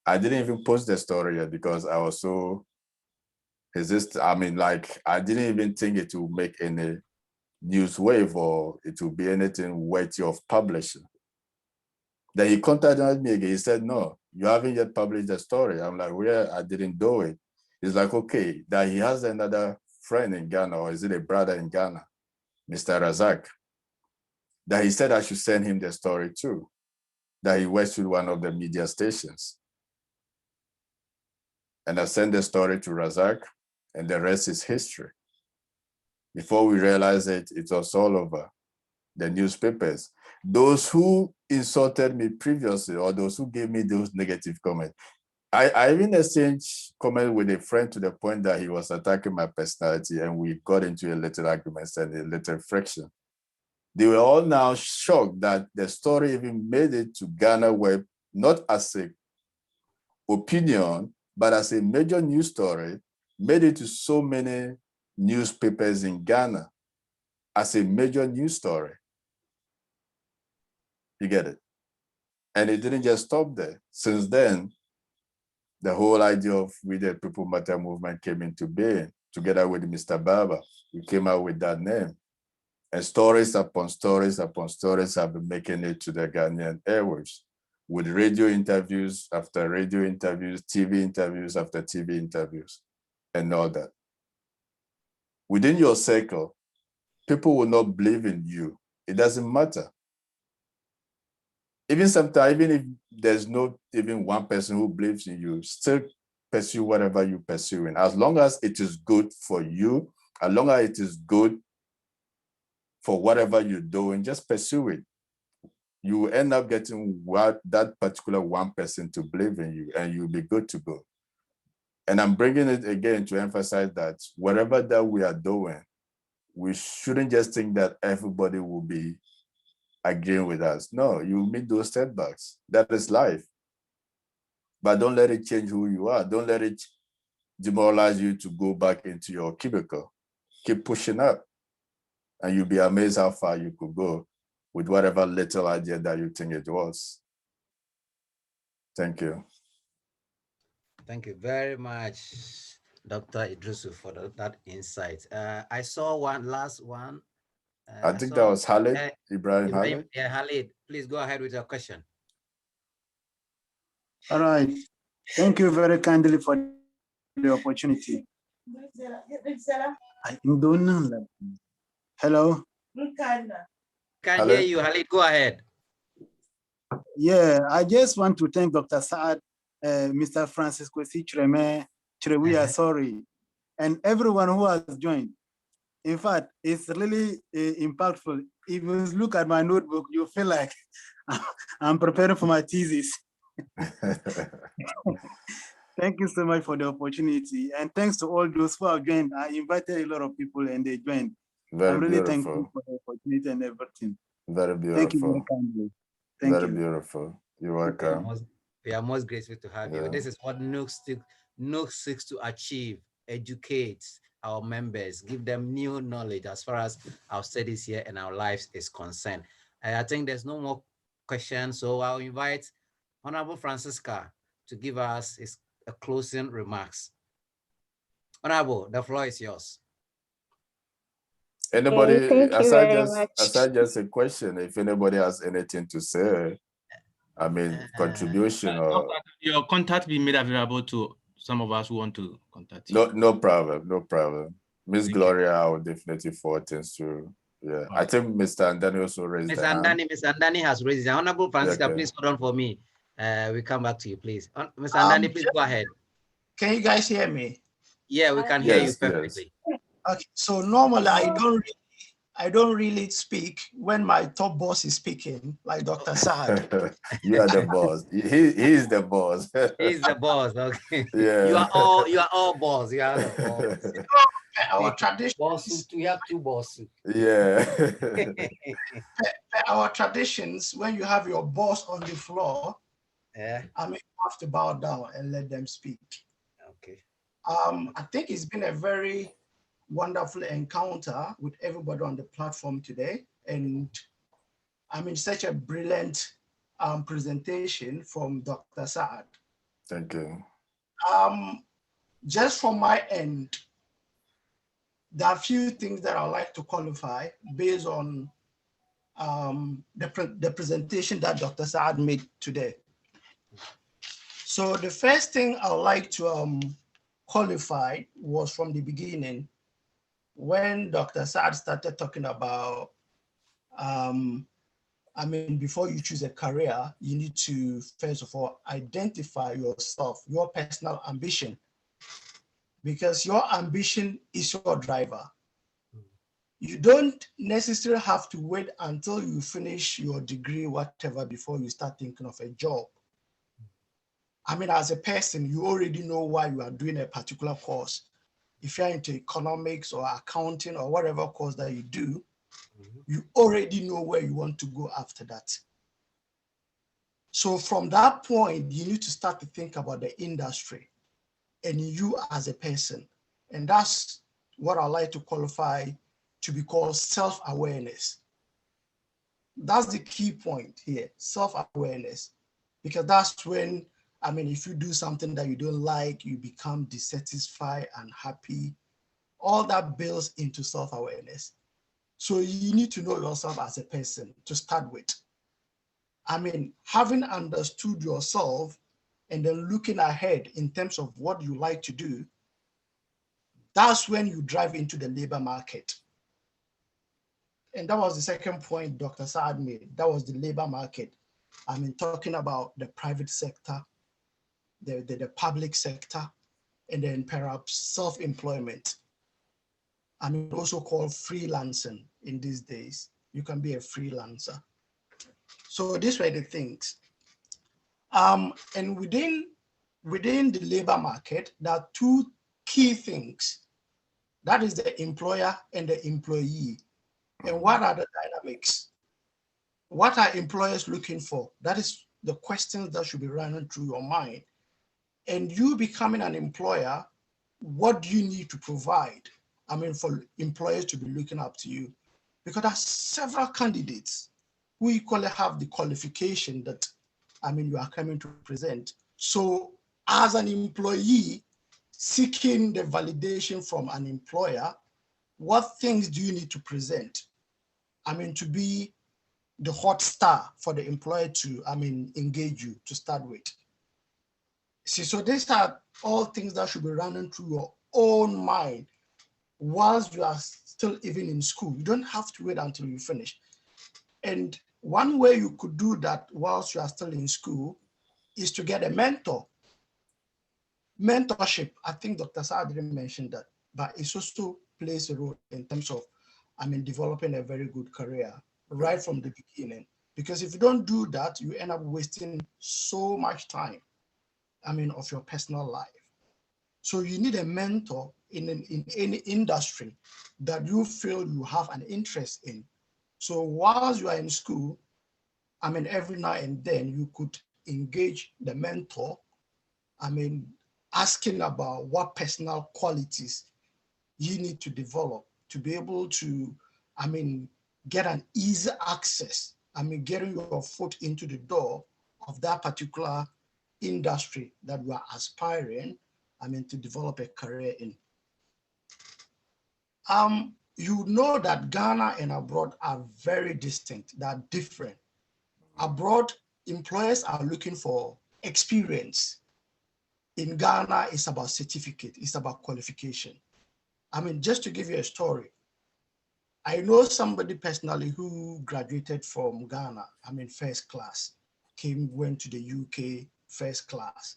I didn't even post the story yet because I was so resistant. I mean, like, I didn't even think it would make any news wave or it would be anything worthy of publishing. Then he contacted me again. He said, no, you haven't yet published the story. I'm like, well, I didn't do it. He's like, okay, that he has another friend in Ghana, or is it a brother in Ghana, Mr. Razak, that he said I should send him the story too, that he works with one of the media stations. And I sent the story to Razak, and the rest is history. Before we realized it, it was all over the newspapers. Those who insulted me previously, or those who gave me those negative comments, I even exchanged comments with a friend to the point that he was attacking my personality, and we got into a little argument and a little friction. They were all now shocked that the story even made it to Ghana Web, not as an opinion, but as a major news story, made it to so many newspapers in Ghana as a major news story. You get it? And it didn't just stop there. Since then, the whole idea of We the People Matter movement came into being. Together with Mr. Baba, we came out with that name. And stories upon stories upon stories have been making it to the Ghanaian airwaves, with radio interviews after radio interviews, TV interviews after TV interviews, and all that. Within your circle, people will not believe in you. It doesn't matter. Even sometimes, even if there's not even one person who believes in you, still pursue whatever you pursue in. As long as it is good for you, as long as it is good for whatever you're doing, just pursue it. You will end up getting what that particular one person to believe in you, and you'll be good to go. And I'm bringing it again to emphasize that whatever that we are doing, we shouldn't just think that everybody will be agreeing with us. No, you meet those setbacks. That is life. But don't let it change who you are. Don't let it demoralize you to go back into your cubicle. Keep pushing up, and you'll be amazed how far you could go with whatever little idea that you think it was. Thank you. Thank you very much, Dr. Idrisu, for that insight. I saw one last one. I think that was Khalid, Ibrahim Khalid. Yeah, Khalid, please go ahead with your question. All right. Thank you very kindly for the opportunity. Hello. Can hear you, Khalid. Go ahead. Yeah, I just want to thank Dr. Saad, Mr. Francisco C. We are sorry, and everyone who has joined. In fact, it's really impactful. If you look at my notebook, you feel like I'm preparing for my thesis. Thank you so much for the opportunity. And thanks to all those who have joined. I invited a lot of people and they joined. I'm really thankful for the opportunity and everything. Very beautiful. Thank you very kindly. Thank you. Beautiful. You're welcome. We are most grateful to have you. This is what NUGS seeks to achieve: educate our members, give them new knowledge as far as our studies here and our lives is concerned. I think there's no more questions, so I'll invite Honorable Francisca to give us his closing remarks. Honorable, the floor is yours. Anybody, aside just a question, if anybody has anything to say, I mean, contribution or... Your contact be made available to some of us who want to contact you. No problem, no problem. Miss Gloria, I will definitely forward things to. Yeah, I think Mr. Andani also raised his hand. Mr. Andani has raised his hand. Honorable Francisca, please hold on for me. We come back to you, please. Mr. Andani, please go ahead. Can you guys hear me? Yeah, we can hear you perfectly. Yes. Okay, so normally I don't really speak when my top boss is speaking, like Dr. Saad. You are the boss. He's the boss. He's the boss. Okay. Yeah. You are all boss. You are the boss. Our traditions. We have two bosses. Yeah. Our traditions, when you have your boss on the floor, yeah, I mean, you have to bow down and let them speak. Okay. I think it's been a very wonderful encounter with everybody on the platform today. And I mean, such a brilliant presentation from Dr. Saad. Thank you. Just from my end, there are a few things that I'd like to qualify based on the presentation that Dr. Saad made today. So the first thing I would like to qualify was from the beginning when Dr. Saad started talking about, I mean, before you choose a career, you need to, first of all, identify yourself, your personal ambition, because your ambition is your driver. You don't necessarily have to wait until you finish your degree, whatever, before you start thinking of a job. I mean, as a person, you already know why you are doing a particular course. If you're into economics or accounting or whatever course that you do, you already know where you want to go after that. So from that point, you need to start to think about the industry and you as a person. And that's what I like to qualify to be called self-awareness. That's the key point here, self-awareness, because that's when, I mean, if you do something that you don't like, you become dissatisfied and happy, all that builds into self-awareness. So you need to know yourself as a person to start with. I mean, having understood yourself and then looking ahead in terms of what you like to do, that's when you drive into the labor market. And that was the second point Dr. Saad made. That was the labor market. I mean, talking about the private sector, the public sector, and then perhaps self-employment. I mean, also called freelancing in these days. You can be a freelancer. So these were the things. And within the labor market, there are two key things. That is the employer and the employee. And what are the dynamics? What are employers looking for? That is the questions that should be running through your mind. And you becoming an employer, what do you need to provide? I mean, for employers to be looking up to you, because there are several candidates who equally have the qualification that, I mean, you are coming to present. So as an employee seeking the validation from an employer, what things do you need to present? I mean, to be the hot star for the employer to, I mean, engage you to start with. See, so these are all things that should be running through your own mind whilst you are still even in school. You don't have to wait until you finish. And one way you could do that whilst you are still in school is to get a mentor. Mentorship, I think Dr. Saad didn't mention that, but it also plays a role in terms of, I mean, developing a very good career right from the beginning. Because if you don't do that, you end up wasting so much time, I mean, of your personal life. So you need a mentor in any industry that you feel you have an interest in. So whilst you are in school, I mean, every now and then you could engage the mentor, I mean, asking about what personal qualities you need to develop to be able to, I mean, get an easy access, I mean, getting your foot into the door of that particular industry that you are aspiring, I mean, to develop a career in. You know that Ghana and abroad are very distinct, they're different. Abroad, employers are looking for experience. In Ghana, it's about certificate, it's about qualification. I mean, just to give you a story, I know somebody personally who graduated from Ghana, I mean, first class, went to the UK first class,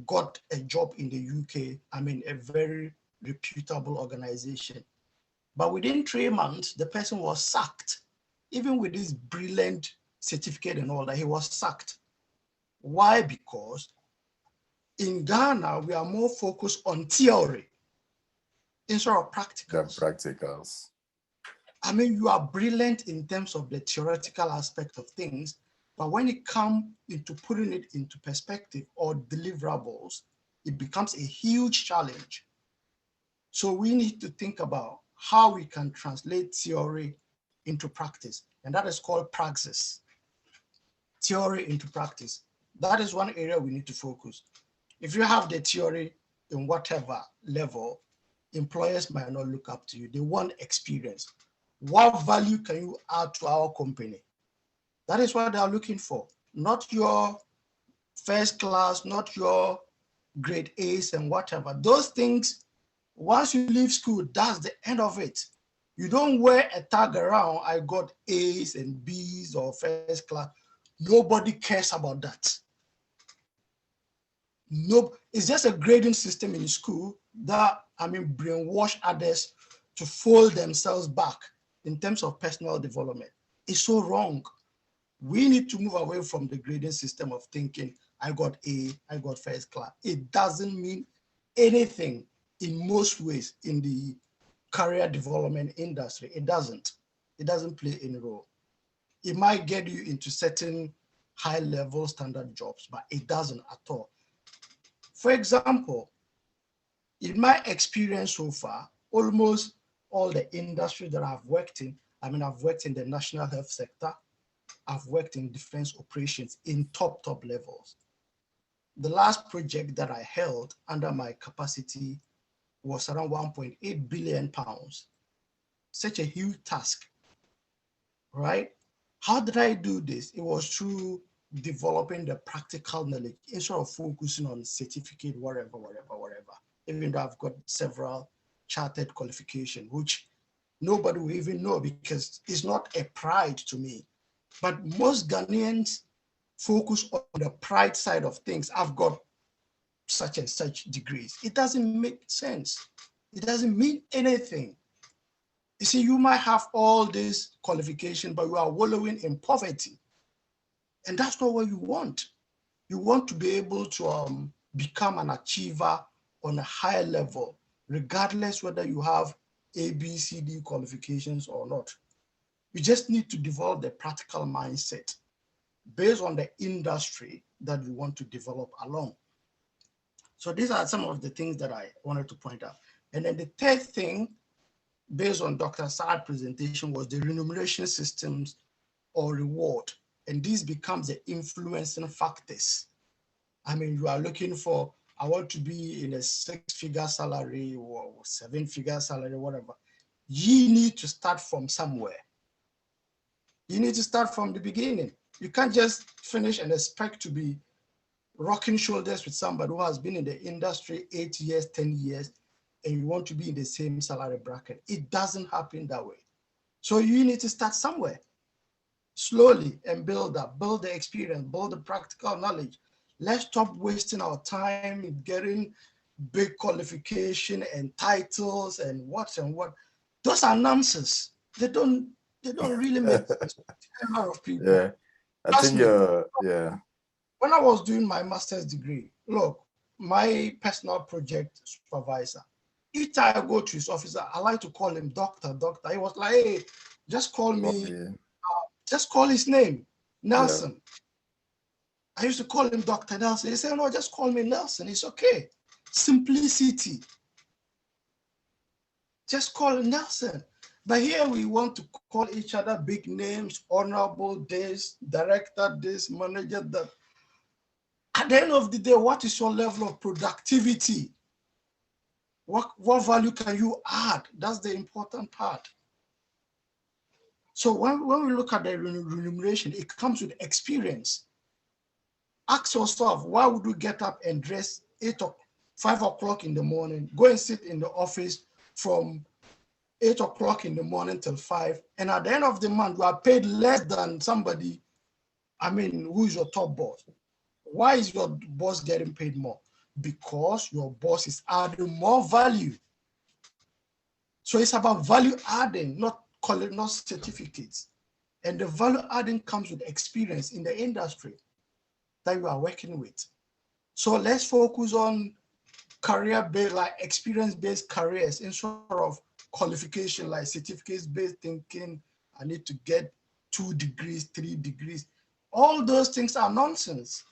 got a job in the UK, I mean, a very reputable organization. But within 3 months, the person was sacked. Even with this brilliant certificate and all that, he was sacked. Why? Because in Ghana, we are more focused on theory instead of practicals. The practicals. I mean, you are brilliant in terms of the theoretical aspect of things, but when it comes into putting it into perspective or deliverables, it becomes a huge challenge. So we need to think about how we can translate theory into practice, and that is called praxis. Theory into practice. That is one area we need to focus. If you have the theory in whatever level, employers might not look up to you. They want experience. What value can you add to our company? That is what they are looking for. Not your first class, not your grade A's and whatever. Those things, once you leave school, that's the end of it. You don't wear a tag around, I got A's and B's or first class. Nobody cares about that. No, it's just a grading system in school that, brainwash others to fold themselves back in terms of personal development. It's so wrong. We need to move away from the grading system of thinking, I got A, I got first class. It doesn't mean anything in most ways in the career development industry. It doesn't play any role. It might get you into certain high-level standard jobs, but it doesn't at all. For example, in my experience so far, almost all the industry that I've worked in, I've worked in the national health sector, I've worked in defense operations in top levels. The last project that I held under my capacity was around 1.8 billion pounds. Such a huge task, right? How did I do this? It was through developing the practical knowledge instead of focusing on certificate, whatever. Even though I've got several chartered qualifications, which nobody will even know because it's not a pride to me. But most Ghanaians focus on the pride side of things. I've got such and such degrees. It doesn't make sense. It doesn't mean anything. You see, you might have all this qualification, but you are wallowing in poverty. And that's not what you want. You want to be able to become an achiever on a higher level, regardless whether you have A, B, C, D qualifications or not. You just need to develop the practical mindset based on the industry that you want to develop along. So these are some of the things that I wanted to point out. And then the third thing, based on Dr. Saad's presentation, was the remuneration systems or reward. And this becomes the influencing factors. You are looking for, I want to be in a 6-figure salary or 7-figure salary, whatever. You need to start from somewhere. You need to start from the beginning. You can't just finish and expect to be rocking shoulders with somebody who has been in the industry 8 years, 10 years, and you want to be in the same salary bracket. It doesn't happen that way. So you need to start somewhere, slowly, and build up, build the experience, build the practical knowledge. Let's stop wasting our time getting big qualification and titles and what. Those are nonsense. They don't really make sense to a lot of people. Yeah, I think yeah. When I was doing my master's degree, look, my personal project supervisor, each time I go to his office, I like to call him doctor. He was like, hey, just call me, just call his name, Nelson. Yeah. I used to call him Dr. Nelson. He said, no, just call me Nelson. It's okay. Simplicity. Just call him Nelson. But here we want to call each other big names, honorable this, director this, manager that. At the end of the day, what is your level of productivity? What value can you add? That's the important part. So when we look at the remuneration, it comes with experience. Ask yourself, why would you get up and dress 5 o'clock in the morning, go and sit in the office from 8 o'clock in the morning till 5, and at the end of the month, you are paid less than somebody, who is your top boss? Why is your boss getting paid more? Because your boss is adding more value. So it's about value adding, not certificates. And the value adding comes with experience in the industry that you are working with. So let's focus on career-based, like experience-based careers instead of qualification, like certificates-based thinking. I need to get 2 degrees, 3 degrees. All those things are nonsense.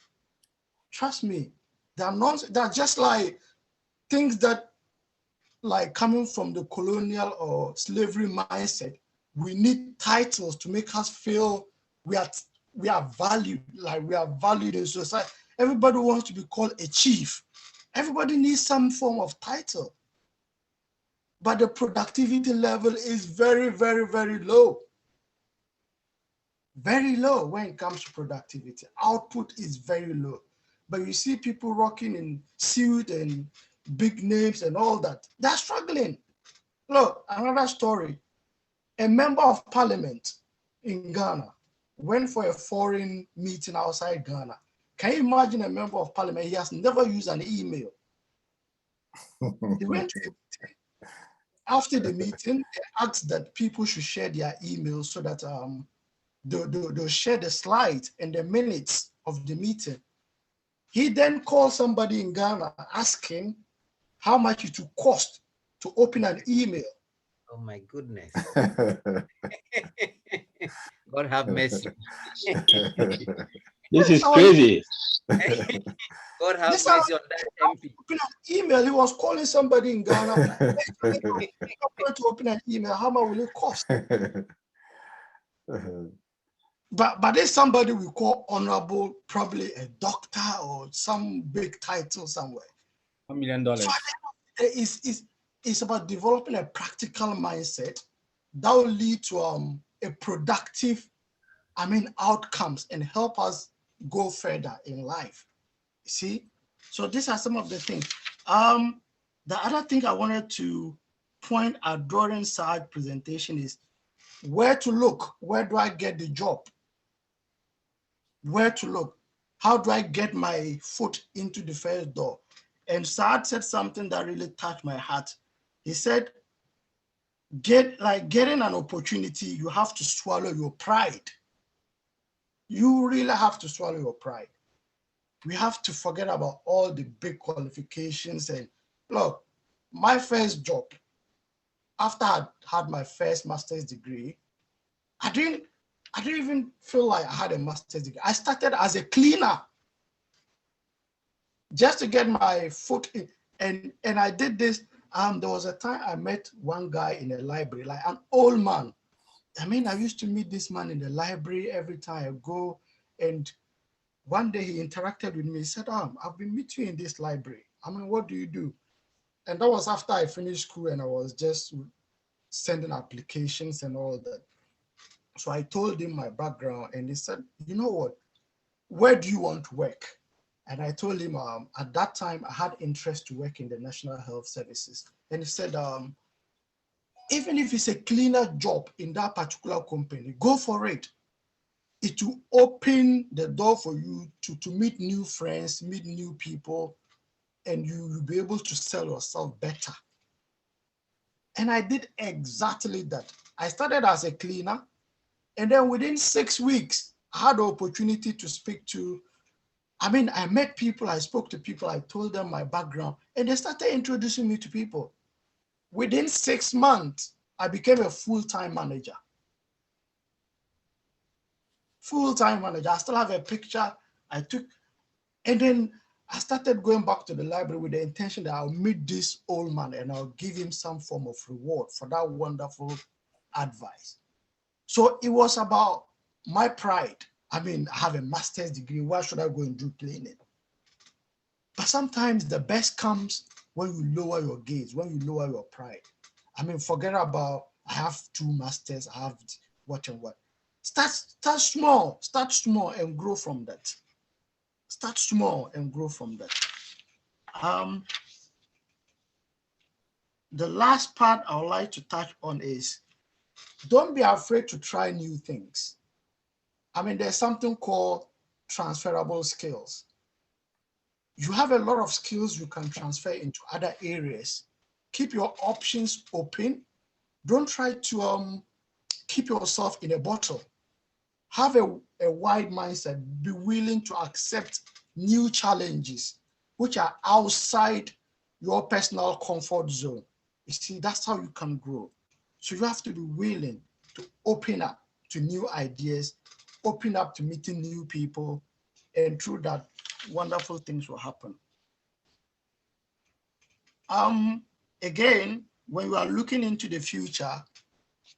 Trust me, they're nonsense. They're just like things that, like coming from the colonial or slavery mindset, we need titles to make us feel we are valued, like we are valued in society. Everybody wants to be called a chief. Everybody needs some form of title. But the productivity level is very, very, very low. Very low when it comes to productivity. Output is very low. But you see people rocking in suit and big names and all that. They're struggling. Look, another story. A member of parliament in Ghana went for a foreign meeting outside Ghana. Can you imagine a member of parliament? He has never used an email. He went to, after the meeting, they asked that people should share their emails so that they'll share the slides and the minutes of the meeting. He then called somebody in Ghana, asking how much it would cost to open an email. Oh my goodness. God have mercy. This is crazy. God have mercy on that MP. Open an email. He was calling somebody in Ghana to open an email. How much will it cost? But there's somebody we call honorable, probably a doctor or some big title somewhere. $1 million. So it's about developing a practical mindset that will lead to a productive, outcomes and help us go further in life. See? So these are some of the things. The other thing I wanted to point out during Saad's presentation is where to look. Where do I get the job? Where to look? How do I get my foot into the first door? And Saad said something that really touched my heart. He said, getting an opportunity, you have to swallow your pride. You really have to swallow your pride. We have to forget about all the big qualifications. And look, my first job, after I had my first master's degree, I didn't even feel like I had a master's degree. I started as a cleaner just to get my foot in. And I did this. There was a time I met one guy in a library, like an old man. I used to meet this man in the library every time I go. And one day he interacted with me. He said, I've been meeting you in this library. What do you do? And that was after I finished school and I was just sending applications and all that. So I told him my background and he said, you know what, where do you want to work? And I told him at that time I had interest to work in the National Health Services. And he said, even if it's a cleaner job in that particular company, go for it. It will open the door for you to meet new friends, meet new people, and you will be able to sell yourself better. And I did exactly that. I started as a cleaner, and then within 6 weeks, I had the opportunity to speak to, I met people, I spoke to people, I told them my background, and they started introducing me to people. Within 6 months, I became a full-time manager. Full-time manager. I still have a picture I took, and then I started going back to the library with the intention that I'll meet this old man and I'll give him some form of reward for that wonderful advice. So it was about my pride. I have a master's degree. Why should I go and do cleaning? But sometimes the best comes when you lower your gaze, when you lower your pride. Forget about, I have 2 masters, I have what and what. Start small and grow from that. Start small and grow from that. The last part I would like to touch on is, don't be afraid to try new things. There's something called transferable skills. You have a lot of skills you can transfer into other areas. Keep your options open. Don't try to keep yourself in a bottle. Have a wide mindset. Be willing to accept new challenges, which are outside your personal comfort zone. You see, that's how you can grow. So you have to be willing to open up to new ideas, open up to meeting new people, and through that, wonderful things will happen. Again, when you are looking into the future,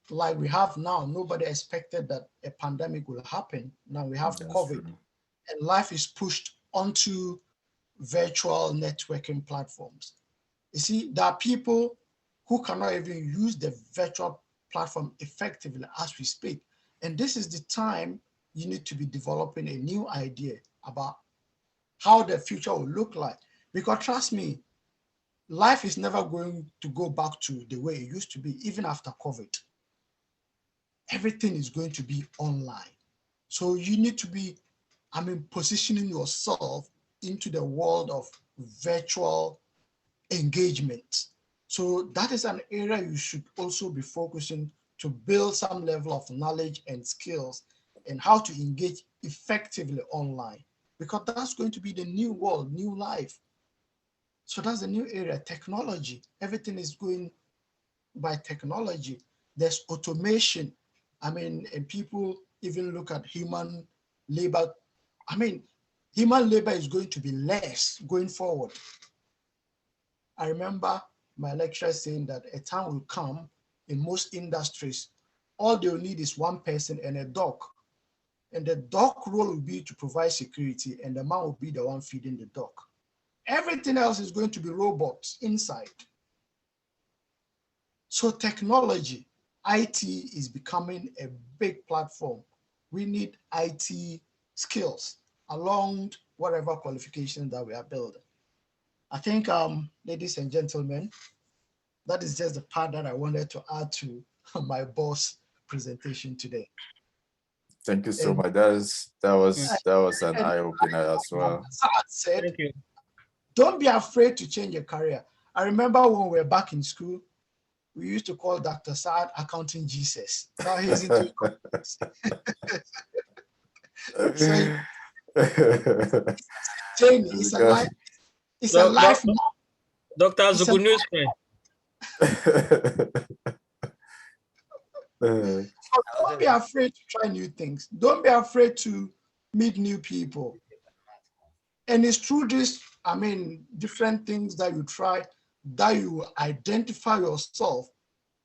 like we have now. Nobody expected that a pandemic will happen. Now we have COVID, and life is pushed onto virtual networking platforms. You see, there are people who cannot even use the virtual platform effectively as we speak. And this is the time you need to be developing a new idea about how the future will look like. Because trust me, life is never going to go back to the way it used to be, even after COVID. Everything is going to be online. So you need to be, positioning yourself into the world of virtual engagement. So that is an area you should also be focusing to build some level of knowledge and skills and how to engage effectively online, because that's going to be the new world, new life. So that's a new area, technology. Everything is going by technology. There's automation. And people even look at human labor. Human labor is going to be less going forward. I remember my lecturer saying that a time will come in most industries, all they'll need is one person and a dog. And the dog role will be to provide security, and the man will be the one feeding the dog. Everything else is going to be robots inside. So technology, IT is becoming a big platform. We need IT skills along whatever qualification that we are building. I think, ladies and gentlemen, that is just the part that I wanted to add to my boss presentation today. Thank you so much. That was an eye-opener as well. Said, thank you. Don't be afraid to change your career. I remember when we were back in school, we used to call Dr. Saad accounting Jesus. Now he's into so, Jamie, it's a life. It's a life. Dr. Zugunu's friend. So don't be afraid to try new things. Don't be afraid to meet new people. And it's through this, different things that you try, that you identify yourself,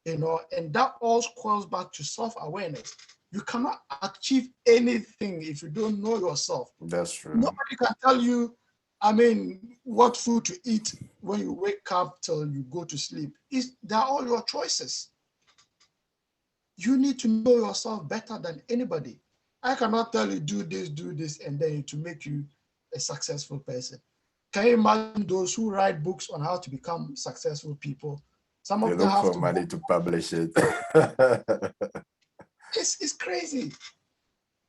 and that all calls back to self-awareness. You cannot achieve anything if you don't know yourself. That's true. Nobody can tell you, what food to eat when you wake up till you go to sleep. They're all your choices. You need to know yourself better than anybody. I cannot tell you do this, and then to make you a successful person. Can you imagine those who write books on how to become successful people? Some of them have look for money to publish it. It's crazy.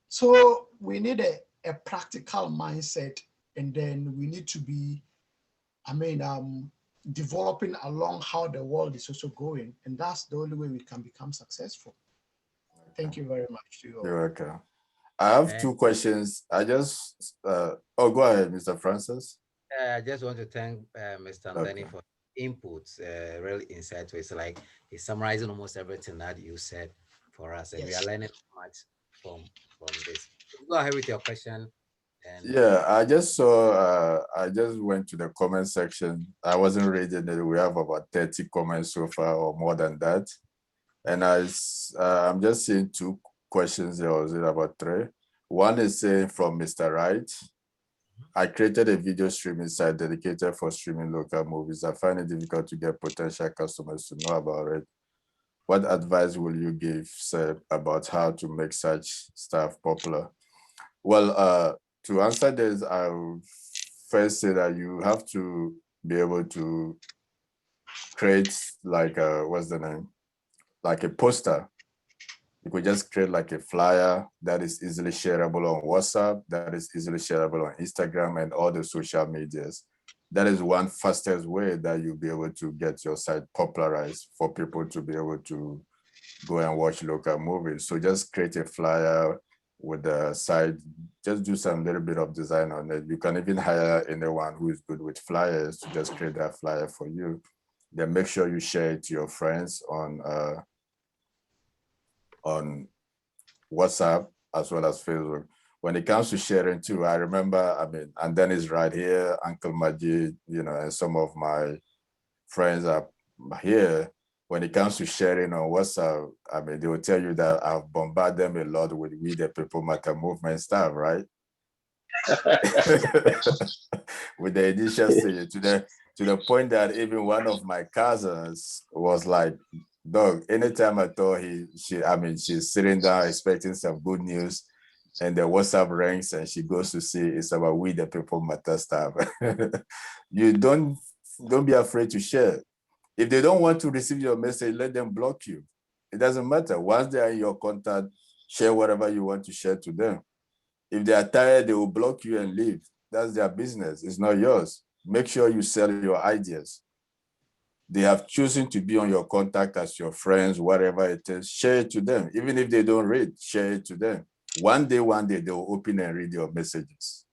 So we need a practical mindset, and then we need to be, developing along how the world is also going, and that's the only way we can become successful. Thank you very much to you all. You're welcome. I have two questions. I just, go ahead, Mr. Francis. I just want to thank Mr. Ndeni for inputs, really insightful. It's like he's summarizing almost everything that you said for us, and we are learning much from this. Go ahead with your question. And yeah, I just saw, I just went to the comment section. I wasn't reading it. We have about 30 comments so far, or more than that. And I'm just seeing two questions there, or is it about three? One is saying from Mr. Wright, I created a video streaming site dedicated for streaming local movies. I find it difficult to get potential customers to know about it. What advice will you give, sir, about how to make such stuff popular? Well, to answer this, I'll first say that you have to be able to create like what's the name? Like a poster. You could just create like a flyer that is easily shareable on WhatsApp, that is easily shareable on Instagram and all the social medias. That is one fastest way that you'll be able to get your site popularized for people to be able to go and watch local movies. So just create a flyer with the site, just do some little bit of design on it. You can even hire anyone who is good with flyers to just create that flyer for you. Then make sure you share it to your friends on WhatsApp as well as Facebook. When it comes to sharing too, I remember, and Dennis right here, Uncle Majid, and some of my friends are here. when it comes to sharing on WhatsApp, I mean, they will tell you that I've bombarded them a lot with We the People Matter movement stuff, right? With the initial stage, to the point that even one of my cousins was like, dog, anytime I thought she's sitting down expecting some good news, and the WhatsApp rings and she goes to see it's about We the People Matter stuff. You don't be afraid to share. If they don't want to receive your message, let them block you. It doesn't matter. Once they are in your contact, share whatever you want to share to them. If they are tired, they will block you and leave. That's their business. It's not yours. Make sure you sell your ideas. They have chosen to be on your contact as your friends, whatever it is, share it to them. Even if they don't read, share it to them. One day, they will open and read your messages.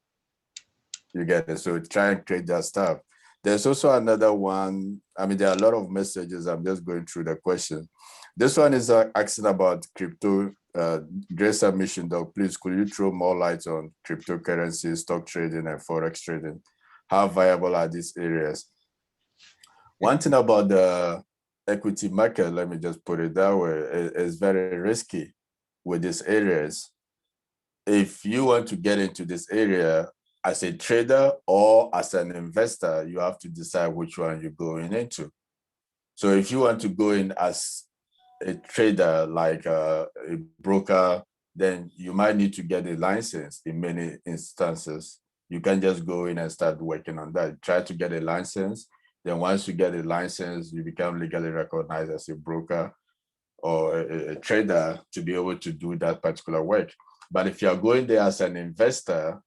You get it? So try and create that stuff. There's also another one. I mean, there are a lot of messages. I'm just going through the question. This one is asking about crypto. Great submission, though. Please, could you throw more light on cryptocurrency, stock trading, and forex trading? How viable are these areas? One thing about the equity market, let me just put it that way, is very risky with these areas. If you want to get into this area as a trader or as an investor, you have to decide which one you're going into. So if you want to go in as a trader, like a broker, then you might need to get a license in many instances. You can just go in and start working on that. Try to get a license. Then once you get a license, you become legally recognized as a broker or a trader to be able to do that particular work. But if you're going there as an investor,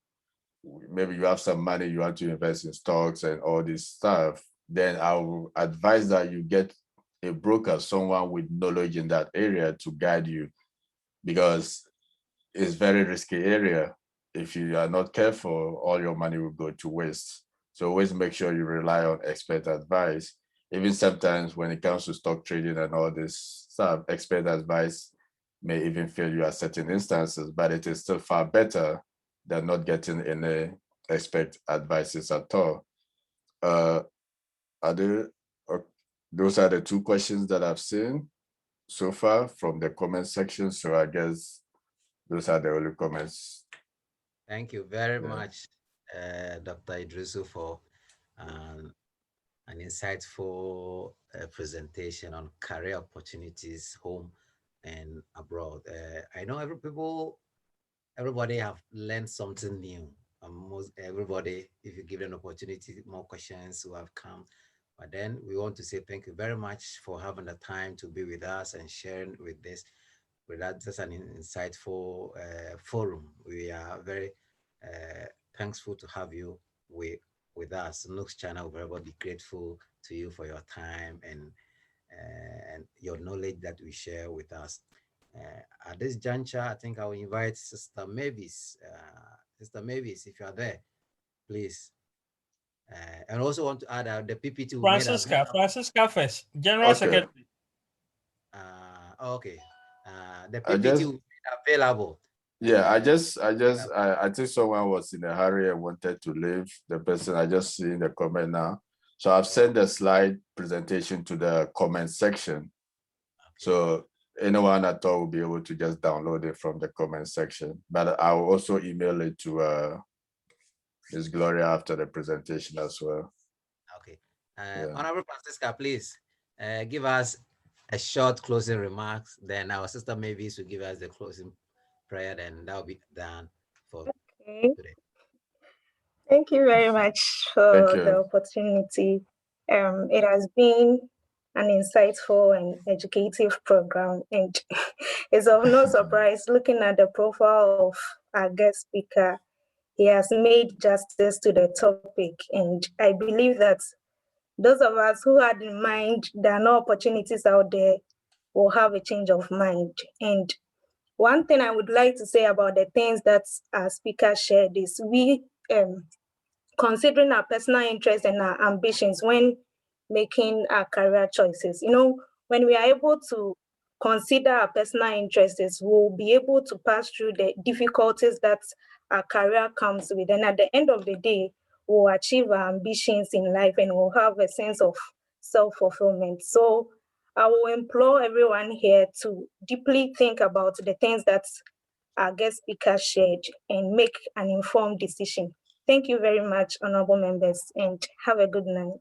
maybe you have some money, you want to invest in stocks and all this stuff, then I will advise that you get a broker, someone with knowledge in that area to guide you, because it's very risky area. If you are not careful, all your money will go to waste. So always make sure you rely on expert advice. Even sometimes when it comes to stock trading and all this stuff, expert advice may even fail you at certain instances, but it is still far better than not getting any expert advices at all. Those are the two questions that I've seen so far from the comment section. So I guess those are the only comments. Thank you very much, Dr. Idrisu, for an insightful presentation on career opportunities home and abroad. I know everybody have learned something new. Almost everybody, if you give them an opportunity, more questions will have come. But then we want to say thank you very much for having the time to be with us and sharing with this. That's an insightful forum. We are very thankful to have you with us. NUGS-CHINA will very be grateful to you for your time and your knowledge that we share with us. At this juncture, I think I will invite Sister Mavis. Sister Mavis, if you are there, please. And also want to add the PPT. Francisca first, General Secretary. Okay. The PPT will be available. Yeah, I think someone was in a hurry and wanted to leave. The person I just see in the comment now. So I've sent the slide presentation to the comment section. Okay. So anyone at all will be able to just download it from the comment section. But I will also email it to Ms. Gloria after the presentation as well. Okay. Honorable Francisca, please give us a short closing remarks. Then our Sister Mavis will give us the closing prayer, and that will be done for today. Thank you very much for the opportunity. It has been an insightful and educative program, and it's of no surprise looking at the profile of our guest speaker. He has made justice to the topic, and I believe that those of us who had in mind there are no opportunities out there will have a change of mind. And one thing I would like to say about the things that our speaker shared is we, considering our personal interests and our ambitions when making our career choices. You know, when we are able to consider our personal interests, we'll be able to pass through the difficulties that our career comes with. And at the end of the day, we'll achieve our ambitions in life and we'll have a sense of self-fulfillment. So I will implore everyone here to deeply think about the things that our guest speaker shared and make an informed decision. Thank you very much, honorable members, and have a good night.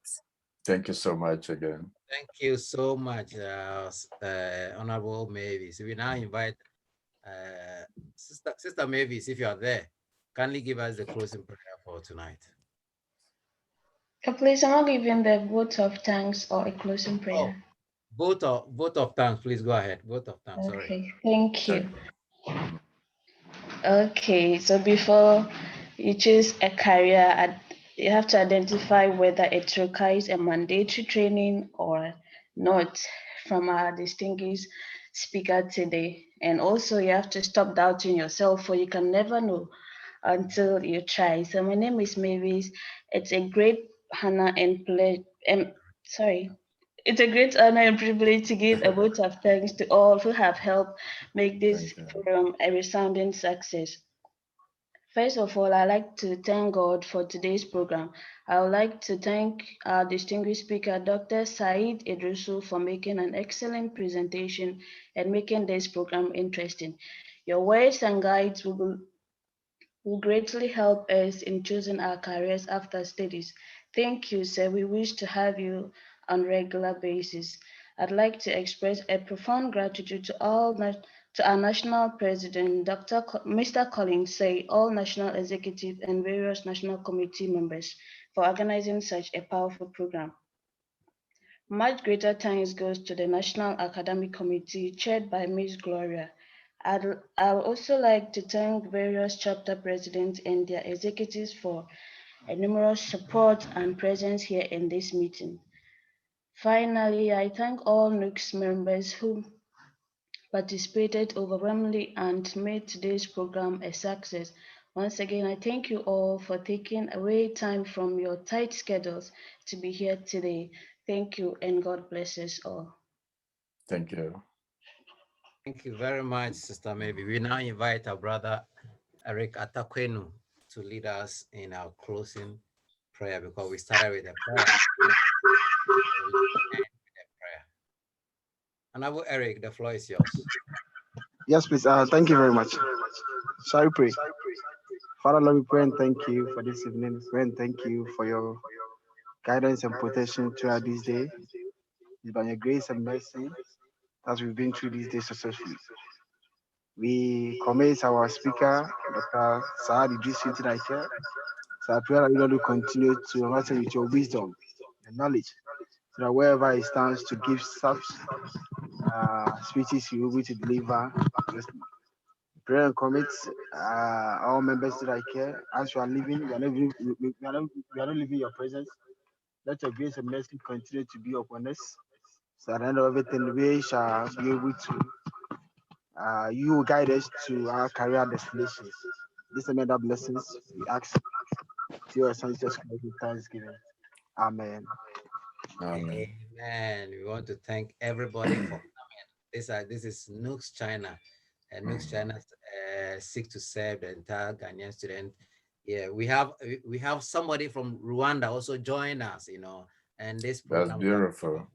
Thank you so much again. Thank you so much, Honorable Mavis. We now invite Sister Mavis, if you are there, kindly give us the closing prayer for tonight. Please, I'm not giving the vote of thanks or a closing prayer. Oh, vote of thanks, please go ahead. Vote of thanks, Okay, sorry. thank you. Okay, so before you choose a career, you have to identify whether it requires a mandatory training or not from our distinguished speaker today. And also you have to stop doubting yourself, for you can never know until you try. So my name is Mavis. It's a great honor and it's a great honor and privilege to give a vote of thanks to all who have helped make this forum a resounding success. First of all, I'd like to thank God for today's program. I would like to thank our distinguished speaker, Dr. Said Idrisu, for making an excellent presentation and making this program interesting. Your words and guides will greatly help us in choosing our careers after studies. Thank you, sir. We wish to have you on a regular basis. I'd like to express a profound gratitude to our national president, Mr. Collins Say, all national executive and various national committee members for organizing such a powerful program. Much greater thanks goes to the National Academic Committee chaired by Ms. Gloria. I'd also like to thank various chapter presidents and their executives for a numerous support and presence here in this meeting. Finally, I thank all NUGS members who participated overwhelmingly and made today's program a success. Once again, I thank you all for taking away time from your tight schedules to be here today. Thank you, and God bless us all. Thank you. Thank you very much, Sister Maybe. We now invite our brother Eric Atakwenu to lead us in our closing prayer, because we started with a prayer. Honorable Eric, the floor is yours. Yes, please. Thank you very much. Shall we pray? Father, Lord, we pray and thank you for this evening. Pray and thank you for your guidance and protection throughout this day. It's by your grace and mercy as we've been through these days successfully. We commit our speaker, Dr. Saad Idris, into thy care. So I pray that you will continue to answer with your wisdom and knowledge, so that wherever he stands to give such speeches, he will be able to deliver. Pray and commit all members to thy care. As you are living, we are not leaving your presence. Let your grace and mercy continue to be upon us. So at the end of everything, we shall be able to, you will guide us to our career destinations. This and other blessings we ask to your son Jesus Christ with thanksgiving. Amen. Amen. Amen. We want to thank everybody for coming. This is NUGS-CHINA, and NUGS-CHINA seek to serve the entire Ghanaian student. Yeah, we have somebody from Rwanda also join us, and this program, that's beautiful.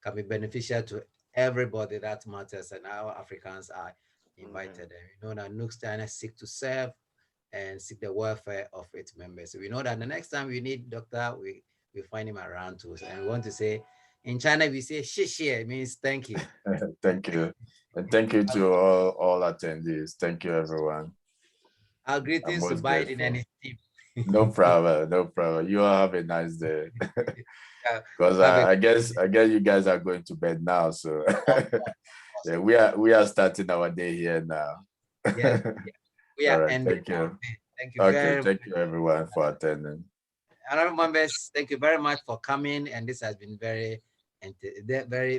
Can be beneficial to everybody that matters, and our Africans are invited. And we know that NUGS-CHINA seek to serve and seek the welfare of its members. So we know that the next time we need doctor, we find him around to us. And we want to say, in China, we say "shishie," it means thank you. Thank you. And thank you to all attendees. Thank you, everyone. Our greetings to Biden and his team. No problem. No problem. You all have a nice day. Because I guess you guys are going to bed now. So yeah, we are starting our day here now. Yeah, we are ending. Thank you. Thank you very much. Thank you everyone for attending. Honorable members, thank you very much for coming. And this has been very,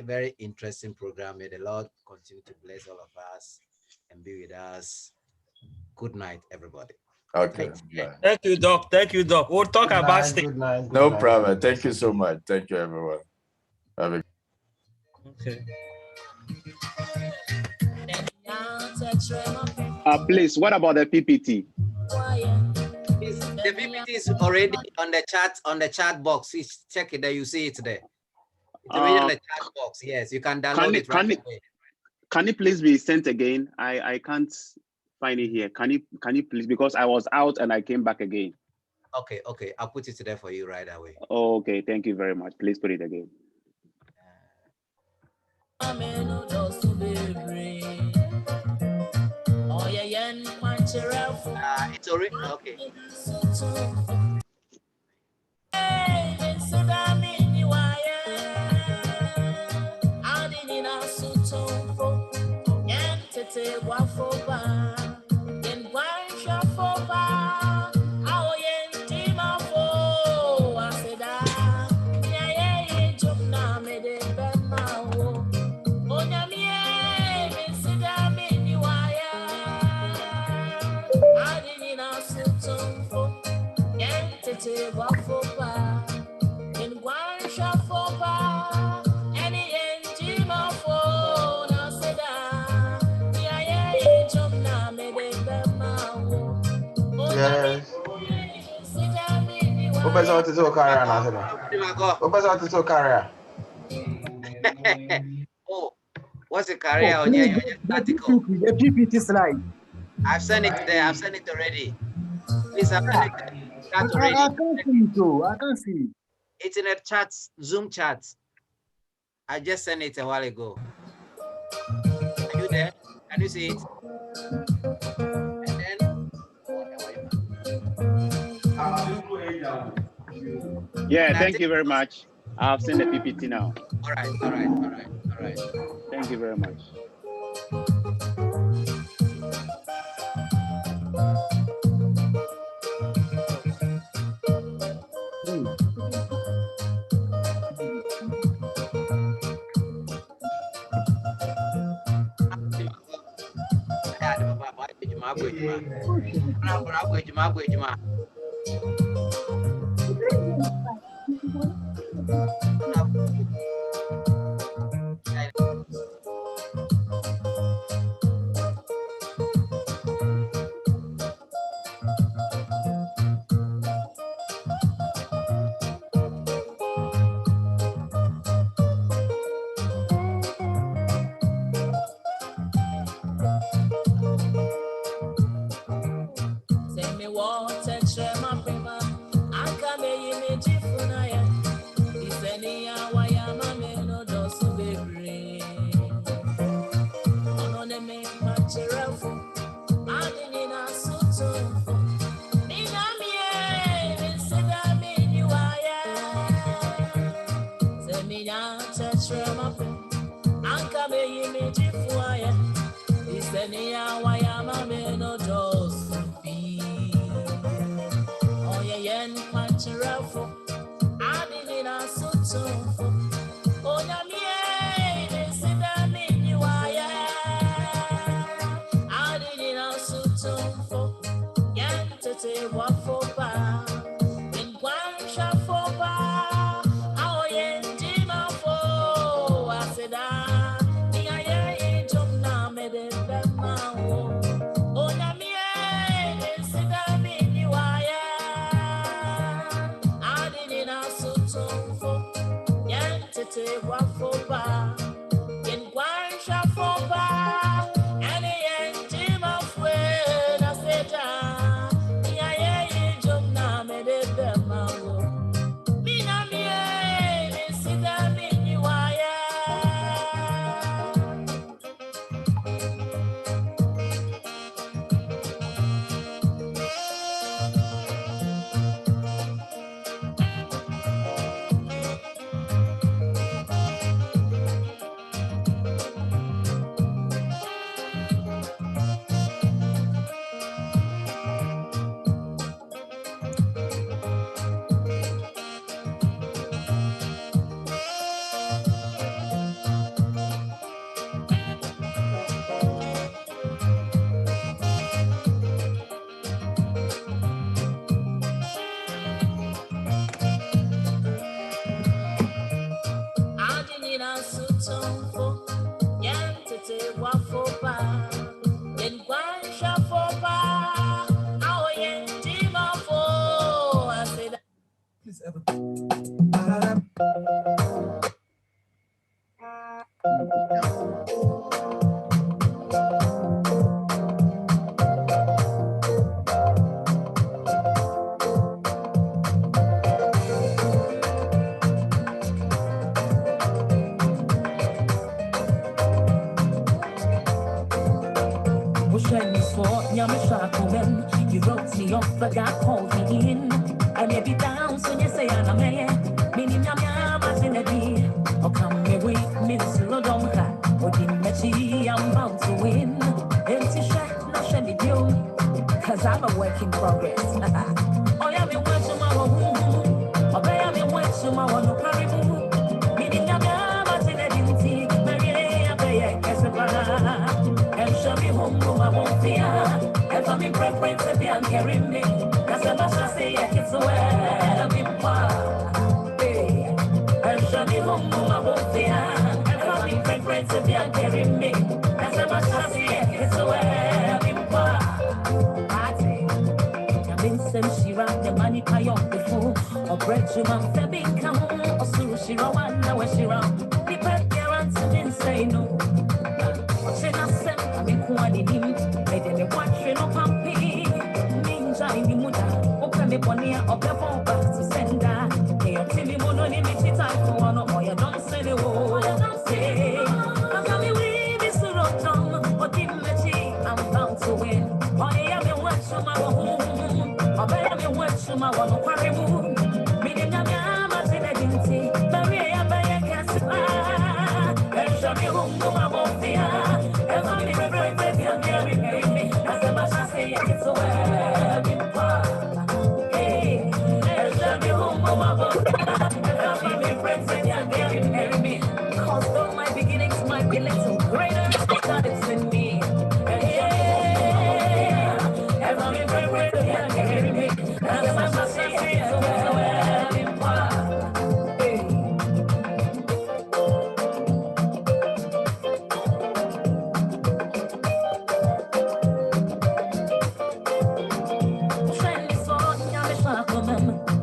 very interesting program. May the Lord continue to bless all of us and be with us. Good night, everybody. Okay. Thank you, Doc. Thank you, Doc. We'll talk about it. Good night. No problem. Thank you so much. Thank you, everyone. Have a Okay. Please, what about the PPT? The PPT is already on the chat box. Please check it there. You see it there. read in the chat box. Yes, you can download it right away. Can it please be sent again? I can't find it here. Can you please, because I was out and I came back again. Okay, I'll put it there for you right away. Okay, thank you very much. Please put it again. It's already okay. Yes. What was out to talk career now? What was out to talk career? Oh, what's the career Oh, on your article? The PPT slide. I've sent it there. I've sent it already. Please, I've sent it to the chat already. I can't see it though. I can't see it. It's in a chat, Zoom chat. I just sent it a while ago. Are you there? Can you see it? And then, yeah, thank you very much. I've sent the PPT now. All right. Thank you very much. You wrote me off, but God called me in. I may be down, so you say I'm a man. Meaning I'm a day. Or come me with me, so don't have. Or I'm bound to win. Empty shot, not shelly deal. Cause I'm a work in progress. Oh, yeah, me watch tomorrow. Oh, yeah, me watch tomorrow. No paribu. Meaning I'm a tea. Mary, I pay a casabana. And show me home, I won't fear. If I'm in preference, if I'm carrying me. That's a much I say, it's where I've been far. And show me home, I won't fear. If I'm in preference, if I'm carrying me. That's a much I say, it's where I've been far. I've been some shira, the money pay on the phone. Or bread you man, Febin come, or Sushira one, now where she round. The pet parents didn't say no. Say na sem, I'm in Kuani Dim. I didn't watch no pumpy. Ninja in the muda. Open the ponia of the phone back to sender. Hey, you tell me mono limited time for one or you don't say the word. Don't say. I'm coming with this road drum. Or Dimachi, I'm bound to win. Oh, yeah, me watch my home. Oh, bear me watch my one quarry moon. Meaning I'm a tinity. Maria, I can't and show me home, no, I won't be. Cause though my beginnings might be little greater, God is in me.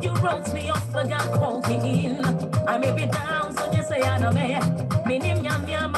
You wrote me off, but God called me in. I may be down, so you say I know me. Me name Yam Yam